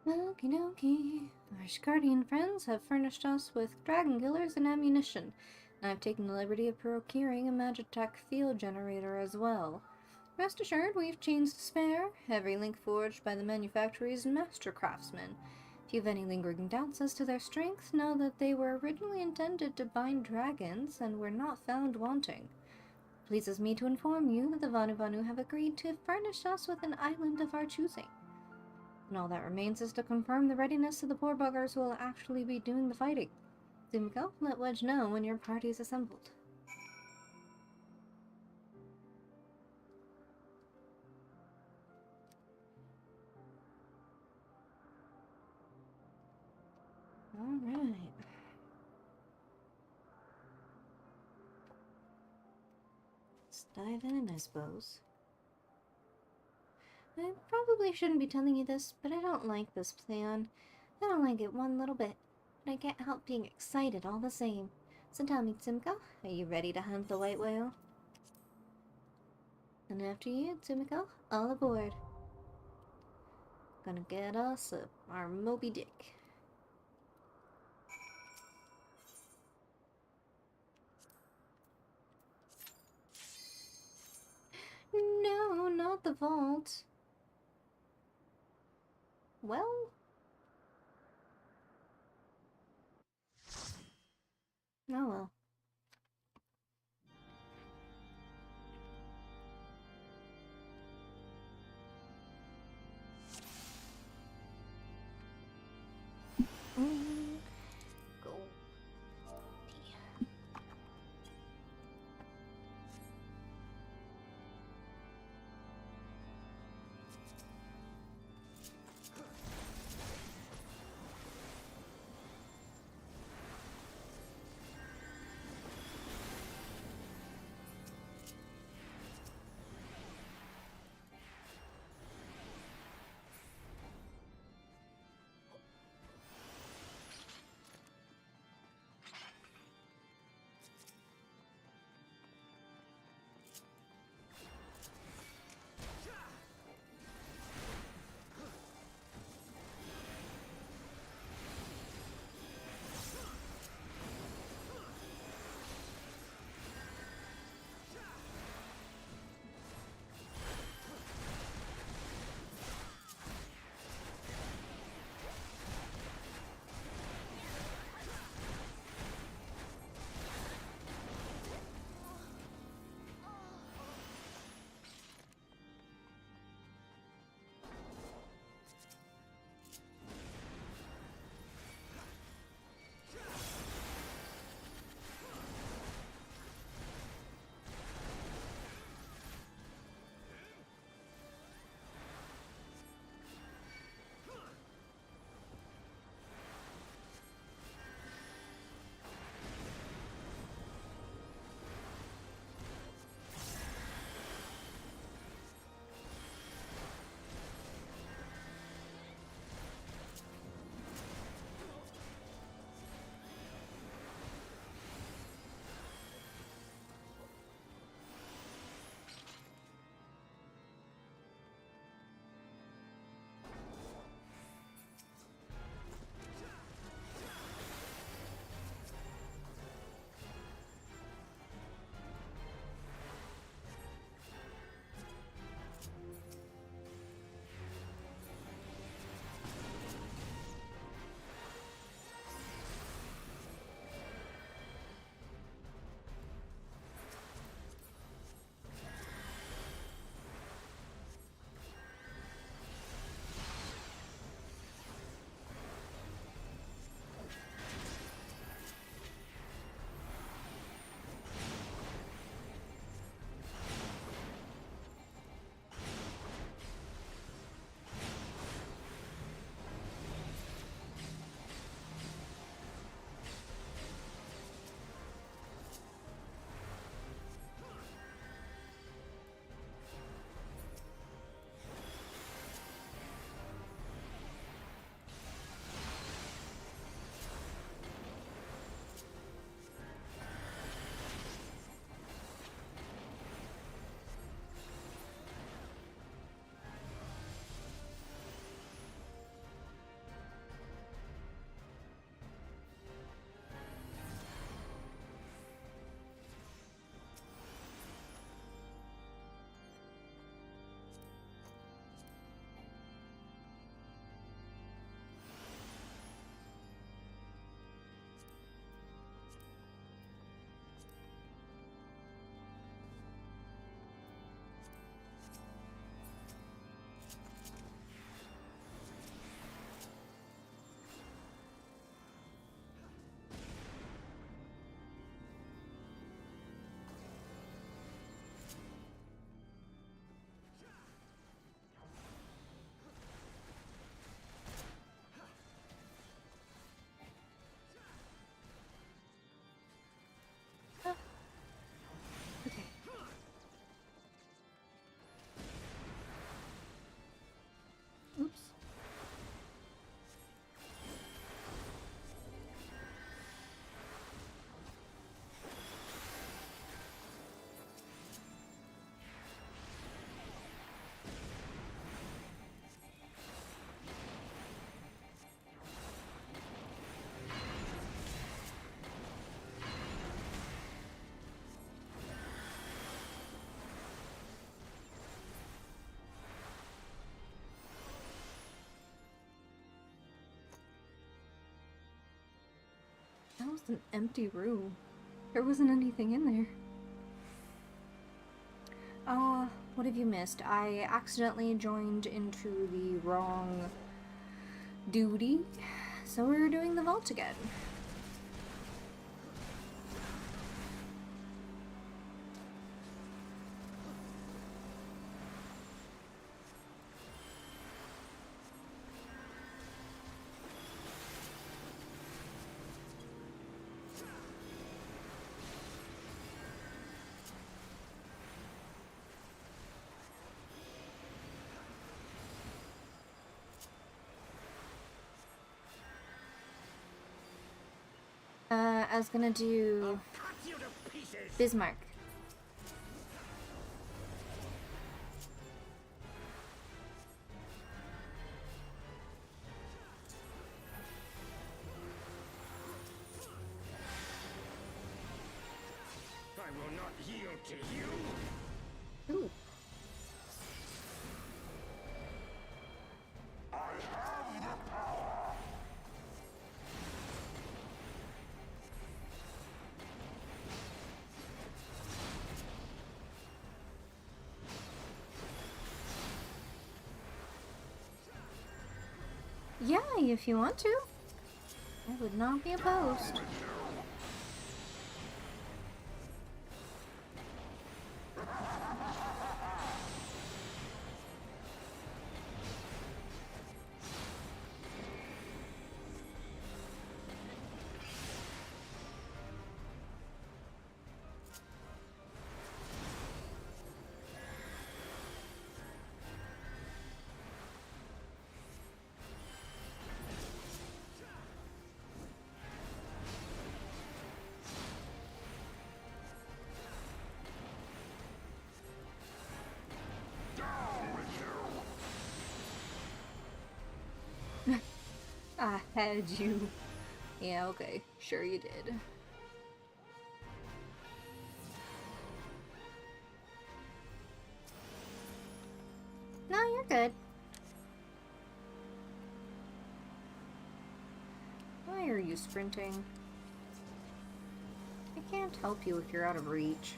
A: Okie dokie. Our Scardian friends have furnished us with dragon killers and ammunition, and I've taken the liberty of procuring a Magitech field generator as well. Rest assured, we've chains to spare, every link forged by the manufacturer's master craftsmen. If you have any lingering doubts as to their strength, know that they were originally intended to bind dragons and were not found wanting. It pleases me to inform you that the Vanu have agreed to furnish us with an island of our choosing. And all that remains is to confirm the readiness of the poor buggers who will actually be doing the fighting. Zumiko, let Wedge know when your party is assembled. Alright. Let's dive in, I suppose. I probably shouldn't be telling you this, but I don't like this plan. I don't like it one little bit, but I can't help being excited all the same. So tell me, Tsumiko, are you ready to hunt the white whale? And after you, Tsumiko, all aboard. Gonna get us our Moby Dick. No, not the vault. Well... oh well. Go. just an empty room. There wasn't anything in there. What have you missed? I accidentally joined into the wrong duty, so we're doing the vault again. I was gonna do Bismarck.
C: I will not yield to you.
A: Ooh. Yeah, if you want to. I would not be opposed. I had you. Yeah, okay. Sure you did. No, you're good. Why are you sprinting? I can't help you if you're out of reach.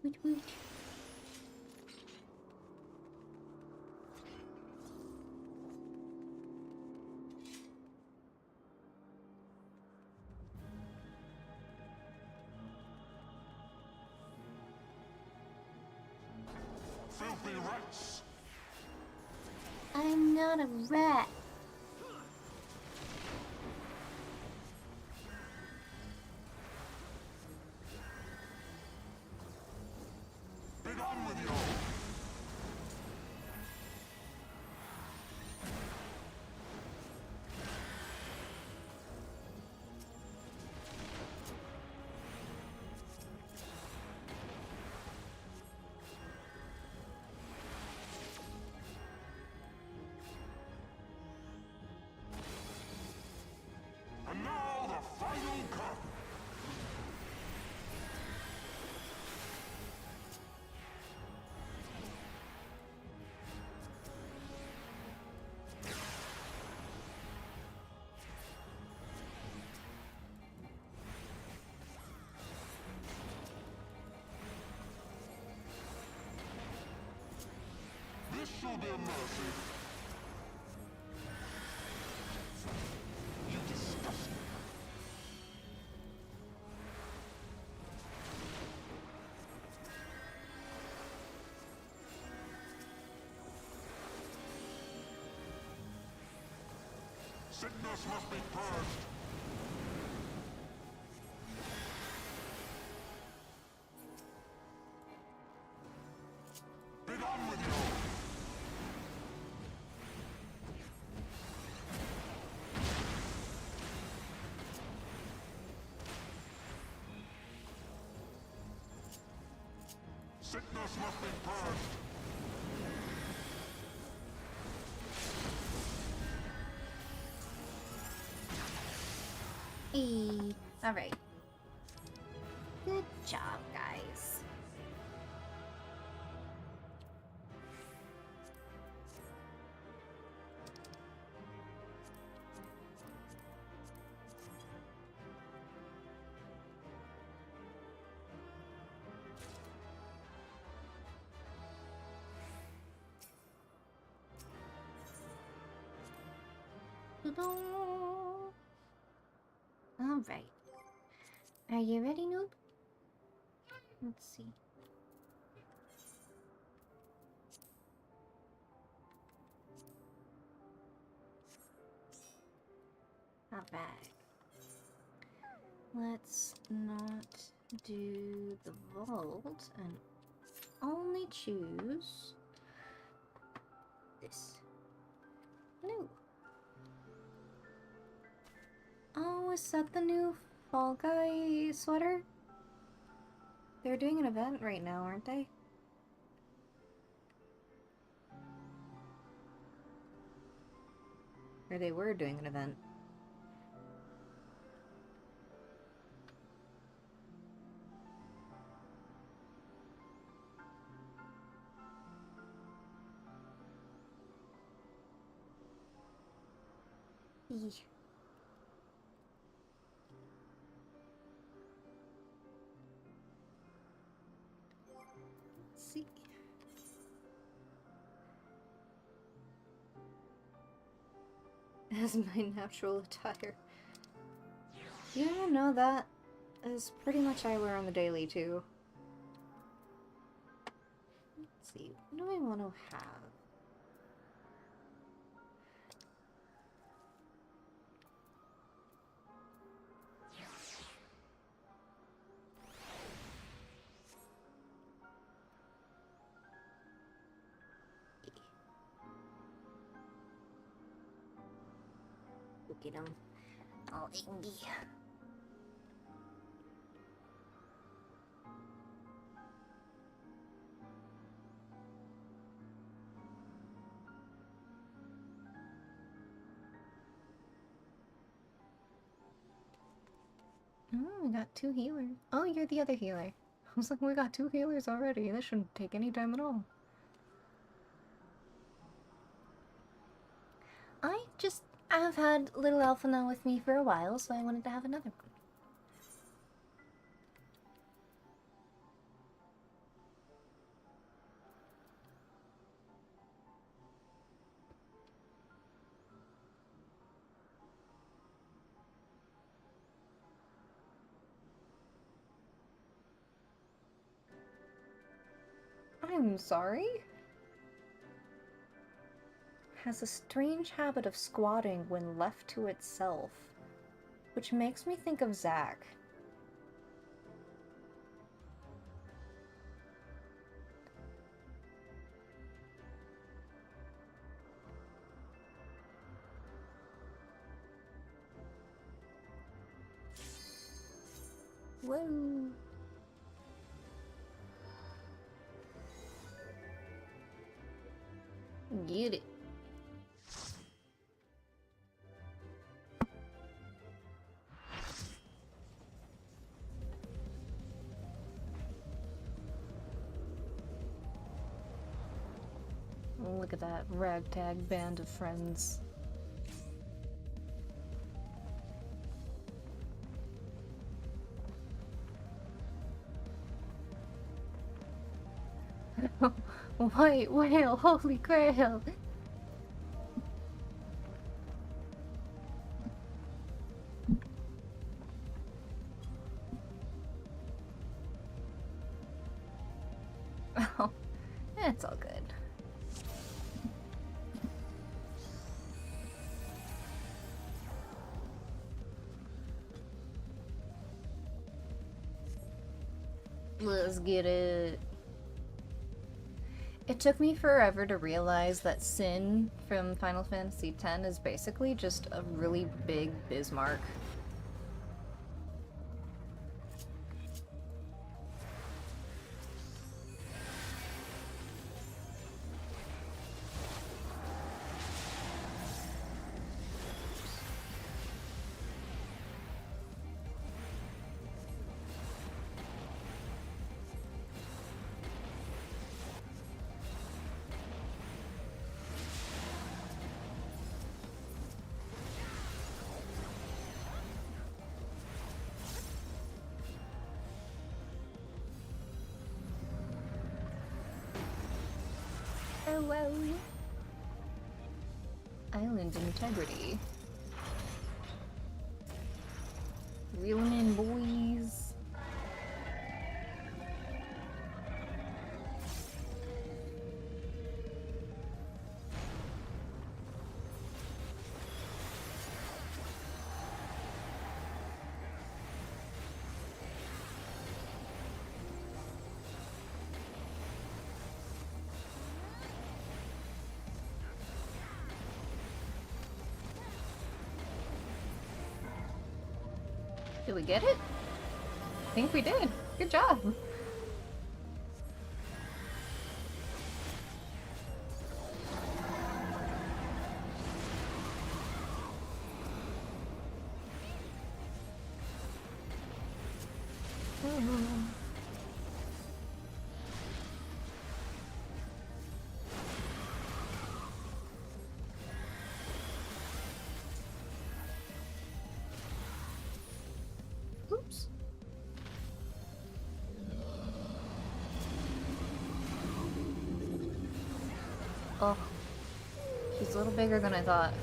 A: Woot woot.
B: Filthy rats!
A: I'm not a rat.
B: Be gone with you! This shall be a mercy.
A: You disgust me.
B: Sickness must be purged. Be gone with you! Sickness must be purged.
A: Hey, all right. Good job, guys. All right. Are you ready, noob? Let's see. All right. Let's not do the vault and only choose this. No. Oh, is that the new Fall Guy sweater? They're doing an event right now, aren't they? Or they were doing an event. Eesh. See. As my natural attire. Yeah, no, that is pretty much I wear on the daily too. Let's see, what do I want to have? Look at him, all angry. Oh, we got 2 healers. Oh, you're the other healer. I was like, we got 2 healers already. This shouldn't take any time at all. I've had little Alpha now with me for a while, so I wanted to have another one. I'm sorry? Has a strange habit of squatting when left to itself, which makes me think of Zack. Whoa. Get it. Look at that ragtag band of friends. White whale, holy grail! Oh, it's all good. Let's get it. It took me forever to realize that Sin from Final Fantasy X is basically just a really big Bismarck. Oh, wow. Island integrity. Reeling in, boys. Did we get it? I think we did. Good job. Oops. Oh, she's a little bigger than I thought.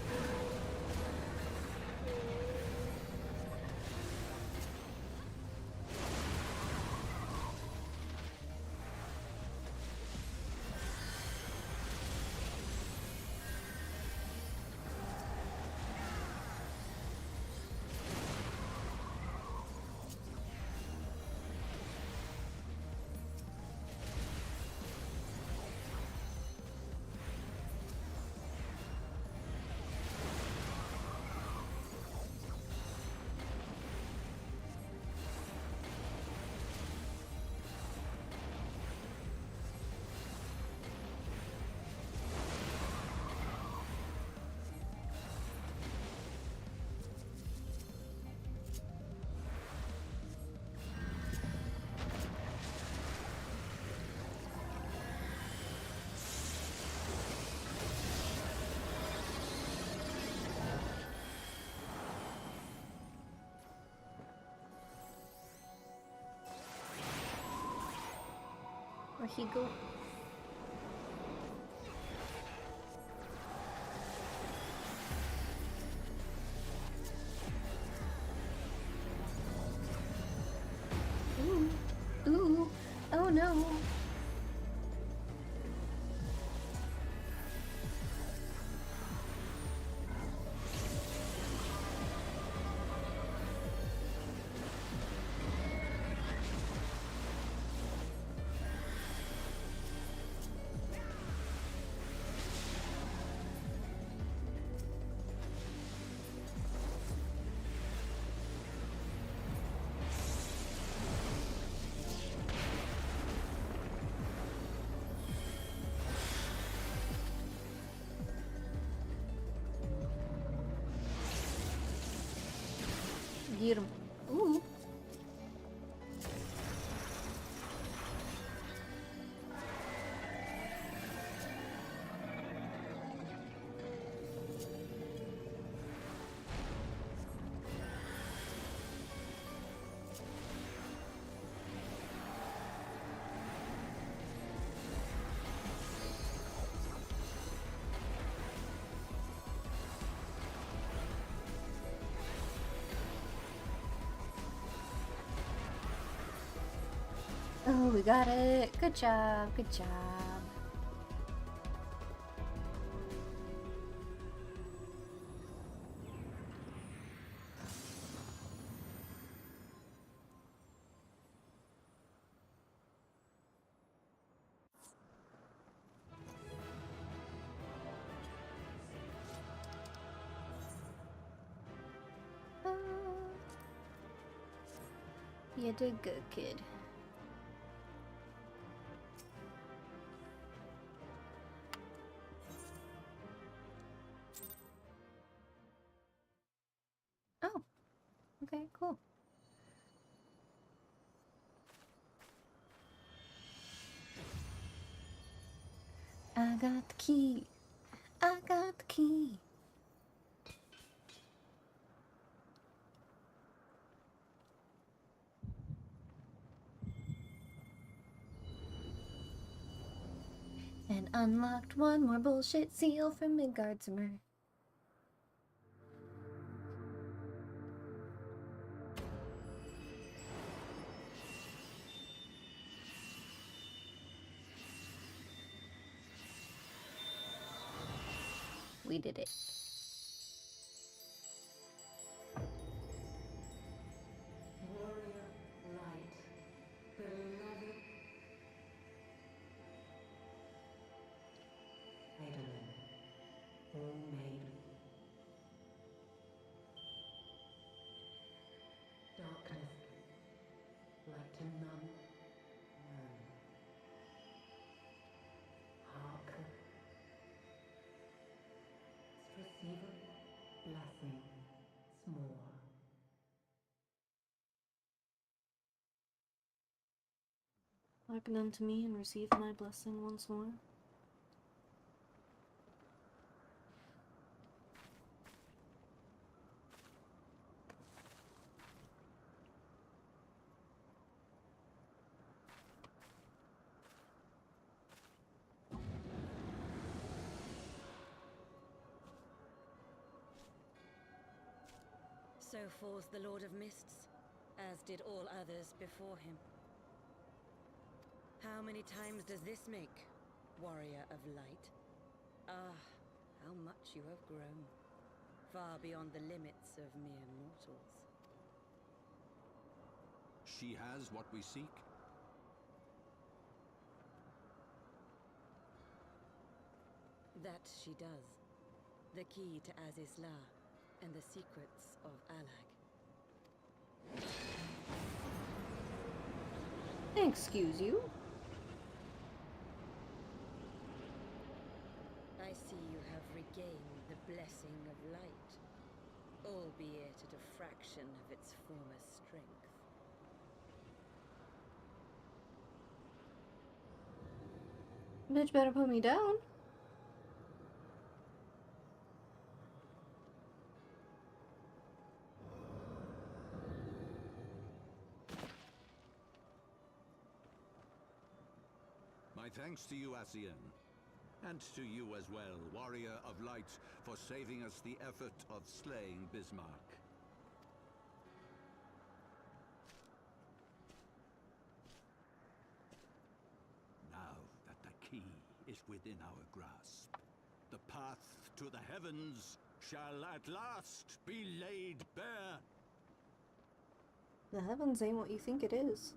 A: Where'd he go? Ooh. Ooh. Oh no. Get him. Ooh. Oh, we got it. Good job, good job. You did good, kid. Oh, okay, cool. I got the key. I got the key. And unlocked one more bullshit seal from Midgardsormr. We did it.
H: Warrior light, beloved Eidolon, all made darkness, light to none known. Hearken, receiver, blessing, small.
A: Hearken unto me and receive my blessing once more.
J: So falls the Lord of Mists, as did all others before him. How many times does this make, warrior of light? Ah, how much you have grown, far beyond the limits of mere mortals.
E: She has what we seek.
J: That she does. The key to Azizla and the secrets of Alag.
A: Excuse you?
J: I see you have regained the blessing of light, albeit at a fraction of its former strength.
A: Bitch better put me down.
E: My thanks to you, Asian. And to you as well, warrior of light, for saving us the effort of slaying Bismarck. Now that the key is within our grasp, the path to the heavens shall at last be laid bare.
A: The heavens ain't what you think it is.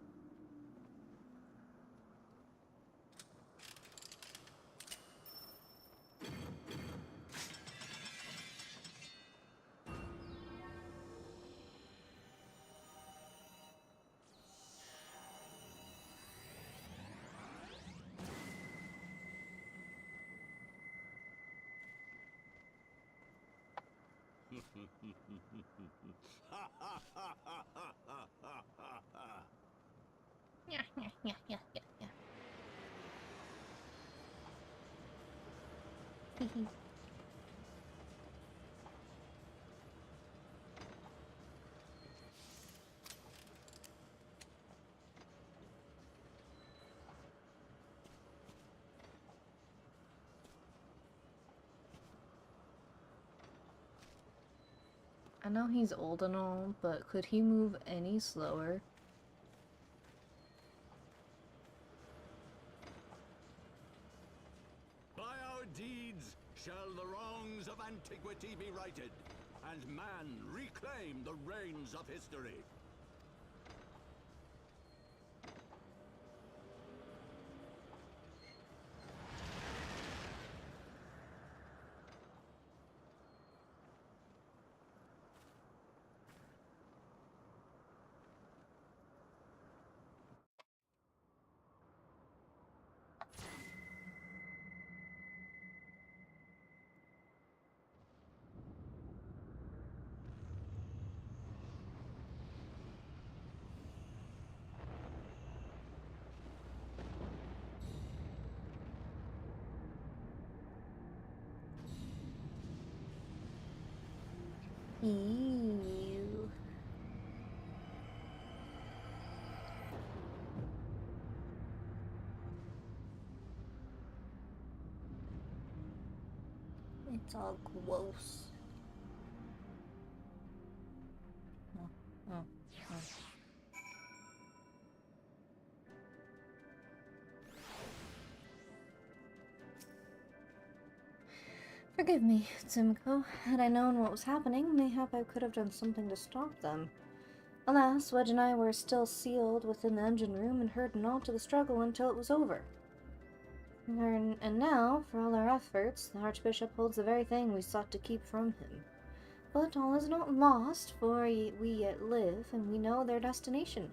A: Yeah. I know he's old and all, but could he move any slower?
E: shall the wrongs of antiquity be righted, and man reclaim the reins of history.
A: Ew. It's all gross. Oh. Forgive me, Tsumiko. Had I known what was happening, mayhap I could have done something to stop them. Alas, Wedge and I were still sealed within the engine room and heard naught of the struggle until it was over. And now, for all our efforts, the Archbishop holds the very thing we sought to keep from him. But all is not lost, for we yet live, and we know their destination.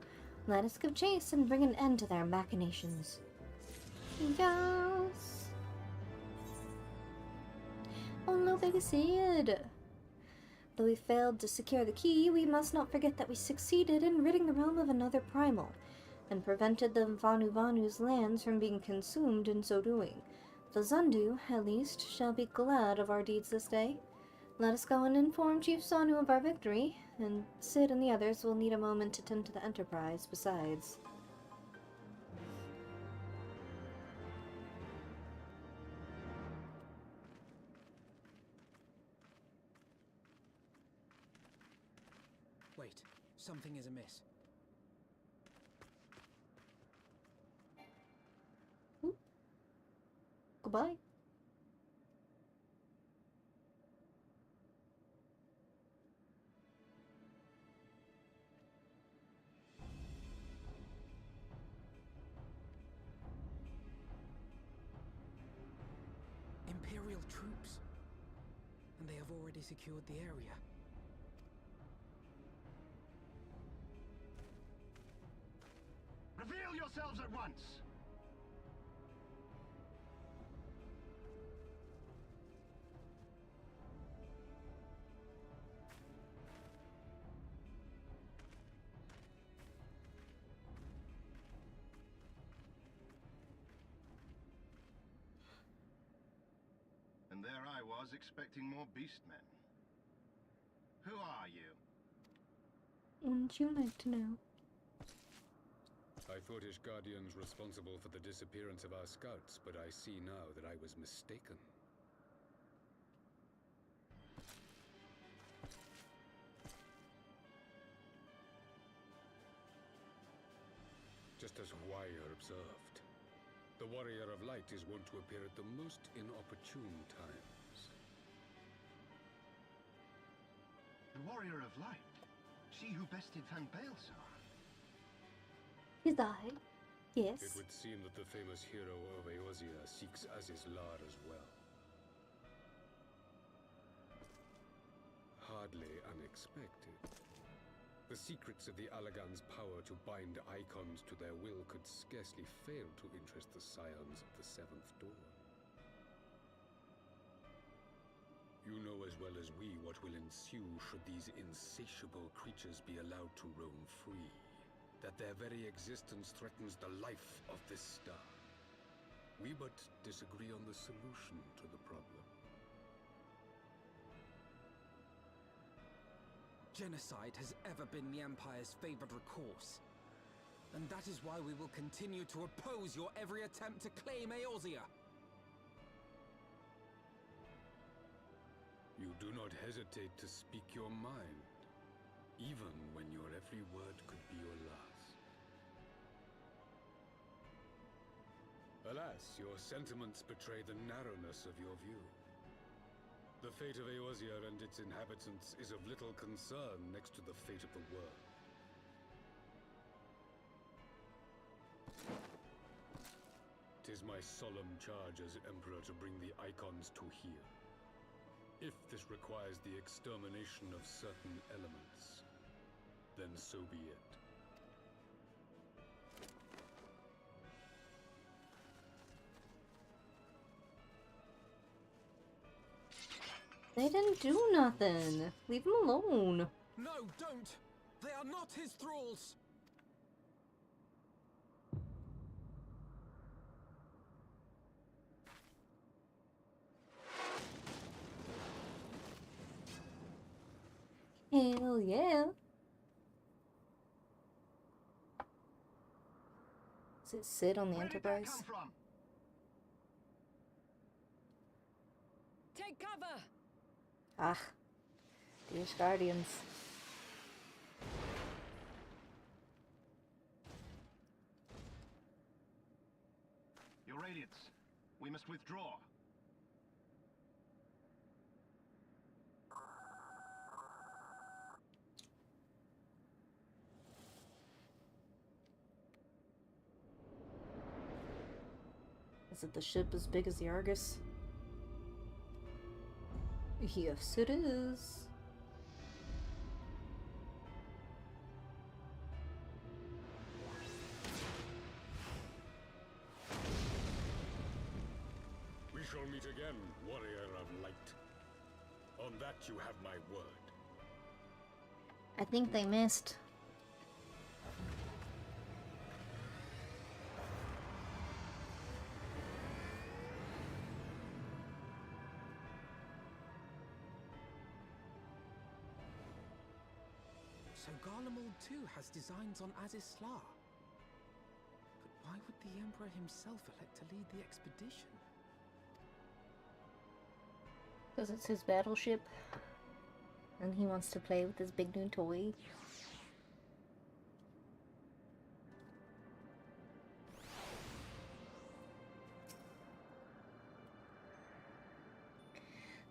A: Let us give chase and bring an end to their machinations. Yes! Oh no, baby Sid! Though we failed to secure the key, we must not forget that we succeeded in ridding the realm of another primal, and prevented the Vanu's lands from being consumed in so doing. The Zundu, at least, shall be glad of our deeds this day. Let us go and inform Chief Sonu of our victory, and Sid and the others will need a moment to tend to the Enterprise besides.
F: Wait, something is amiss.
A: Goodbye.
F: Imperial troops. And they have already secured the area.
C: Reveal yourselves at once! And there I was, expecting more beastmen. Who are you?
A: Wouldn't you like to know?
K: I thought Ishgardians responsible for the disappearance of our scouts, but I see now that I was mistaken. Just as Wire observed, the Warrior of Light is wont to appear at the most inopportune times.
C: The Warrior of Light? She who bested Van Baelsar?
A: He's died. Yes.
K: It would seem that the famous hero of Eorzea seeks Azizlar as well. Hardly unexpected. The secrets of the Allagan's power to bind icons to their will could scarcely fail to interest the scions of the Seventh Dawn. You know as well as we what will ensue should these insatiable creatures be allowed to roam free. That their very existence threatens the life of this star. We but disagree on the solution to the problem.
F: Genocide has ever been the Empire's favored recourse. And that is why we will continue to oppose your every attempt to claim Eorzea.
K: You do not hesitate to speak your mind, even when your every word could be your last. Alas, your sentiments betray the narrowness of your view. The fate of Eorzea and its inhabitants is of little concern next to the fate of the world. Tis my solemn charge as Emperor to bring the icons to here. If this requires the extermination of certain elements, then so be it.
A: They didn't do nothing. Leave them alone.
F: No, don't! They are not his thralls!
A: Hell yeah. Does it sit on the Enterprise?
J: Take cover!
A: Ah, dearest Guardians.
L: Your Radiance, we must withdraw.
A: Is it the ship as big as the Argus? Yes, it is.
K: We shall meet again, warrior of light. On that you have my word.
A: I think they missed.
F: So Garlemald too has designs on Aziz Sla. But why would the Emperor himself elect to lead the expedition?
A: Because it's his battleship. And he wants to play with this big new toy.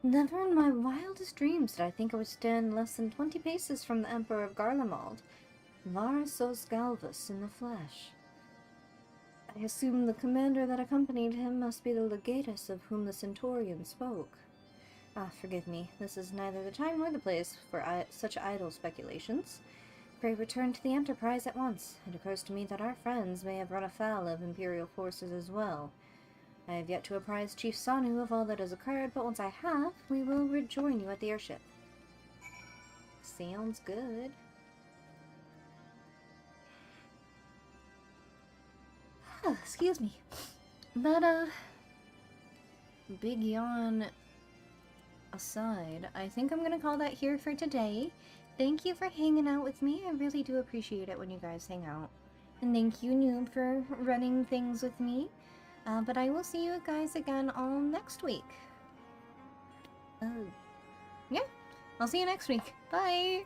A: Never in my wildest dreams did I think I would stand less than 20 paces from the Emperor of Garlemald, Varsos Galvus in the flesh. I assume the commander that accompanied him must be the legatus of whom the Centaurian spoke. Ah, forgive me, this is neither the time nor the place for such idle speculations. Pray return to the Enterprise at once. It occurs to me that our friends may have run afoul of Imperial forces as well. I have yet to apprise Chief Sanu of all that has occurred, but once I have, we will rejoin you at the airship. Sounds good. Excuse me. But, big yawn aside, I think I'm gonna call that here for today. Thank you for hanging out with me. I really do appreciate it when you guys hang out. And thank you, Noob, for running things with me. But I will see you guys again all next week. Yeah, I'll see you next week. Bye!